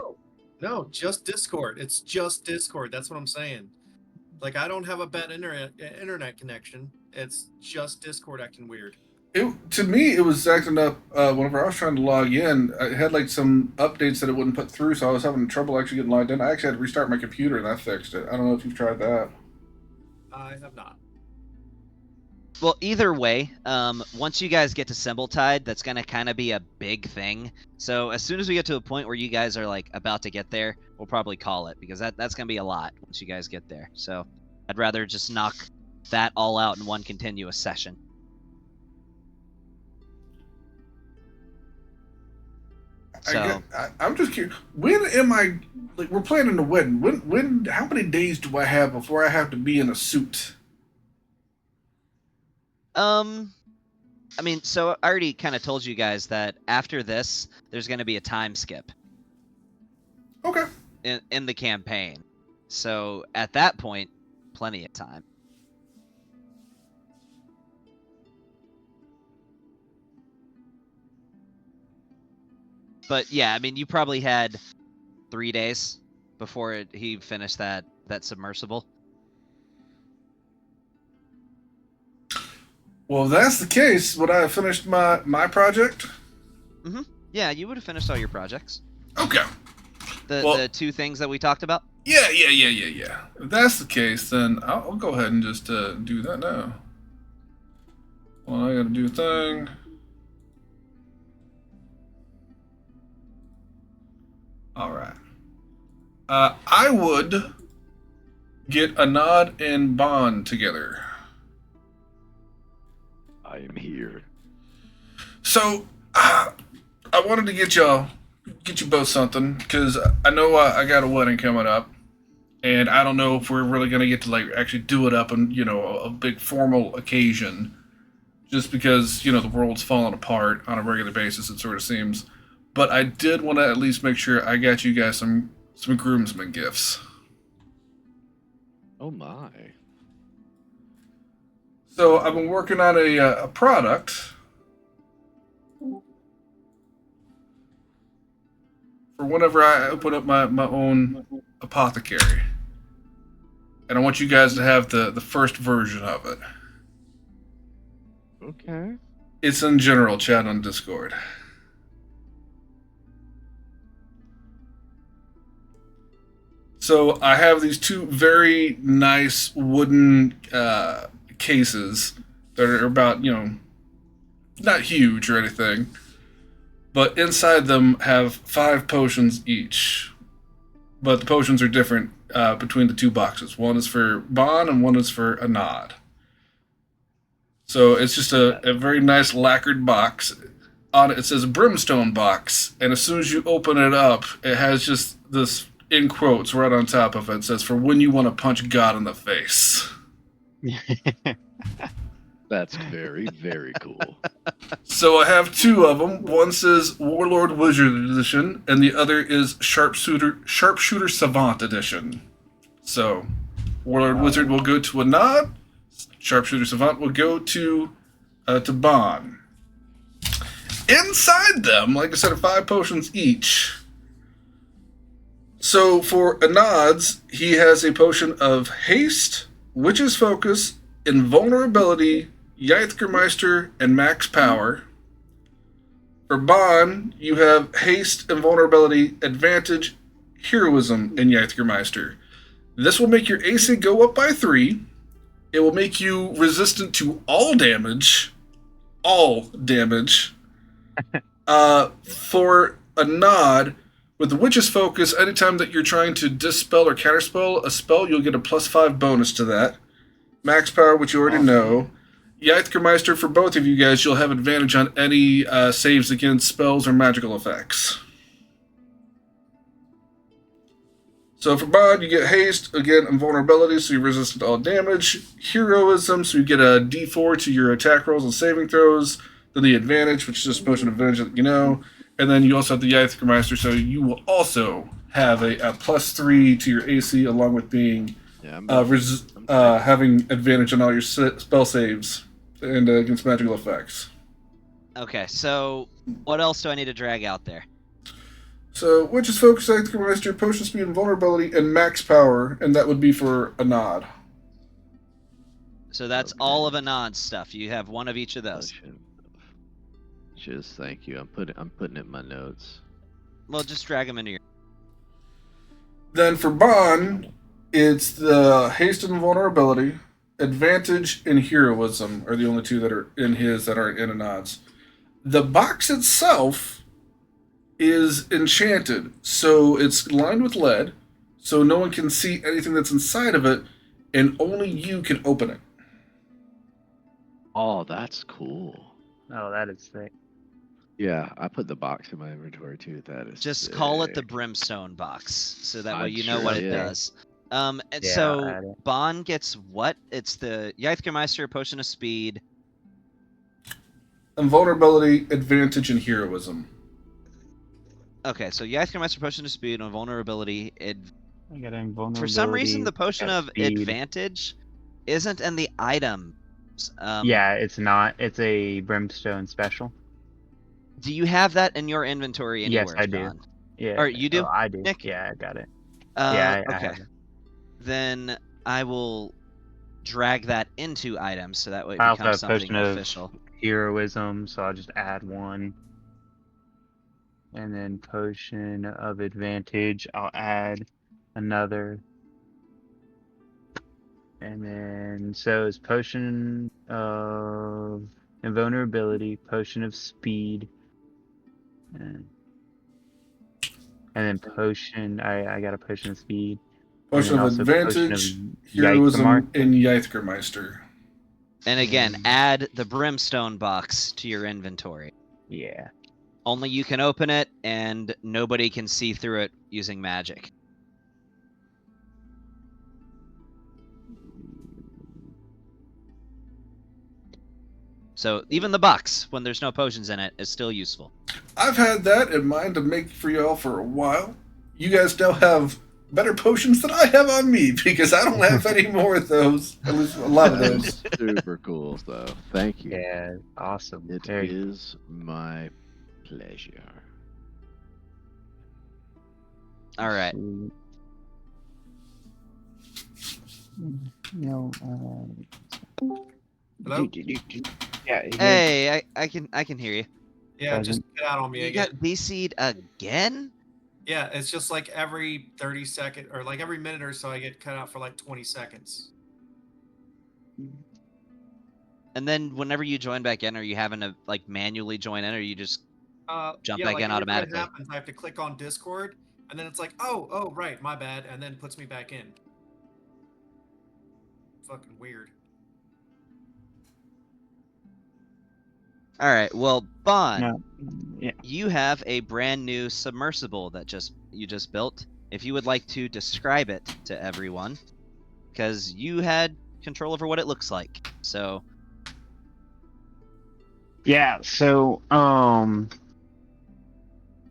No, just Discord. It's just Discord. That's what I'm saying. Like, I don't have a bad internet connection. It's just Discord acting weird. To me, it was acting up whenever I was trying to log in. It had, like, some updates that it wouldn't put through, so I was having trouble actually getting logged in. I actually had to restart my computer, and that fixed it. I don't know if you've tried that. I have not. Well, either way, once you guys get to Symboltide, that's going to kind of be a big thing. So as soon as we get to a point where you guys are, like, about to get there, we'll probably call it, because that's going to be a lot once you guys get there. So I'd rather just knock that all out in one continuous session. So I'm just curious. When am I, like, we're planning a wedding. When? How many days do I have before I have to be in a suit? I mean, so I already kind of told you guys that after this, there's going to be a time skip. Okay. In the campaign. So at that point, plenty of time. But yeah, I mean, you probably had 3 days before he finished that submersible. Well, if that's the case, would I have finished my project? Mm-hmm. Yeah, you would have finished all your projects. Okay. The two things that we talked about? Yeah. If that's the case, then I'll go ahead and just do that now. Well, I gotta do a thing. Alright. I would get a nod and bond together. I am here. So, I wanted to get you both something, because I know I got a wedding coming up, and I don't know if we're really going to get to, like, actually do it up in, a big formal occasion, just because, the world's falling apart on a regular basis, it sort of seems. But I did want to at least make sure I got you guys some groomsmen gifts. Oh my. So I've been working on a product for whenever I open up my own apothecary. And I want you guys to have the first version of it. Okay. It's in general chat on Discord. So I have these two very nice wooden cases that are about, not huge or anything, but inside them have 5 potions each. But the potions are different between the two boxes. One is for Bon and one is for Anad. So it's just a very nice lacquered box. On it says Brimstone Box, and as soon as you open it up, it has just this, in quotes, right on top of it, it says, "For when you want to punch God in the face." That's very, very cool. So I have 2 of them. One says Warlord Wizard Edition, and the other is Sharpshooter Savant Edition. So Warlord Wizard will go to Anad, Sharpshooter Savant will go to Bon. Inside them, like I said, are 5 potions each. So for Anod's, he has a potion of Haste, Witch's Focus, Invulnerability, Yithgermeister, and Max Power. For Bon, you have Haste, Invulnerability, Advantage, Heroism, and Yithgermeister. This will make your AC go up by 3. It will make you resistant to all damage. All damage. For a nod, with the Witch's Focus, anytime that you're trying to dispel or counterspell a spell, you'll get a +5 bonus to that. Max Power, which you already know. Yithgermeister, for both of you guys, you'll have advantage on any saves against spells or magical effects. So for Bod, you get Haste, again, Invulnerability, so you're resistant to all damage. Heroism, so you get a D4 to your attack rolls and saving throws. Then the Advantage, which is just a potion of advantage that you know. And then you also have the Yithgermeister, so you will also have a +3 to your AC, along with being having advantage on all your spell saves and against magical effects. Okay, so what else do I need to drag out there? So, Witch's Focus, Yithgermeister, Potion Speed, Invulnerability, and Max Power, and that would be for a nod. So that's all of Anod's stuff. You have one of each of those. Just thank you. I'm putting it in my notes. Well, just drag them into your... Then for Bon, it's the Haste and Invulnerability, Advantage, and Heroism are the only 2 that are in his that aren't in Anod's. The box itself is enchanted, so it's lined with lead, so no one can see anything that's inside of it, and only you can open it. Oh, that's cool. Oh, that is sick. Yeah, I put the box in my inventory too. That is just sick. call it the Brimstone box, so that way you know sure what it did. does. And so Bon gets what? It's the Yithgermeister, Potion of Speed, Invulnerability, Advantage, and Heroism. Okay, so Yithgermeister, Potion of Speed, and Vulnerability. I got invulnerability. For some reason, the Potion of speed. Advantage isn't in the items. Yeah, it's not. It's a Brimstone special. Do you have that in your inventory anywhere? Yes, I do. John? Yeah. Or you do? Oh, I do. Nick? Yeah, I got it. Yeah. I Okay. have it. Then I will drag that into items, so that way it I also becomes have something Potion of official. Heroism, so I'll just add 1. And then Potion of Advantage, I'll add another. And then, so it's Potion of Invulnerability, Potion of Speed, and then Potion, I got a Potion of Speed. Potion of Advantage, Heroism, and Yithgermeister. And again, add the Brimstone box to your inventory. Yeah. Only you can open it, and nobody can see through it using magic. So even the box, when there's no potions in it, is still useful. I've had that in mind to make for y'all for a while. You guys now have better potions than I have on me, because I don't have any more of those. At least a lot of those. Super cool, though. Thank you. Yeah, awesome. It is my pleasure. All right. No. Hello? Yeah. Hey, I can hear you. Yeah, just get out on me You again. got BC'd again? Yeah, it's just like every 30 seconds, or like every minute or so I get cut out for like 20 seconds. And then whenever you join back in, are you having to like manually join in, or you just jump back in automatically? When it happens, I have to click on Discord, and then it's like, oh, right, my bad, and then puts me back in. Fucking weird. All right. Well, Bon, No. Yeah. you have a brand new submersible that you just built. If you would like to describe it to everyone, because you had control over what it looks like. So. Yeah. So,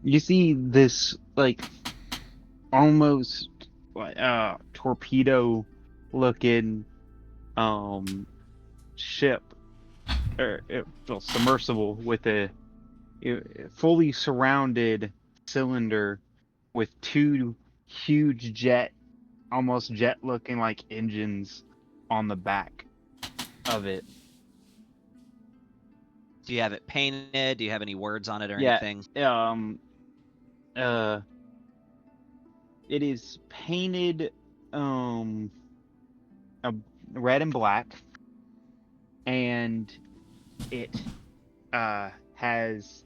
you see this like almost torpedo looking ship, submersible with a fully surrounded cylinder with two huge almost jet-looking like engines on the back of it. Do you have it painted? Do you have any words on it or Yeah, anything? It is painted red and black, and it has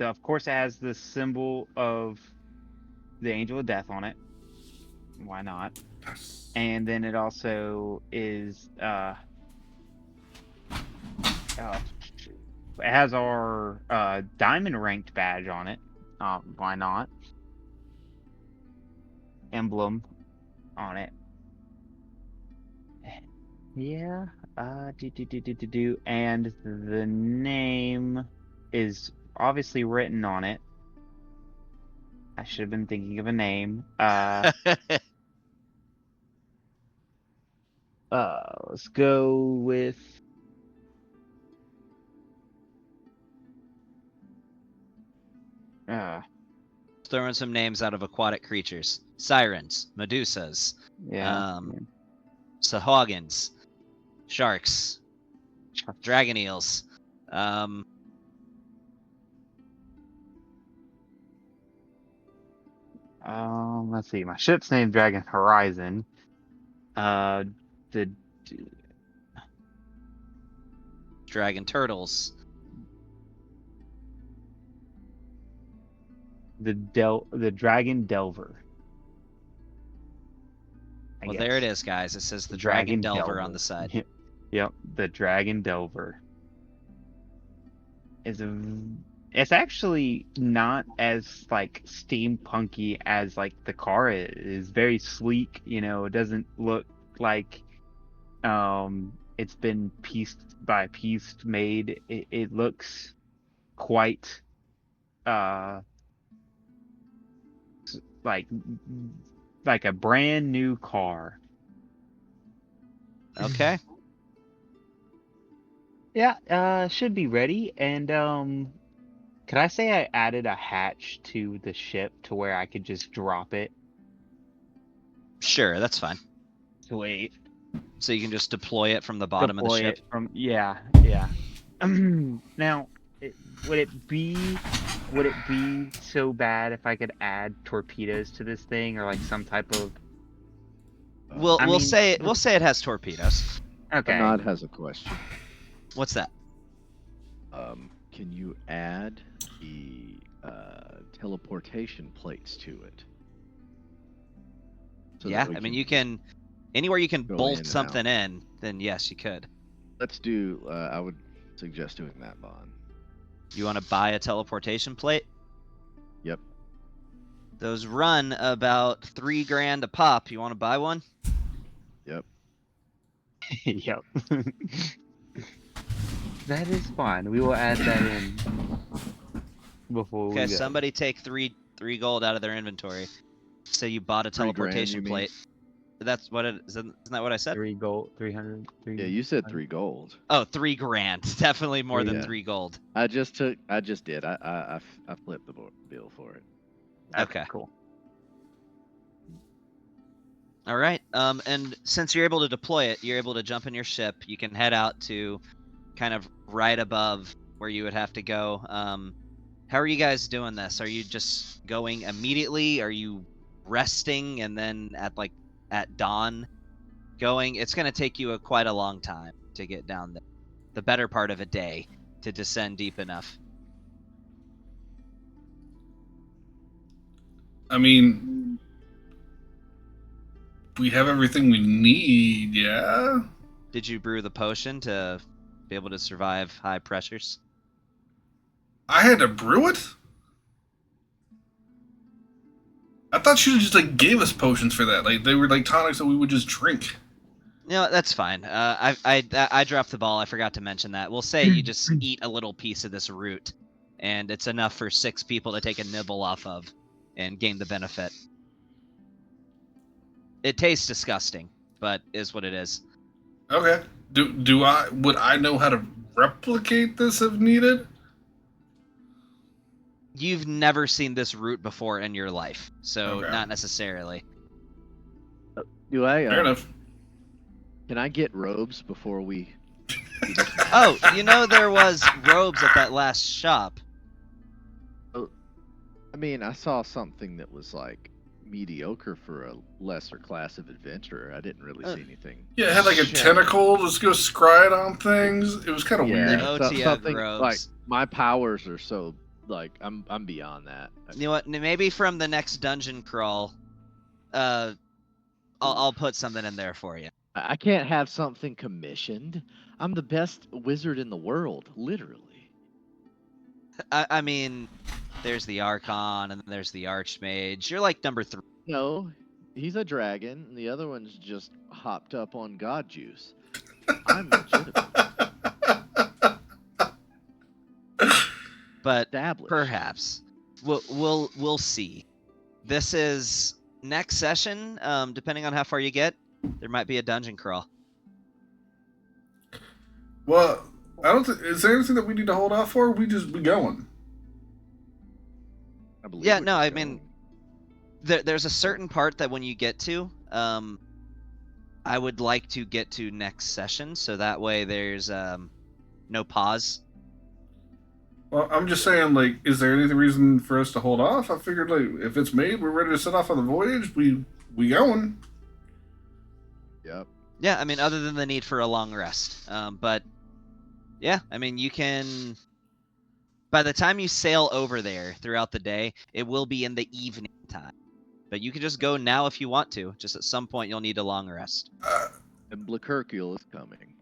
of course it has the symbol of the Angel of Death on it. Why not? Yes. And then it also is it has our diamond ranked badge on it. Why not? Emblem on it. Yeah. And the name is obviously written on it. I should have been thinking of a name. Let's go with Throwing some names out of aquatic creatures: sirens, medusas, sahagins, sharks, dragon eels. Let's see. My ship's named Dragon Horizon. The dragon turtles. The Dragon Delver. Well, there it is, guys. It says the Dragon Delver on the side. Yep, the Dragon Delver. It's actually not as like steampunky as like the car is. It's very sleek, it doesn't look like it's been piece by piece made. It looks quite like a brand new car. Okay. Yeah, should be ready. And could I say I added a hatch to the ship to where I could just drop it? Sure, that's fine. Sweet. So you can just deploy it from the bottom of the ship? Yeah. Now, would it be so bad if I could add torpedoes to this thing, or like some type of? We'll say it has torpedoes. Okay. Nod has a question. What's that? Can you add the teleportation plates to it? So yeah, I mean, you can anywhere you can bolt something in, then yes, you could. Let's do. I would suggest doing that, Bond. You want to buy a teleportation plate? Yep. Those run about $3,000 a pop. You want to buy one? Yep. Yep. That is fine. We will add that in before we go. Okay, somebody take three gold out of their inventory. So you bought a teleportation plate. That's what it is. Isn't that what I said? 3 gold, 300. Yeah, you said 3 gold. Oh, $3,000. Definitely more than 3 gold. I just did. I flipped the bill for it. Okay, cool. All right. And since you're able to deploy it, you're able to jump in your ship. You can head out to kind of right above where you would have to go. How are you guys doing this? Are you just going immediately? Are you resting and then at dawn going? It's going to take you quite a long time to get down there. The better part of a day to descend deep enough. I mean, we have everything we need, yeah? Did you brew the potion to be able to survive high pressures? I had to brew it? I thought you just gave us potions for that. Like they were like tonics that we would just drink. No, that's fine. I dropped the ball. I forgot to mention that. We'll say you just eat a little piece of this root, and it's enough for 6 people to take a nibble off of and gain the benefit. It tastes disgusting. but is what it is. Okay. Would I know how to replicate this if needed? You've never seen this route before in your life, so Okay. not necessarily. Do I? Fair enough. Can I get robes before we? Oh, there was robes at that last shop. I mean, I saw something that was like mediocre for a lesser class of adventurer. I didn't really see anything. Yeah, it had like a tentacle. Let's go scry it on things. It was kind of weird. Something robes. like my powers are so like I'm beyond that. You know what? Maybe from the next dungeon crawl, I'll put something in there for you. I can't have something commissioned. I'm the best wizard in the world, literally. I mean, there's the Archon, and then there's the Archmage. You're like number 3. No, he's a dragon, and the other one's just hopped up on god juice. I'm legitimate. But Established. perhaps we'll see. This is next session. Depending on how far you get, there might be a dungeon crawl. Well, I don't. Is there anything that we need to hold off for? We just be going. I believe Yeah, we're no, just I going. mean, there's a certain part that when you get to, I would like to get to next session, so that way there's no pause. Well, I'm just saying, like, is there any reason for us to hold off? I figured, like, if it's made, we're ready to set off on the voyage. We going. Yep. Yeah, I mean, other than the need for a long rest. But, yeah, I mean, you can... By the time you sail over there throughout the day, it will be in the evening time. But you can just go now if you want to. Just at some point, you'll need a long rest. And Blacurcule is coming.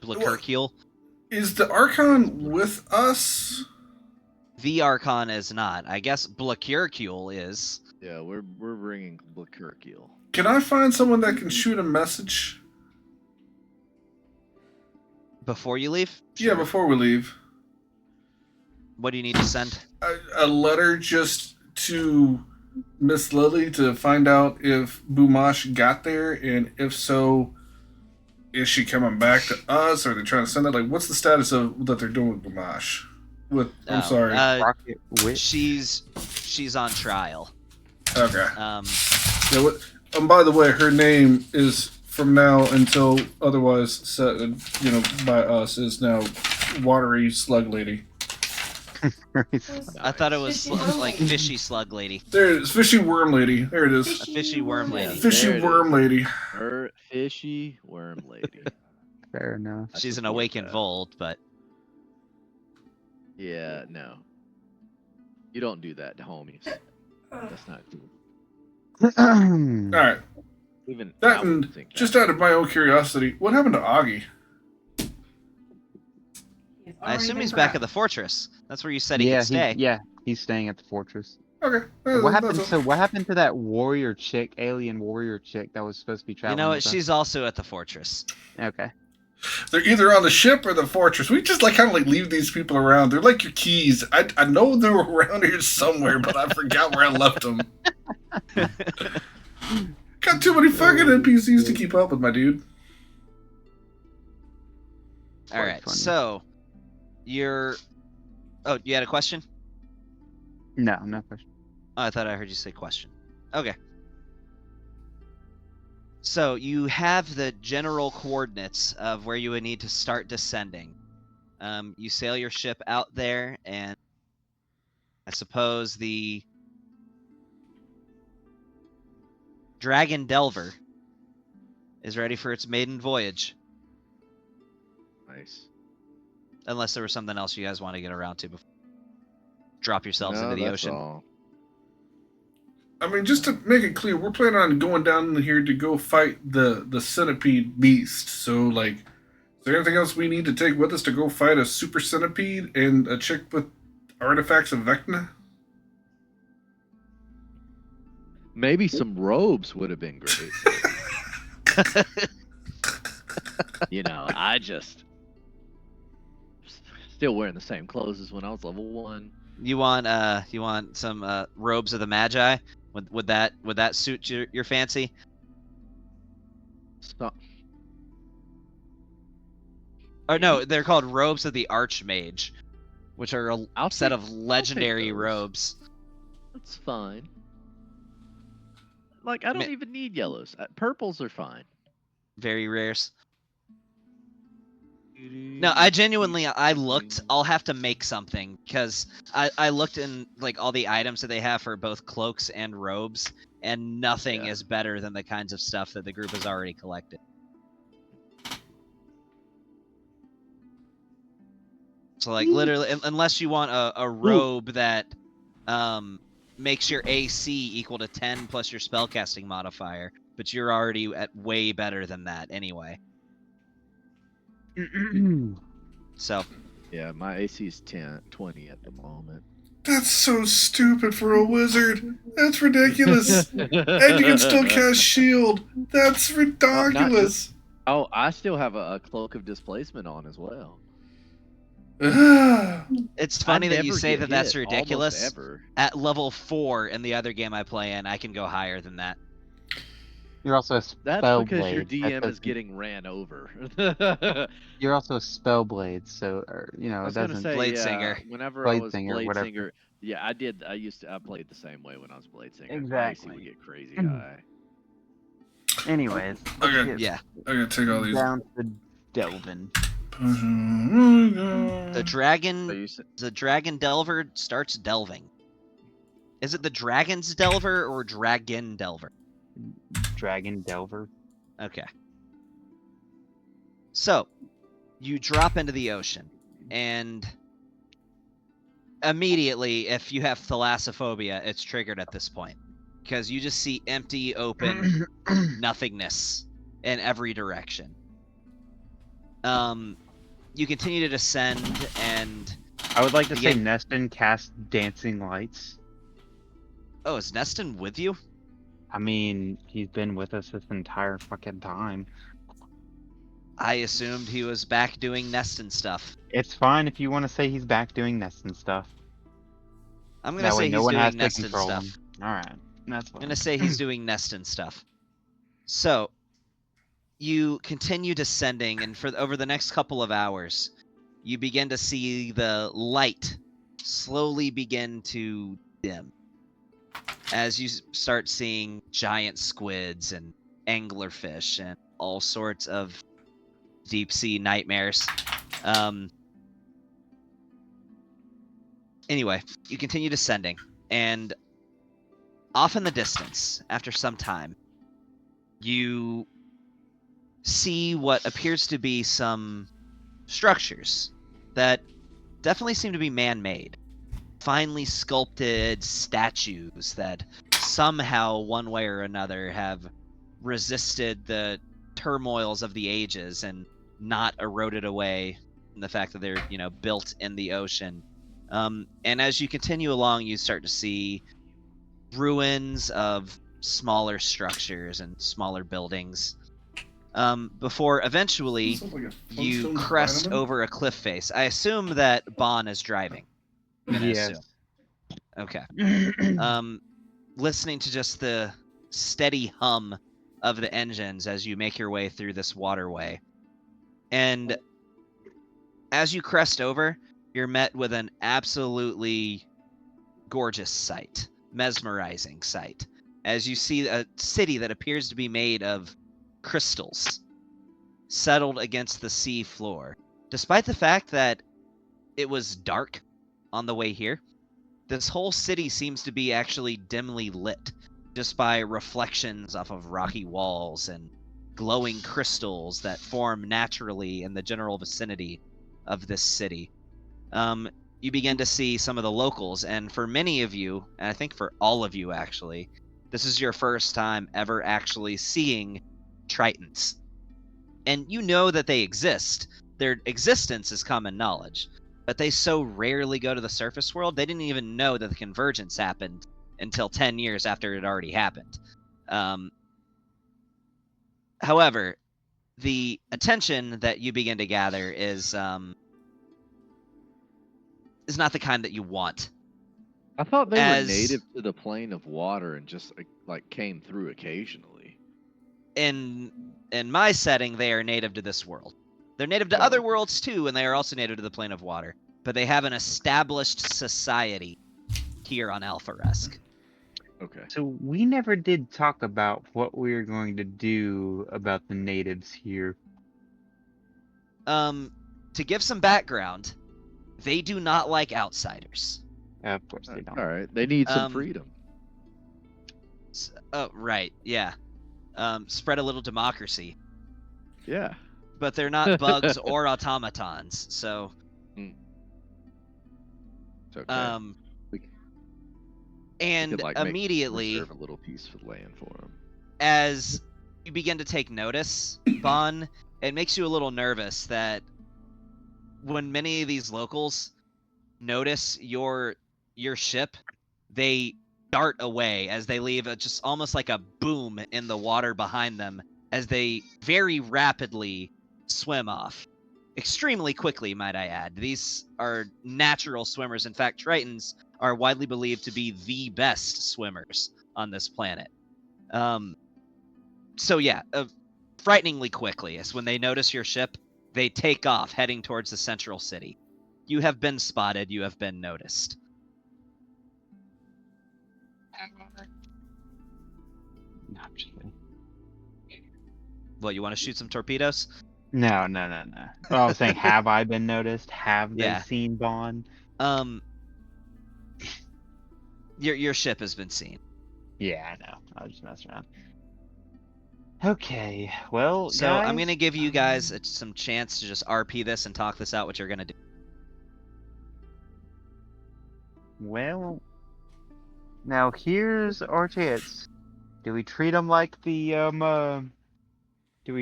Blacurcule? Is the Archon with us? The Archon is not. I guess Blacurcule is. Yeah, we're bringing Blacurcule. Can I find someone that can shoot a message? Before you leave? Yeah, before we leave. What do you need to send? A letter just to Miss Lily to find out if Bumash got there, and if so, is she coming back to us, or are they trying to send it? Like, what's the status of what they're doing with Bumash? I'm sorry. Rocket Witch. She's on trial. Okay. Um, Yeah. What? By the way, her name is from now until otherwise set, by us is now Watery Slug Lady. I thought it was Fishy worm like lady. fishy slug lady. There it is. Fishy Worm Lady. There it is. A fishy worm lady. Fishy There it Worm Lady. Her fishy worm lady. Fair enough. I She's an support awakened that. Volt, but Yeah, no. You don't do that to homies. That's not cool. All right. Even That I and wouldn't think just that. out of my own curiosity, what happened to Augie? I assume he's back at the fortress. That's where you said he could stay. He's staying at the fortress. Okay. What happened? That's So what happened to that warrior chick, alien warrior chick that was supposed to be You traveling? know what? with us? She's also at the fortress. Okay. They're either on the ship or the fortress. We just kind of leave these people around. They're like your keys. I know they're around here somewhere, but I forgot where I left them. Got too many fucking NPCs to keep up with, my dude. All right. funny. So you're. Oh, you had a question? No question. Oh, I thought I heard you say question. Okay. So you have the general coordinates of where you would need to start descending. You sail your ship out there, and I suppose the Dragon Delver is ready for its maiden voyage. Nice. Unless there was something else you guys want to get around to before drop yourselves No, into the that's ocean. all. I mean, just to make it clear, we're planning on going down here to go fight the centipede beast. So, is there anything else we need to take with us to go fight a super centipede and a chick with artifacts of Vecna? Maybe some robes would have been great. I just still wearing the same clothes as when I was level 1. You want some robes of the Magi? Would that suit your fancy? So, Or no, they're called robes of the Archmage, which are a I'll set take- of legendary those. robes. that's fine. Like, I don't Ma- even need yellows. Purples are fine. Very rares. No, I genuinely, I looked. I'll have to make something because I looked in like all the items that they have for both cloaks and robes, and nothing Yeah. is better than the kinds of stuff that the group has already collected. So like literally, unless you want a robe that makes your AC equal to 10 plus your spellcasting modifier, but you're already at way better than that anyway. So Yeah, my AC is 20 at the moment. That's so stupid for a wizard. That's ridiculous. And you can still cast shield. That's ridiculous. Oh, I still have a cloak of displacement on as well. It's funny I that you never say get that that's hit, ridiculous. almost ever. At level 4 in the other game I play in, I can go higher than that. You're also a That's spell because blade. your That DM is doesn't- getting ran over. You're also a spell blade, so you know I it was gonna doesn't. say, Blade yeah, Singer. whenever Blade I was Singer, Blade whatever. Singer, yeah, I did. I played the same way when I was Blade Singer. My Exactly. AC would get crazy high. Anyways, Okay. let's Yeah. I gotta take all get these. down to Delvin. The So dragon you said, the dragon delver starts delving. Is it the dragon's delver or dragon delver? Dragon Delver. Okay. So, you drop into the ocean, and immediately, if you have thalassophobia, it's triggered at this point. Because you just see empty, open nothingness in every direction. You continue to descend, and... I would like to say Begin- Neston cast dancing lights. Oh, is Neston with you? I mean, he's been with us this entire fucking time. I assumed he was back doing Neston stuff. It's fine if you want to say he's back doing Neston stuff. I'm gonna That way say no he's one has doing to Neston control stuff. him. Alright, that's I'm fine. gonna say he's doing Neston stuff. So, you continue descending, and over the next couple of hours, you begin to see the light slowly begin to dim. As you start seeing giant squids and anglerfish and all sorts of deep sea nightmares. Anyway, you continue descending, and off in the distance, after some time, you see what appears to be some structures that definitely seem to be man-made. Finely sculpted statues that somehow, one way or another, have resisted the turmoils of the ages and not eroded away from the fact that they're, built in the ocean. And as you continue along, you start to see ruins of smaller structures and smaller buildings. Before eventually Sounds like a you Flintstones crest Dynamo. over a cliff face. I assume that Bon is driving. I'm gonna Yes. assume. Okay. Listening to just the steady hum of the engines as you make your way through this waterway. And as you crest over, you're met with an absolutely gorgeous sight, mesmerizing sight, as you see a city that appears to be made of crystals settled against the sea floor. Despite the fact that it was dark on the way here, this whole city seems to be actually dimly lit just by reflections off of rocky walls and glowing crystals that form naturally in the general vicinity of this city. You begin to see some of the locals, and for many of you, and I think for all of you actually, this is your first time ever actually seeing Tritons. And you know that they exist. Their existence is common knowledge, but they so rarely go to the surface world, they didn't even know that the convergence happened until 10 years after it already happened. However, the attention that you begin to gather is not the kind that you want. I thought they As- were native to the plane of water and just like came through occasionally. In in my setting, they are native to this world. They're native to other worlds too, and they are also native to the plane of water. But they have an established society here on Alpharesk. Okay. So we never did talk about what we were going to do about the natives here. To give some background, they do not like outsiders. Of course they don't. All right. They need some freedom. Oh, right, yeah. Spread a little democracy. Yeah. But they're not bugs or automatons, so. It's okay. And could, like, immediately, reserve a little piece of land for them. As you begin to take notice, Bon, it makes you a little nervous that when many of these locals notice your ship, they dart away as they leave just almost like a boom in the water behind them as they very rapidly swim off. Extremely quickly, might I add. These are natural swimmers. In fact, Tritons are widely believed to be the best swimmers on this planet. So yeah, frighteningly quickly, as when they notice your ship, they take off, heading towards the central city. You have been spotted, you have been noticed. No, I'm just kidding. What, you want to shoot some torpedoes? No. Oh, I was saying, have I been noticed? Have they Yeah. seen Bond? Your ship has been seen. Yeah, I know. I was just messing around. Okay, well, So guys, I'm gonna give you guys some chance to just RP this and talk this out. What you're gonna do? Well, now here's our chance. Do we treat them like the Do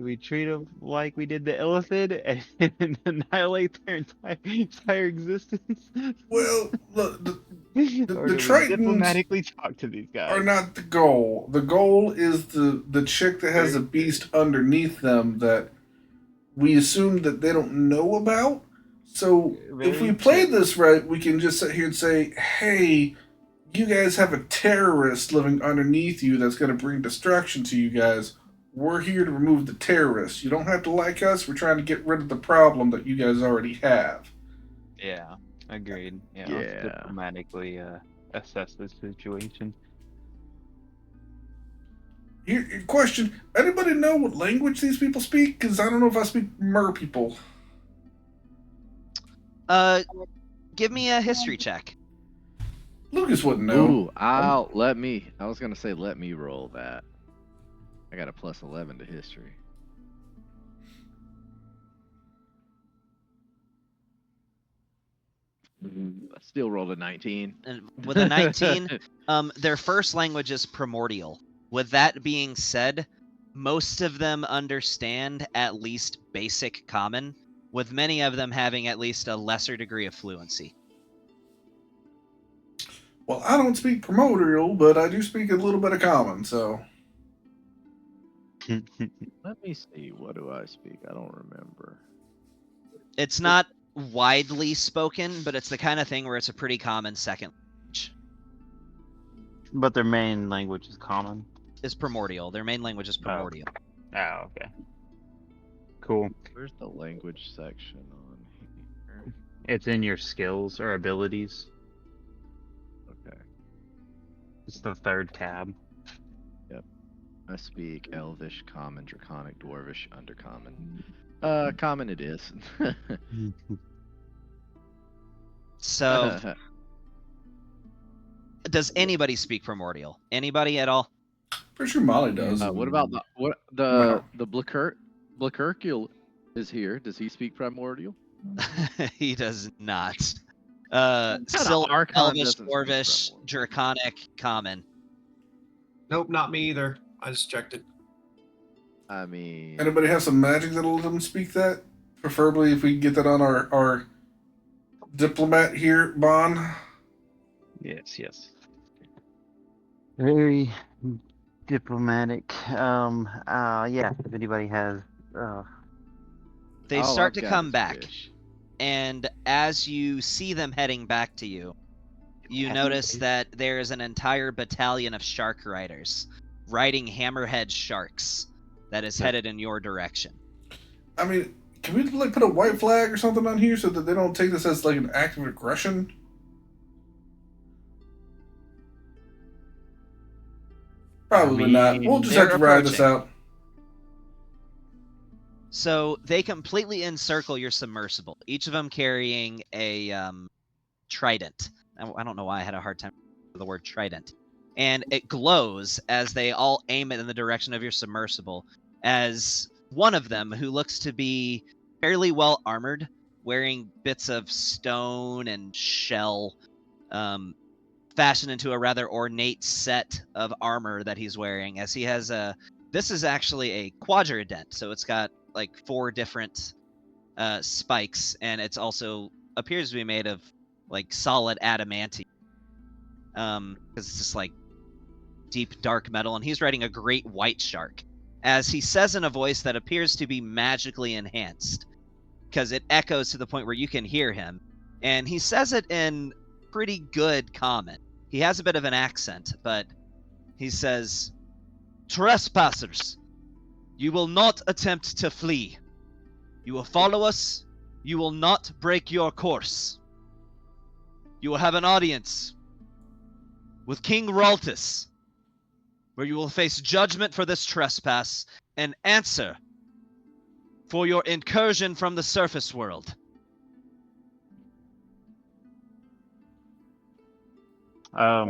we treat them like we did the elephant and annihilate their entire existence? Well, look, Or the do we Tritons diplomatically talk to these guys? are not the goal. The goal is the chick that has a beast underneath them that we assume that they don't know about. So if we play this right, we can just sit here and say, hey, you guys have a terrorist living underneath you that's going to bring destruction to you guys. We're here to remove the terrorists. You don't have to like us. We're trying to get rid of the problem that you guys already have. Yeah, agreed. Yeah, Yeah. let's diplomatically assess the situation. Here, question: anybody know what language these people speak? Because I don't know if I speak Mer people. Give me a history check. Lucas wouldn't know. Ooh, I was gonna say let me roll that. I got a plus 11 to history. I still rolled a 19. And with a 19, their first language is primordial. With that being said, most of them understand at least basic common, with many of them having at least a lesser degree of fluency. Well, I don't speak primordial, but I do speak a little bit of common, so. Let me see. What do I speak? I don't remember. It's not widely spoken, but it's the kind of thing where it's a pretty common second language. But their main language is common. Is primordial. Their main language is primordial. Oh, okay. Cool. Where's the language section on here? It's in your skills or abilities. Okay. It's the third tab. I speak Elvish, Common, Draconic, Dwarvish, Undercommon. Common it is. So, does anybody speak primordial? Anybody at all? Pretty sure Molly does. What about the Blacurcule is here? Does he speak primordial? He does not. Still Elvish, Dwarvish, Draconic, Common. Nope, not me either. I just checked it. I mean, Anybody have some magic that'll let them speak that? Preferably if we can get that on our diplomat here, Bon. Yes. Very diplomatic. Yeah, if anybody has They start to come back, and as you see them heading back to you, you notice that there is an entire battalion of shark riders riding hammerhead sharks that is headed in your direction. I mean, can we like put a white flag or something on here so that they don't take this as like an act of aggression? Probably not. We'll just have to ride this out. So they completely encircle your submersible, each of them carrying a trident. I don't know why I had a hard time with the word trident. And it glows as they all aim it in the direction of your submersible, as one of them, who looks to be fairly well armored, wearing bits of stone and shell, fashioned into a rather ornate set of armor that he's wearing, as he has this is actually a quadrident, so it's got like 4 different spikes, and it's also appears to be made of like solid adamantium, because it's just like deep dark metal, and he's riding a great white shark, as he says in a voice that appears to be magically enhanced, because it echoes to the point where you can hear him, and he says it in pretty good common. He has a bit of an accent, but he says, "Trespassers, you will not attempt to flee. You will follow us. You will not break your course. You will have an audience with King Raltus, where you will face judgment for this trespass and answer for your incursion from the surface world." I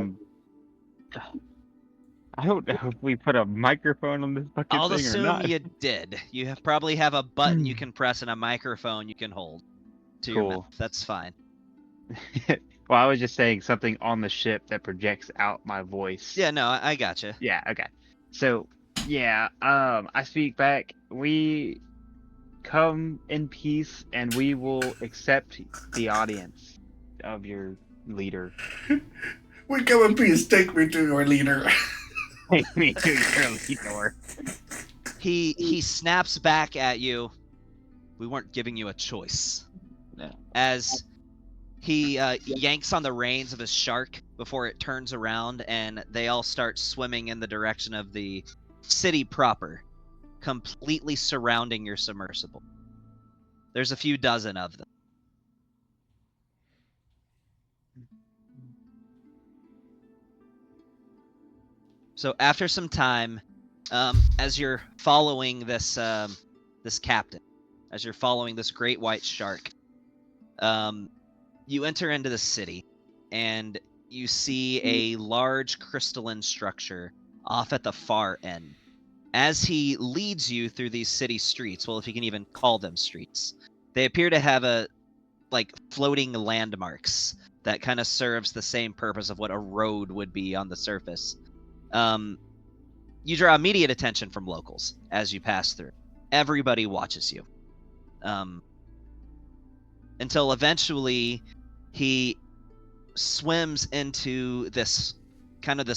don't know if we put a microphone on this fucking I'll thing or assume not. you did. You probably have a button you can press and a microphone you can hold to your mouth. That's fine. Well, I was just saying something on the ship that projects out my voice. Yeah, no, I gotcha. Yeah, okay. So, yeah, I speak back. We come in peace, and we will accept the audience of your leader. We come in peace. Take me to your leader. Take me to your leader. He snaps back at you. "We weren't giving you a choice." No. As he yanks on the reins of his shark before it turns around, and they all start swimming in the direction of the city proper, completely surrounding your submersible. There's a few dozen of them. So after some time, as you're following this this captain, as you're following this great white shark, you enter into the city, and you see a large crystalline structure off at the far end. As he leads you through these city streets, well, if you can even call them streets, they appear to have like floating landmarks that kind of serves the same purpose of what a road would be on the surface. You draw immediate attention from locals as you pass through. Everybody watches you. Until eventually he swims into this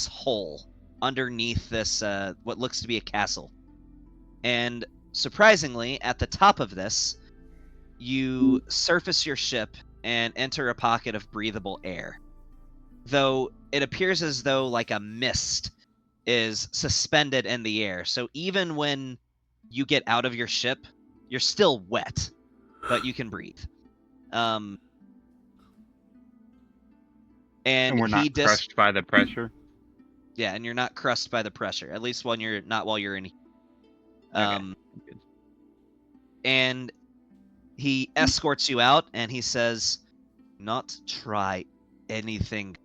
hole underneath this what looks to be a castle. And surprisingly, at the top of this, you surface your ship and enter a pocket of breathable air. Though it appears as though like a mist is suspended in the air. So even when you get out of your ship, you're still wet, but you can breathe. And we're not crushed by the pressure. Yeah, and you're not crushed by the pressure. At least when you're not while you're in. Okay. And he escorts you out, and he says, "Not try anything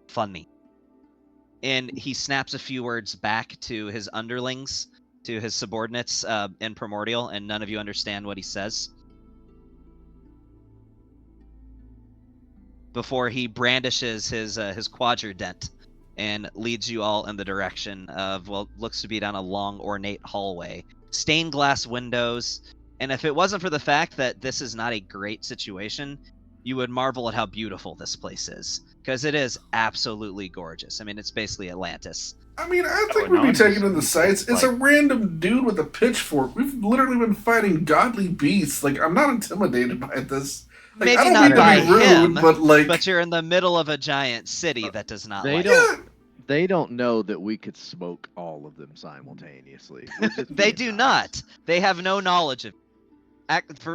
funny." And he snaps a few words back to his underlings, to his subordinates in Primordial, and none of you understand what he says. Before he brandishes his quadrident and leads you all in the direction of, well, looks to be down a long, ornate hallway. Stained glass windows, and if it wasn't for the fact that this is not a great situation, you would marvel at how beautiful this place is. Because it is absolutely gorgeous. I mean, it's basically Atlantis. I mean, I think we'd be taking in the sights. It's a random dude with a pitchfork. We've literally been fighting godly beasts. Like, I'm not intimidated by this. Like, Maybe I don't not mean by to be rude, him, but like, but you're in the middle of a giant city that does not They like don't. They don't know that we could smoke all of them simultaneously. We're just They being do nice. not. They have no knowledge of.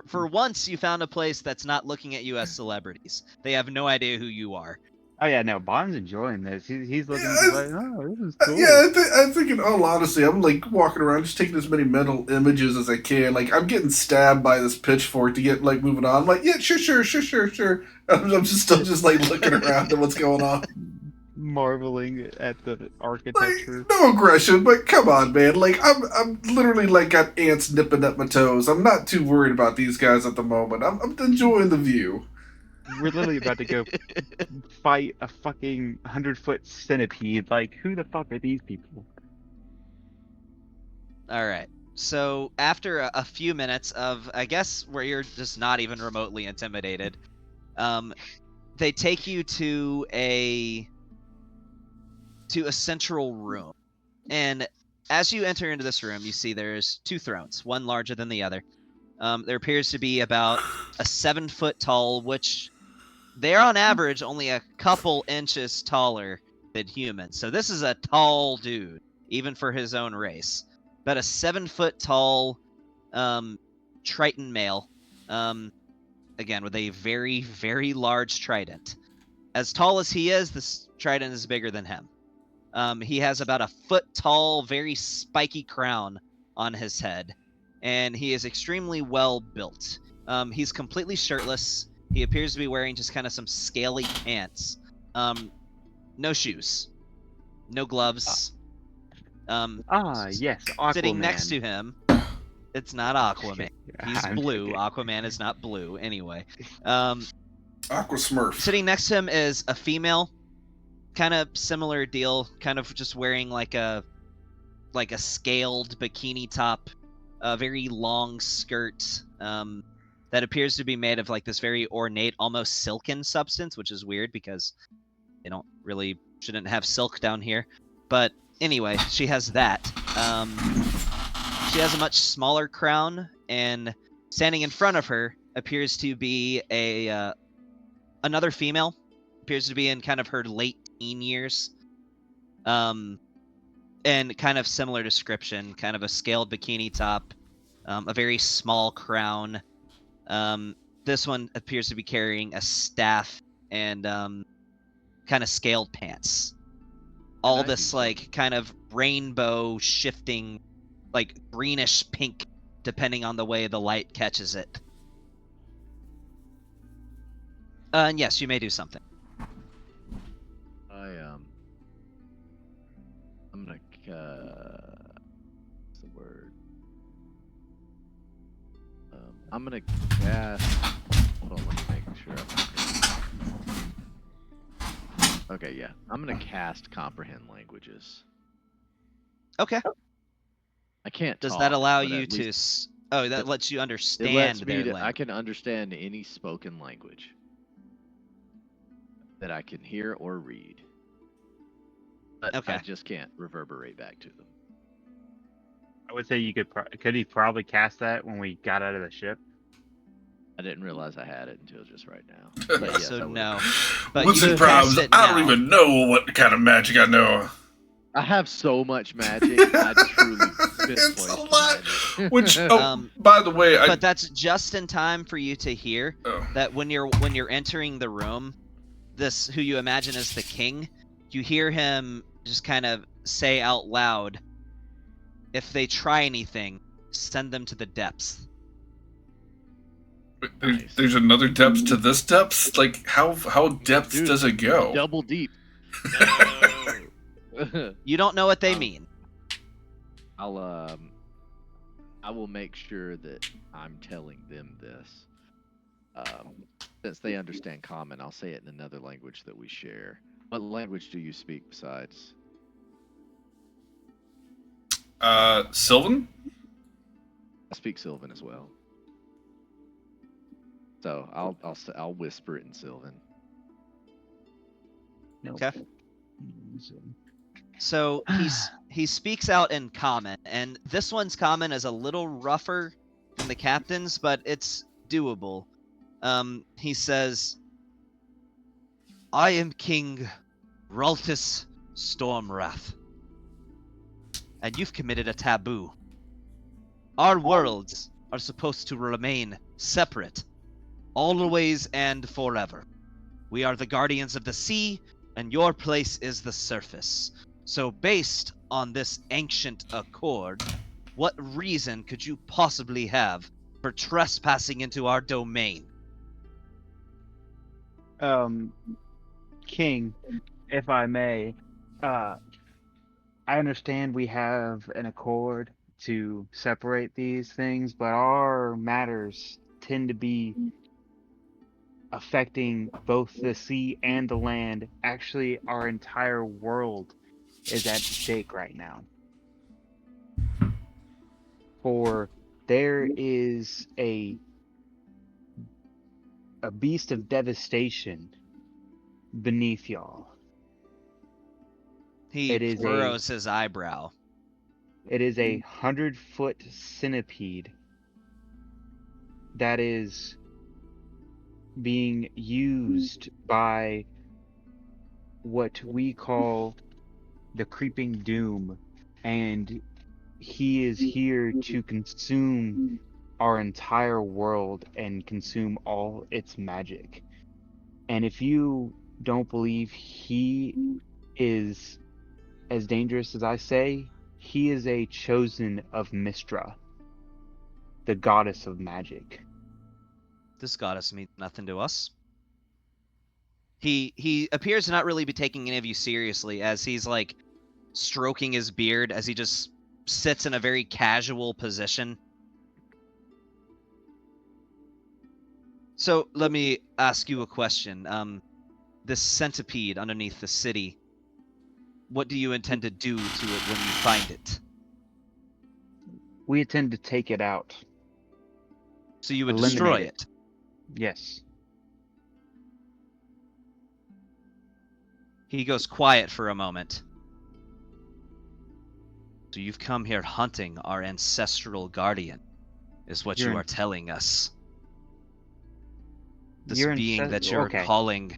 For once, you found a place that's not looking at you as celebrities. They have no idea who you are. Oh yeah, no, Bond's enjoying this. He's looking Yeah, at it like, oh, this is cool. Yeah, I think in all honesty, I'm like walking around just taking as many mental images as I can. Like, I'm getting stabbed by this pitchfork to get like moving on. I'm like, yeah, sure. I'm just still just like looking around at what's going on. Marveling at the Like, architecture. no aggression, but come on, man. Like, I'm literally like got ants nipping at my toes. I'm not too worried about these guys at the moment. I'm enjoying the view. We're literally about to go fight a fucking 100-foot centipede. Like, who the fuck are these people? All right. So after a few minutes of, I guess, where you're just not even remotely intimidated, they take you to a central room, and as you enter into this room, you see there's 2 thrones, one larger than the other. There appears to be about a 7-foot tall, which they're on average only a couple inches taller than humans. So this is a tall dude, even for his own race. But a 7-foot tall Triton male, again, with a very, very large trident. As tall as he is, this trident is bigger than him. He has about a foot tall, very spiky crown on his head, and he is extremely well built. He's completely shirtless. He appears to be wearing just kind of some scaly pants. No shoes. No gloves. Yes, Aquaman. Sitting next to him, it's not Aquaman. He's I'm blue. kidding. Aquaman is not blue. Anyway. Aqua Smurf. Sitting next to him is a female. Kind of similar deal. Kind of just wearing like a scaled bikini top. A very long skirt. That appears to be made of like this very ornate, almost silken substance, which is weird because they shouldn't have silk down here. But anyway, she has that. She has a much smaller crown, and standing in front of her appears to be another female. Appears to be in kind of her late teen years. And kind of similar description, kind of a scaled bikini top, a very small crown. This one appears to be carrying a staff and kind of scaled pants. All this like kind of rainbow shifting, like greenish pink, depending on the way the light catches it. And yes, you may do something. I'm gonna what's the word? I'm gonna cast. Hold on, let me make sure. Okay, yeah. I'm gonna cast Comprehend Languages. Okay. I can't. Does talk, that allow but you at to? least That lets you it understand lets me their to, language. I can understand any spoken language that I can hear or read. But Okay. I just can't reverberate back to them. I would say you could he probably cast that when we got out of the ship? I didn't realize I had it until just right now. Yeah, But yes, I so would. no. But What's you the can cast problems? it I now. don't even know what kind of magic I know. I have so much magic. I truly It's a misplaced lot. magic. Which, Um, by the way, But that's just in time for you to hear Oh. that when you're entering the room, this who you imagine as the king, you hear him just kind of say out loud, "If they try anything, send them to the depths." There's another depth to this depth. Like how depth Dude, does it go? Double deep. You don't know what they mean. I will make sure that I'm telling them this. Since they understand common, I'll say it in another language that we share. What language do you speak besides? Sylvan? I speak Sylvan as well. So I'll whisper it in Sylvan. Okay. So he speaks out in common, and this one's common is a little rougher than the captain's, but it's doable. He says, "I am King Raltus Stormwrath. And you've committed a taboo. Our worlds are supposed to remain separate, always and forever. We are the guardians of the sea, and your place is the surface. So based on this ancient accord, what reason could you possibly have for trespassing into our domain? King, if I may, I understand we have an accord to separate these things, but our matters tend to be affecting both the sea and the land. Actually, our entire world is at stake right now. For there is a beast of devastation beneath y'all. He furrows his eyebrow. It is 100-foot centipede that is being used by what we call the Creeping Doom, and he is here to consume our entire world and consume all its magic. And if you don't believe he is as dangerous as I say, he is a chosen of Mystra, the goddess of magic. This goddess means nothing to us. He appears to not really be taking any of you seriously, as he's like stroking his beard as he just sits in a very casual position. So let me ask you a question. This centipede underneath the city, what do you intend to do to it when you find it? We intend to take it out. So you would destroy it? Yes. He goes quiet for a moment. So you've come here hunting our ancestral guardian, is what you are telling us. This being that you're calling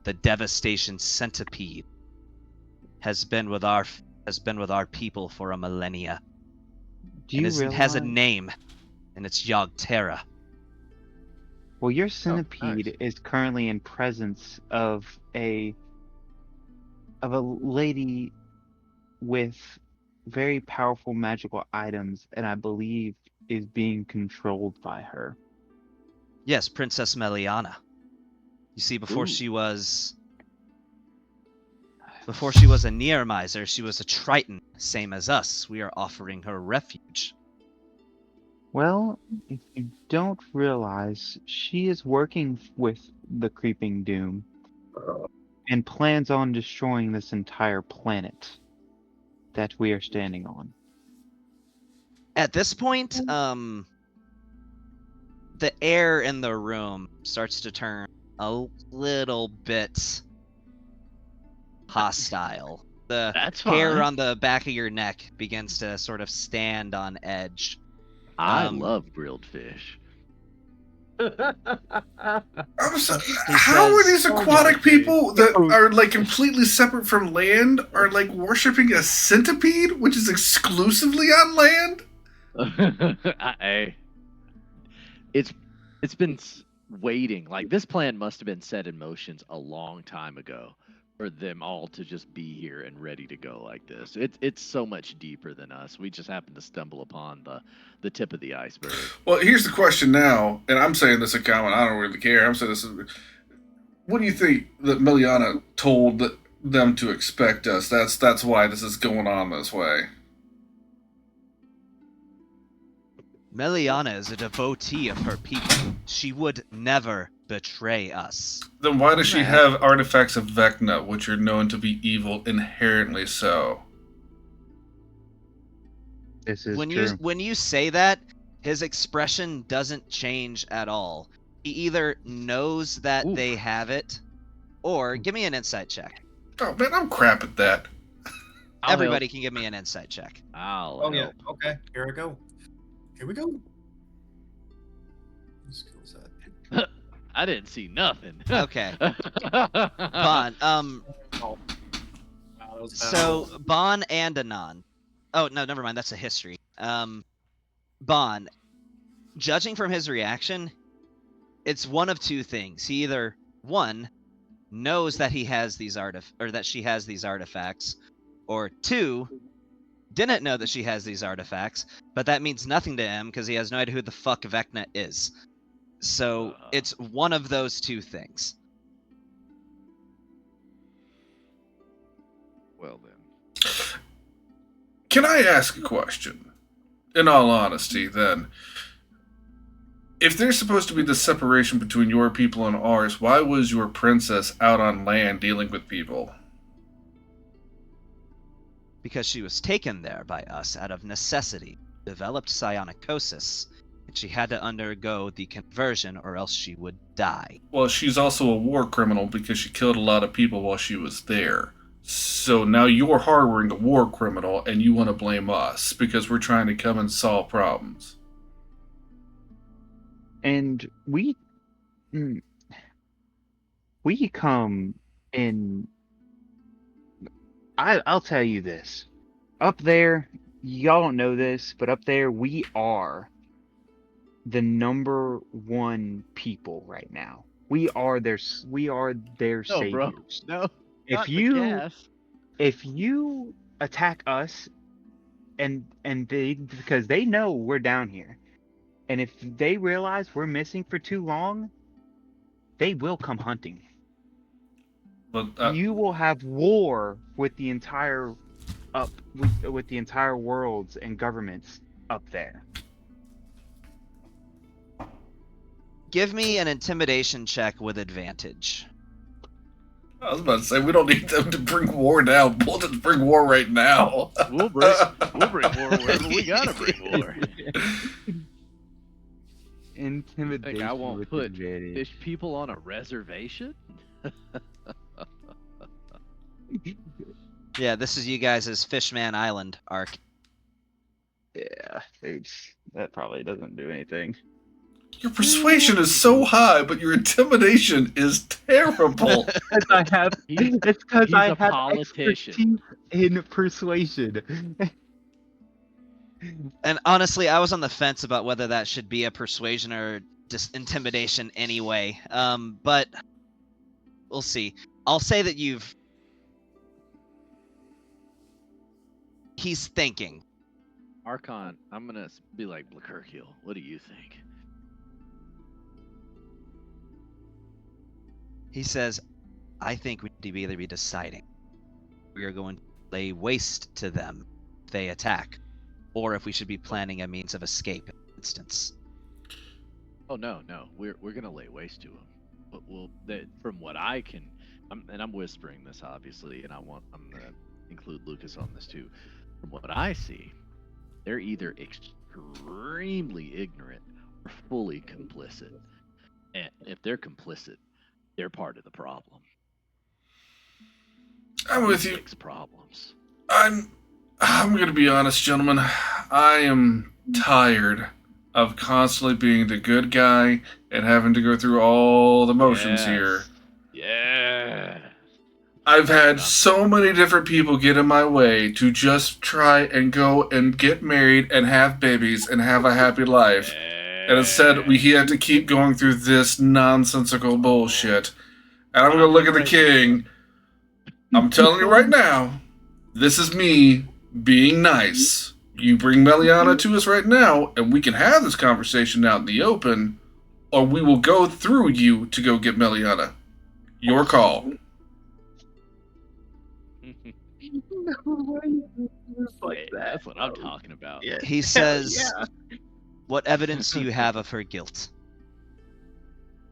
the devastation centipede has been with our people for a millennia. Do you realize it has a name, and it's Yogg-Terra. Well, your centipede is currently in presence of a lady with very powerful magical items, and I believe is being controlled by her. Yes, Princess Meliana. You see, before she was a near miser, she was a Triton, same as us. We are offering her refuge. Well, if you don't realize, she is working with the Creeping Doom and plans on destroying this entire planet that we are standing on. At this point, the air in the room starts to turn a little bit hostile. The hair on the back of your neck begins to sort of stand on edge. I love grilled fish. How are these aquatic people that are like completely separate from land are like worshipping a centipede, which is exclusively on land? It's been waiting. Like, this plan must have been set in motion a long time ago for them all to just be here and ready to go like this. It's so much deeper than us. We just happen to stumble upon the tip of the iceberg. Well, here's the question now, and I'm saying this in comment. I don't really care. I'm saying this. What do you think that Meliana told them to expect us? That's why this is going on this way. Meliana is a devotee of her people. She would never betray us. Then why does she have artifacts of Vecna, which are known to be evil inherently so? This is when true. When you say that, his expression doesn't change at all. He either knows that they have it, or give me an insight check. Oh man, I'm crap at that. Everybody can give me an insight check. I'll yeah. Okay, here I go. Here we go. I didn't see nothing. Okay. Vaughn, So Bon and Anon. Oh no, never mind. That's a history. Bon, judging from his reaction, it's one of two things. He either one knows that he has these or that she has these artifacts, or two didn't know that she has these artifacts, but that means nothing to him because he has no idea who the fuck Vecna is. So it's one of those two things. Well then. Can I ask a question? In all honesty, then. If there's supposed to be this separation between your people and ours, why was your princess out on land dealing with people? Because she was taken there by us out of necessity, developed psionicosis, and she had to undergo the conversion or else she would die. Well, she's also a war criminal because she killed a lot of people while she was there. So now you're harboring a war criminal and you want to blame us because we're trying to come and solve problems. And we come in. I'll tell you this. Up there, y'all don't know this, but up there we are the number one people right now. We are their No, bro. saviors. No. If you attack us and because they know we're down here, and if they realize we're missing for too long, they will come hunting. But You will have war with the entire with the entire worlds and governments up there. Give me an intimidation check with advantage. I was about to say, we don't need them to bring war now. We'll just bring war right now. We'll bring war wherever we gotta bring war. Intimidation. Think I won't with put advantage. fish people on a reservation? Yeah, this is you guys' Fishman Island arc. Yeah, that probably doesn't do anything. Your persuasion is so high, but your intimidation is terrible. It's because I a have politician. expertise in persuasion. And honestly, I was on the fence about whether that should be a persuasion or just intimidation anyway. But we'll see. I'll say that he's thinking. Archon, I'm gonna be like Blakerkiel. What do you think? He says, I think we need to either be deciding. We are going to lay waste to them if they attack, or if we should be planning a means of escape, for instance. Oh no, we're gonna lay waste to them. But from what I can, I'm whispering this obviously, and I'm gonna include Lucas on this too. From what I see, they're either extremely ignorant or fully complicit. And if they're complicit, they're part of the problem. I'm with you. Fix problems. I'm going to be honest, gentlemen. I am tired of constantly being the good guy and having to go through all the motions here. Yeah. I've had so many different people get in my way to just try and go and get married and have babies and have a happy life. And instead, we have to keep going through this nonsensical bullshit. And I'm going to look at the king. I'm telling you right now, this is me being nice. You bring Meliana to us right now, and we can have this conversation out in the open, or we will go through you to go get Meliana. Your call. Like that. That's what I'm talking about. Yeah. He says, Yeah. what evidence do you have of her guilt?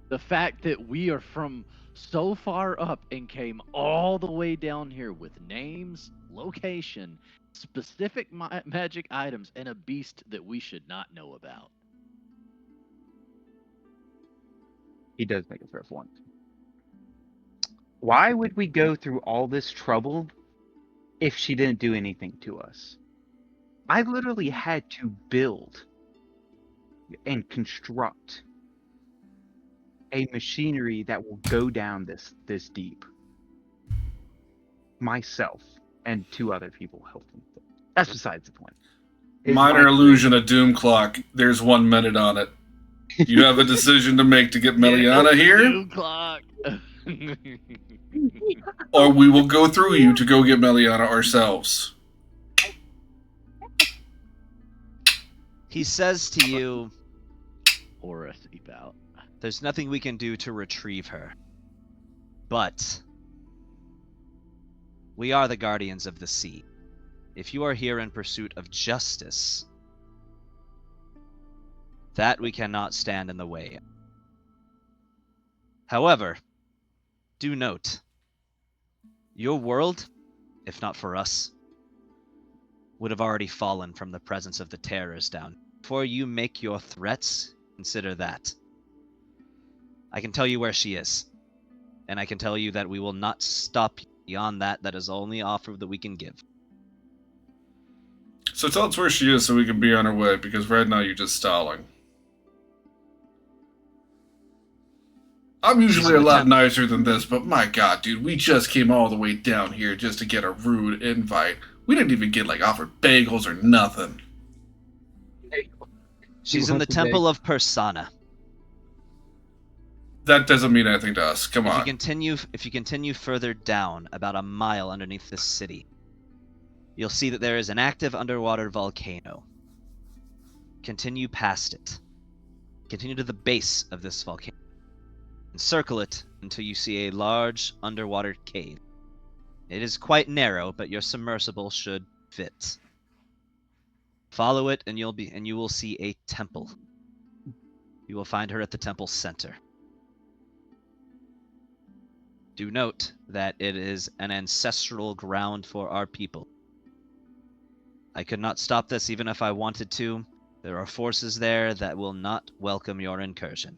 The fact that we are from so far up and came all the way down here with names, location, specific magic items, and a beast that we should not know about. He does make a fair point. Why would we go through all this trouble if she didn't do anything to us? I literally had to build and construct a machinery that will go down this deep myself. and 2 other people helped him. That's besides the point. Minor illusion, a doom clock. There's 1 minute on it. You have a decision to make to get Meliana here, Doom clock. or we will go through you to go get Meliana ourselves. He says to you, Or a seep out. there's nothing we can do to retrieve her. But we are the guardians of the sea. If you are here in pursuit of justice, that we cannot stand in the way. However, do note, your world, if not for us, would have already fallen from the presence of the terrors down. Before you make your threats, consider that. I can tell you where she is, and I can tell you that we will not stop beyond that. That is the only offer that we can give. So tell us where she is so we can be on our way, because right now you're just stalling. I'm usually a lot nicer than this, but my god, dude, we just came all the way down here just to get a rude invite. We didn't even get, like, offered bagels or nothing. She's in the Temple of Persana. That doesn't mean anything to us. Come on. If you continue further down, about a mile underneath this city, you'll see that there is an active underwater volcano. Continue past it. Continue to the base of this volcano. Encircle it until you see a large underwater cave. It is quite narrow, but your submersible should fit. Follow it, and you will see a temple. You will find her at the temple center. Do note that it is an ancestral ground for our people. I could not stop this even if I wanted to. There are forces there that will not welcome your incursion.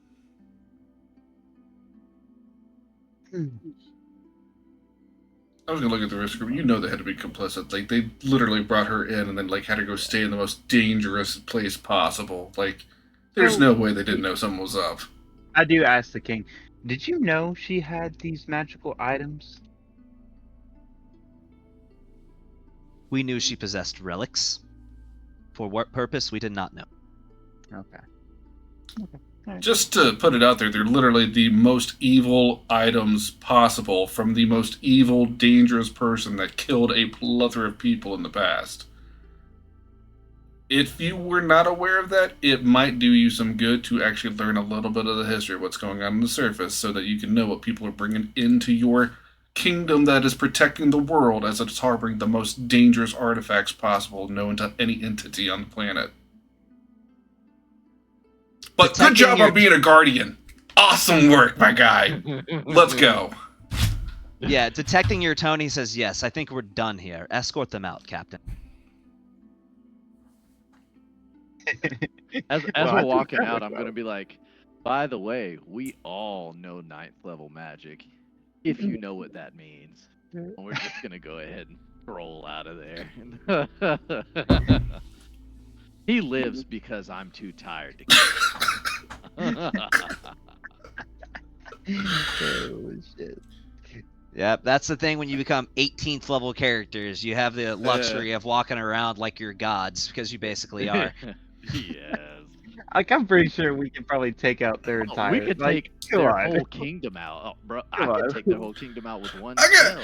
I was gonna look at the risk group. You know they had to be complicit. Like, they literally brought her in and then, like, had her go stay in the most dangerous place possible. Like, there's no way they didn't know something was up. I do ask the king, did you know she had these magical items? We knew she possessed relics. For what purpose, we did not know. Okay. Just to put it out there, they're literally the most evil items possible from the most evil, dangerous person that killed a plethora of people in the past. If you were not aware of that, it might do you some good to actually learn a little bit of the history of what's going on the surface so that you can know what people are bringing into your kingdom that is protecting the world as it's harboring the most dangerous artifacts possible known to any entity on the planet. But good job on being a guardian. Awesome work, my guy. Let's go. Yeah, detecting your tone, he says, yes, I think we're done here. Escort them out, Captain. As we're walking out, I'm going to be like, by the way, we all know 9th level magic, if you know what that means. And we're just going to go ahead and roll out of there. He lives because I'm too tired to kill. Oh, shit. Yep, that's the thing when you become 18th level characters. You have the luxury of walking around like you're gods, because you basically are. Yes. Like, I'm pretty sure we could probably take out their entire... We could like, take their whole kingdom out. Oh, bro, I could take their whole kingdom out with one spell.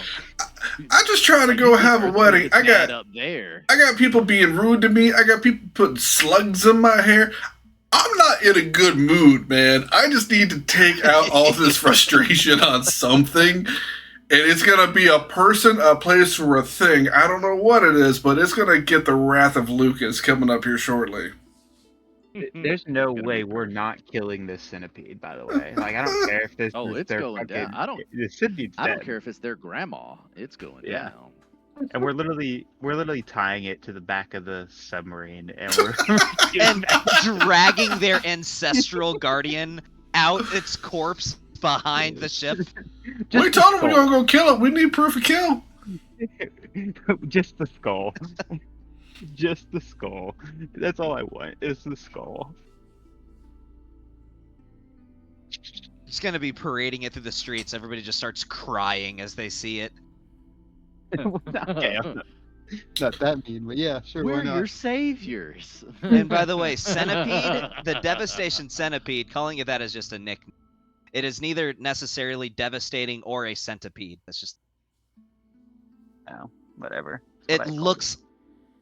I'm just trying to go have a wedding. I got people being rude to me. I got people putting slugs in my hair. I'm not in a good mood, man. I just need to take out all this frustration on something. And it's going to be a person, a place, or a thing. I don't know what it is, but it's going to get the wrath of Lucas coming up here shortly. There's no way we're not killing this centipede, by the way. Like, I don't care if this is it's their going fucking... down. I don't care if it's their grandma. It's going down. And we're literally tying it to the back of the submarine, and we're and dragging their ancestral guardian out its corpse behind the ship. We told him we're gonna go kill it. We need proof of kill. Just the skull. Just the skull. That's all I want. Is the skull. Just gonna be parading it through the streets. Everybody just starts crying as they see it. Okay, I'm not that mean, but yeah, sure. We're Why not? your saviors. And by the way, centipede, the devastation centipede, calling it that is just a nickname. It is neither necessarily devastating or a centipede. That's just. No, whatever. It That's what I called looks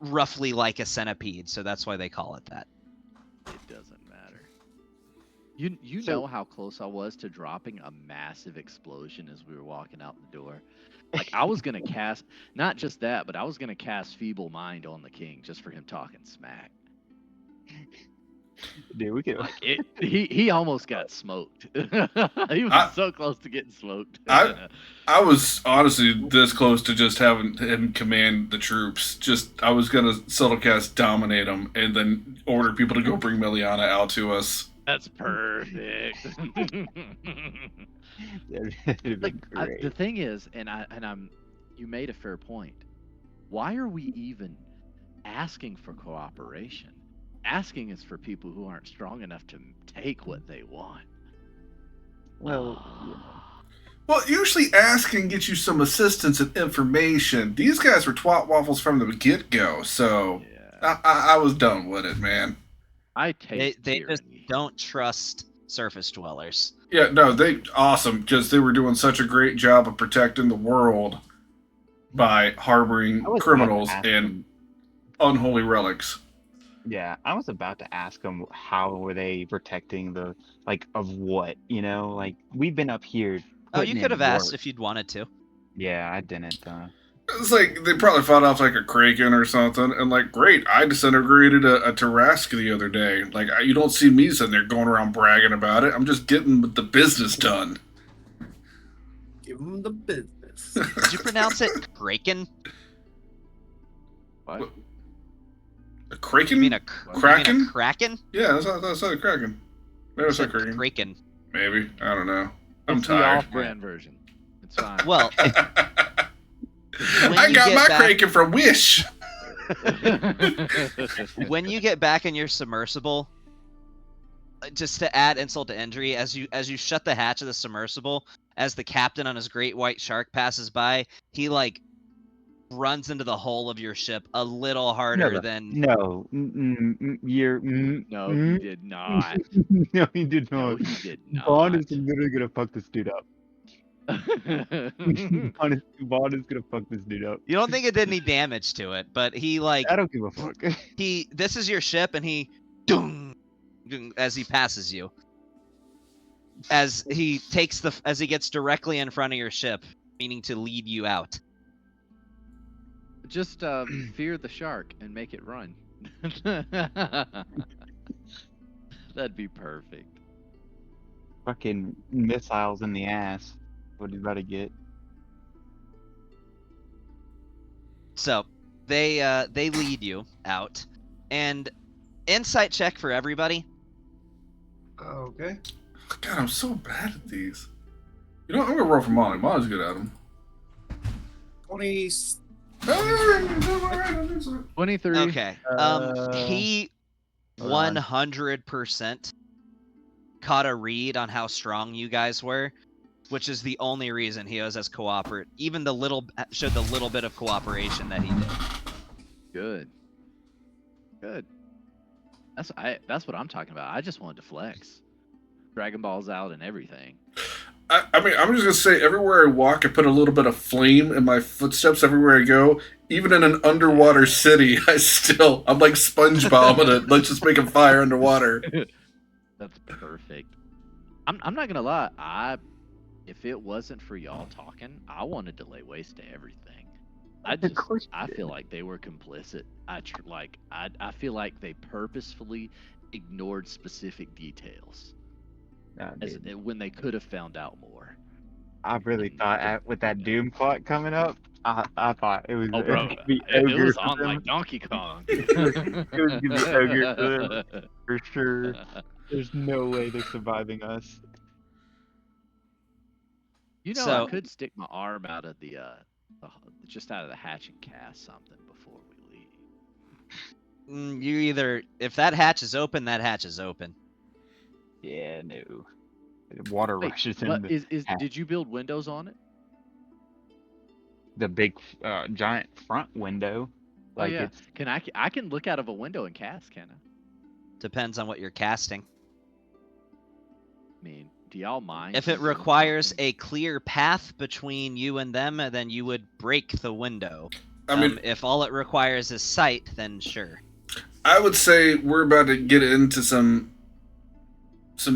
roughly like a centipede, so that's why they call it that. It doesn't matter. You So- know how close I was to dropping a massive explosion as we were walking out the door. Like I was gonna cast not just that, but I was gonna cast Feeble Mind on the king just for him talking smack. Dude, we could. Like he almost got smoked. He was so close to getting smoked. I was honestly this close to just having him command the troops. I was gonna subtle cast dominate them and then order people to go bring Miliana out to us. That's perfect. The thing is, you made a fair point. Why are we even asking for cooperation? Asking is for people who aren't strong enough to take what they want. Well, Well, usually asking gets you some assistance and information. These guys were twat waffles from the get-go, so Yeah. I was done with it, man. I taste They just tyranny. don't trust surface dwellers. Yeah, no, awesome, because they were doing such a great job of protecting the world by harboring I was criminals about to ask and him- unholy relics. Yeah, I was about to ask them how were they protecting the of what, like we've been up here. Oh, you putting could in have asked work. if you'd wanted to. Yeah, I didn't. It's like they probably fought off like a Kraken or something, and like, great, I disintegrated a Tarrasque the other day. Like, you don't see me sitting there going around bragging about it. I'm just getting the business done. Give them the business. Did you pronounce it Kraken? What? A Kraken? You mean a Kraken? You mean a Kraken? Yeah, that's not a Kraken. Maybe it's a Kraken. Kraken. Maybe. I don't know. I'm It's the tired. off-brand version. It's fine. Well, I you got get my back- Kraken from Wish. when you get back in your submersible, just to add insult to injury, as you shut the hatch of the submersible, as the captain on his great white shark passes by, he runs into the hull of your ship a little harder than. No, you're. No, he did not. No, he did No, not. he did not. Bond is literally gonna fuck this dude up. Bond is gonna fuck this dude up. You don't think it did any damage to it, but he I don't give a fuck. this is your ship, and he dung, as he passes you. As he gets directly in front of your ship, meaning to lead you out. Just fear the shark and make it run. That'd be perfect. Fucking missiles in the ass. What he's about to get. So they lead you out, and insight check for everybody. Okay. God, I'm so bad at these. You know, I'm gonna roll for Molly. Molly's good at them. 20. 23. Okay. He 100% caught a read on how strong you guys were, which is the only reason he was as cooperate. Even showed the little bit of cooperation that he did. Good. That's what I'm talking about. I just wanted to flex. Dragon Balls out and everything. I mean, I'm just gonna say, everywhere I walk, I put a little bit of flame in my footsteps everywhere I go. Even in an underwater city, I'm like SpongeBob with it. Let's just make a fire underwater. That's perfect. I'm not gonna lie. If it wasn't for y'all talking, I wanted to lay waste to everything. I feel like they were complicit. I feel like they purposefully ignored specific details. When they could have found out more. I really thought with that Doom clock coming up, I thought it was. Oh, bro, it was on like Donkey Kong. It was gonna be ogre for them, for sure. There's no way they're surviving us. You know, So- I could stick my arm out of just out of the hatch and cast something before we leave. If that hatch is open, that hatch is open. Yeah, no. Water Wait, rushes what, in. did you build windows on it? the big giant front window. Like yeah. it's Can I can look out of a window and cast, can I? Depends on what you're casting. I mean, do y'all mind? If it doing requires something? a clear path between you and them, then you would break the window. I mean, If all it requires is sight, then sure. I would say we're about to get into some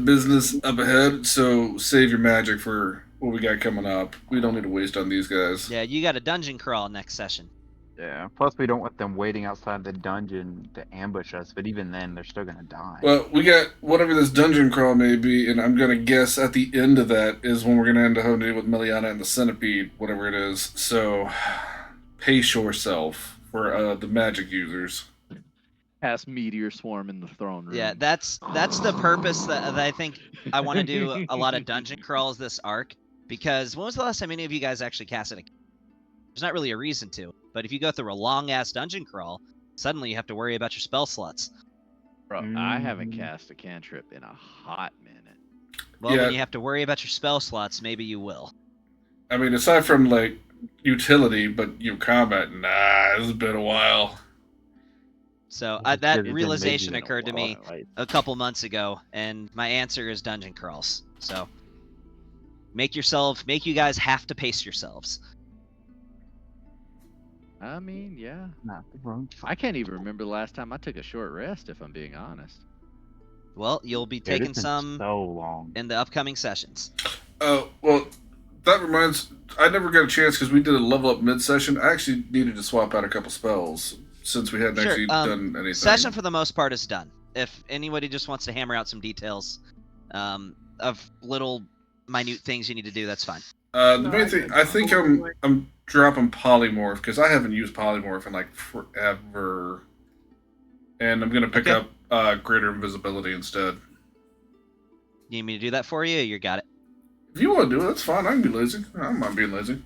business up ahead, so save your magic for what we got coming up. We don't need to waste on these guys. Yeah, you got a dungeon crawl next session. yeah. Plus, we don't want them waiting outside the dungeon to ambush us. But even then, they're still gonna die. Well, we got whatever this dungeon crawl may be, and I'm gonna guess at the end of that is when we're gonna end up having to deal with Miliana and the centipede, whatever it is. So, pace yourself for the magic users. Cast meteor swarm in the throne room. Yeah, that's the purpose that I think I want to do a lot of dungeon crawls this arc. Because when was the last time any of you guys actually casted a... There's not really a reason to. But if you go through a long-ass dungeon crawl, suddenly you have to worry about your spell slots. Bro, I haven't cast a cantrip in a hot minute. Well, Yeah. when you have to worry about your spell slots, maybe you will. I mean, aside from like utility, but your combat, nah, it's been a while. So It's that been realization maybe a occurred to me while, right? a couple months ago, and my answer is dungeon crawls. So make you guys have to pace yourselves. I mean, yeah. Not the wrong. I can't even remember the last time I took a short rest, if I'm being honest. Well, you'll be Dude, taking it's been some so long. in the upcoming sessions. Oh, well, that reminds... I never got a chance because we did a level up mid-session. I actually needed to swap out a couple spells since we hadn't Sure, actually done anything. Session for the most part is done. If anybody just wants to hammer out some details of little minute things you need to do, that's fine. The main thing, I think I'm dropping polymorph because I haven't used polymorph in like forever, and I'm gonna pick Okay. up greater invisibility instead. You need me to do that for you? Or you got it. If you want to do it, that's fine. I can be lazy. I don't mind being lazy.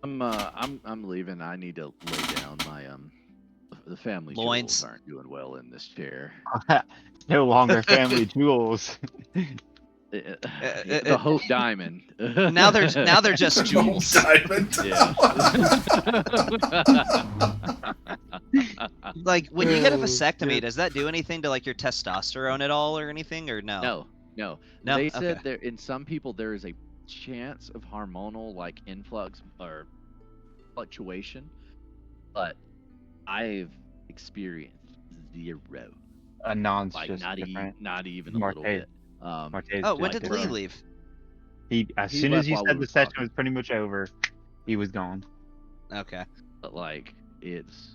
I'm leaving. I need to lay down my the family Loins. jewels aren't doing well in this chair. No longer family jewels. The Hope Diamond. Now they're just jewels. Diamond. Yeah. Like when you get a vasectomy, does that do anything to like your testosterone at all or anything, or no? No. No? They said Okay. there in some people there is a chance of hormonal like influx or fluctuation, but I've experienced zero. A non's Like just not different. not even a little Marte- bit. Marte's Oh, when just did Lee different. leave? He as He soon left as you while we said were the session talking. was pretty much over, he was gone. Okay. But like it's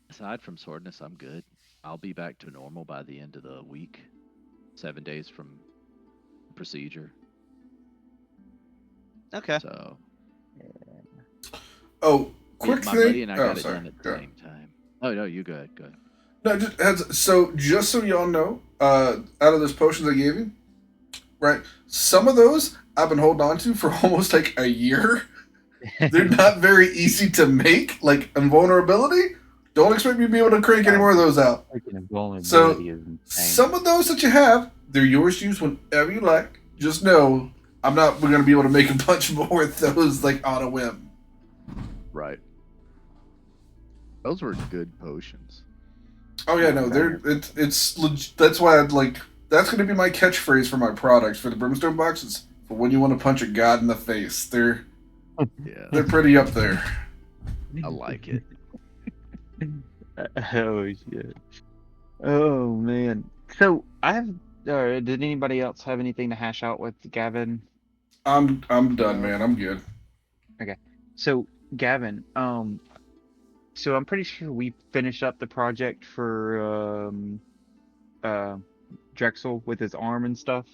aside from soreness, I'm good. I'll be back to normal by the end of the week. 7 days from procedure. Okay. So Oh, quick my thing. buddy and I Oh, got it sorry. done at the Go. same time. Oh no, you good, good. No, just so y'all know, out of those potions I gave you, right? Some of those I've been holding on to for almost like a year. They're not very easy to make, like invulnerability. Don't expect me to be able to crank any more of those out. Freaking invulnerability So, is insane. Some of those that you have, they're yours to use whenever you like. Just know I'm not going to be able to make a bunch more with those like on a whim. Right. Those were good potions. Oh yeah, no, that's why I'd like that's going to be my catchphrase for my products for the brimstone boxes. For when you want to punch a god in the face, they're Yeah, pretty up there. I like it. Oh shit. Oh man. So I have. Did anybody else have anything to hash out with Gavin? I'm done, man. I'm good. So Gavin, so I'm pretty sure we finished up the project for Drexel with his arm and stuff.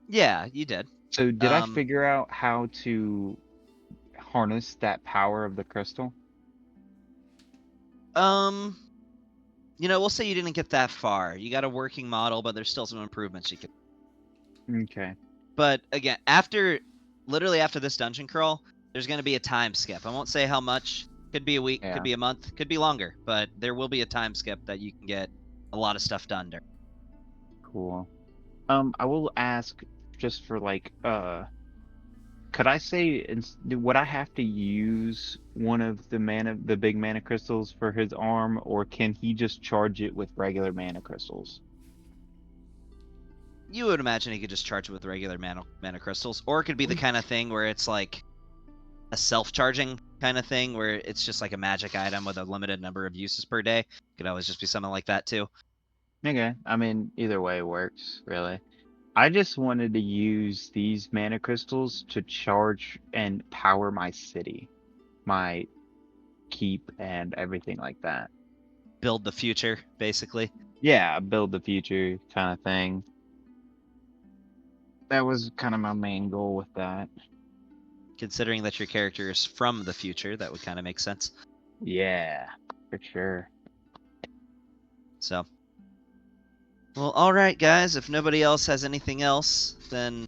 Yeah, you did. So did I Um, figure out how to harness that power of the crystal? We'll say you didn't get that far. You got a working model, but there's still some improvements you can. Okay. But again, literally after this dungeon crawl, there's going to be a time skip. I won't say how much. Could be a week, Yeah. could be a month, could be longer, but there will be a time skip that you can get a lot of stuff done during. Cool. I will ask just for like, could I say, would I have to use one of the big mana crystals for his arm, or can he just charge it with regular mana crystals? You would imagine he could just charge it with regular mana crystals, or it could be the kind of thing where it's like a self-charging kind of thing, where it's just like a magic item with a limited number of uses per day. It could always just be something like that too. Okay, I mean, either way works, really. I just wanted to use these mana crystals to charge and power my city, my keep, and everything like that. Build the future, basically. Yeah, build the future kind of thing. That was kind of my main goal with that. Considering that your character is from the future, that would kind of make sense. Yeah, for sure. So, well, all right, guys. If nobody else has anything else, then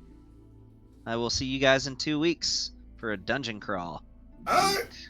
I will see you guys in 2 weeks for a dungeon crawl. All right.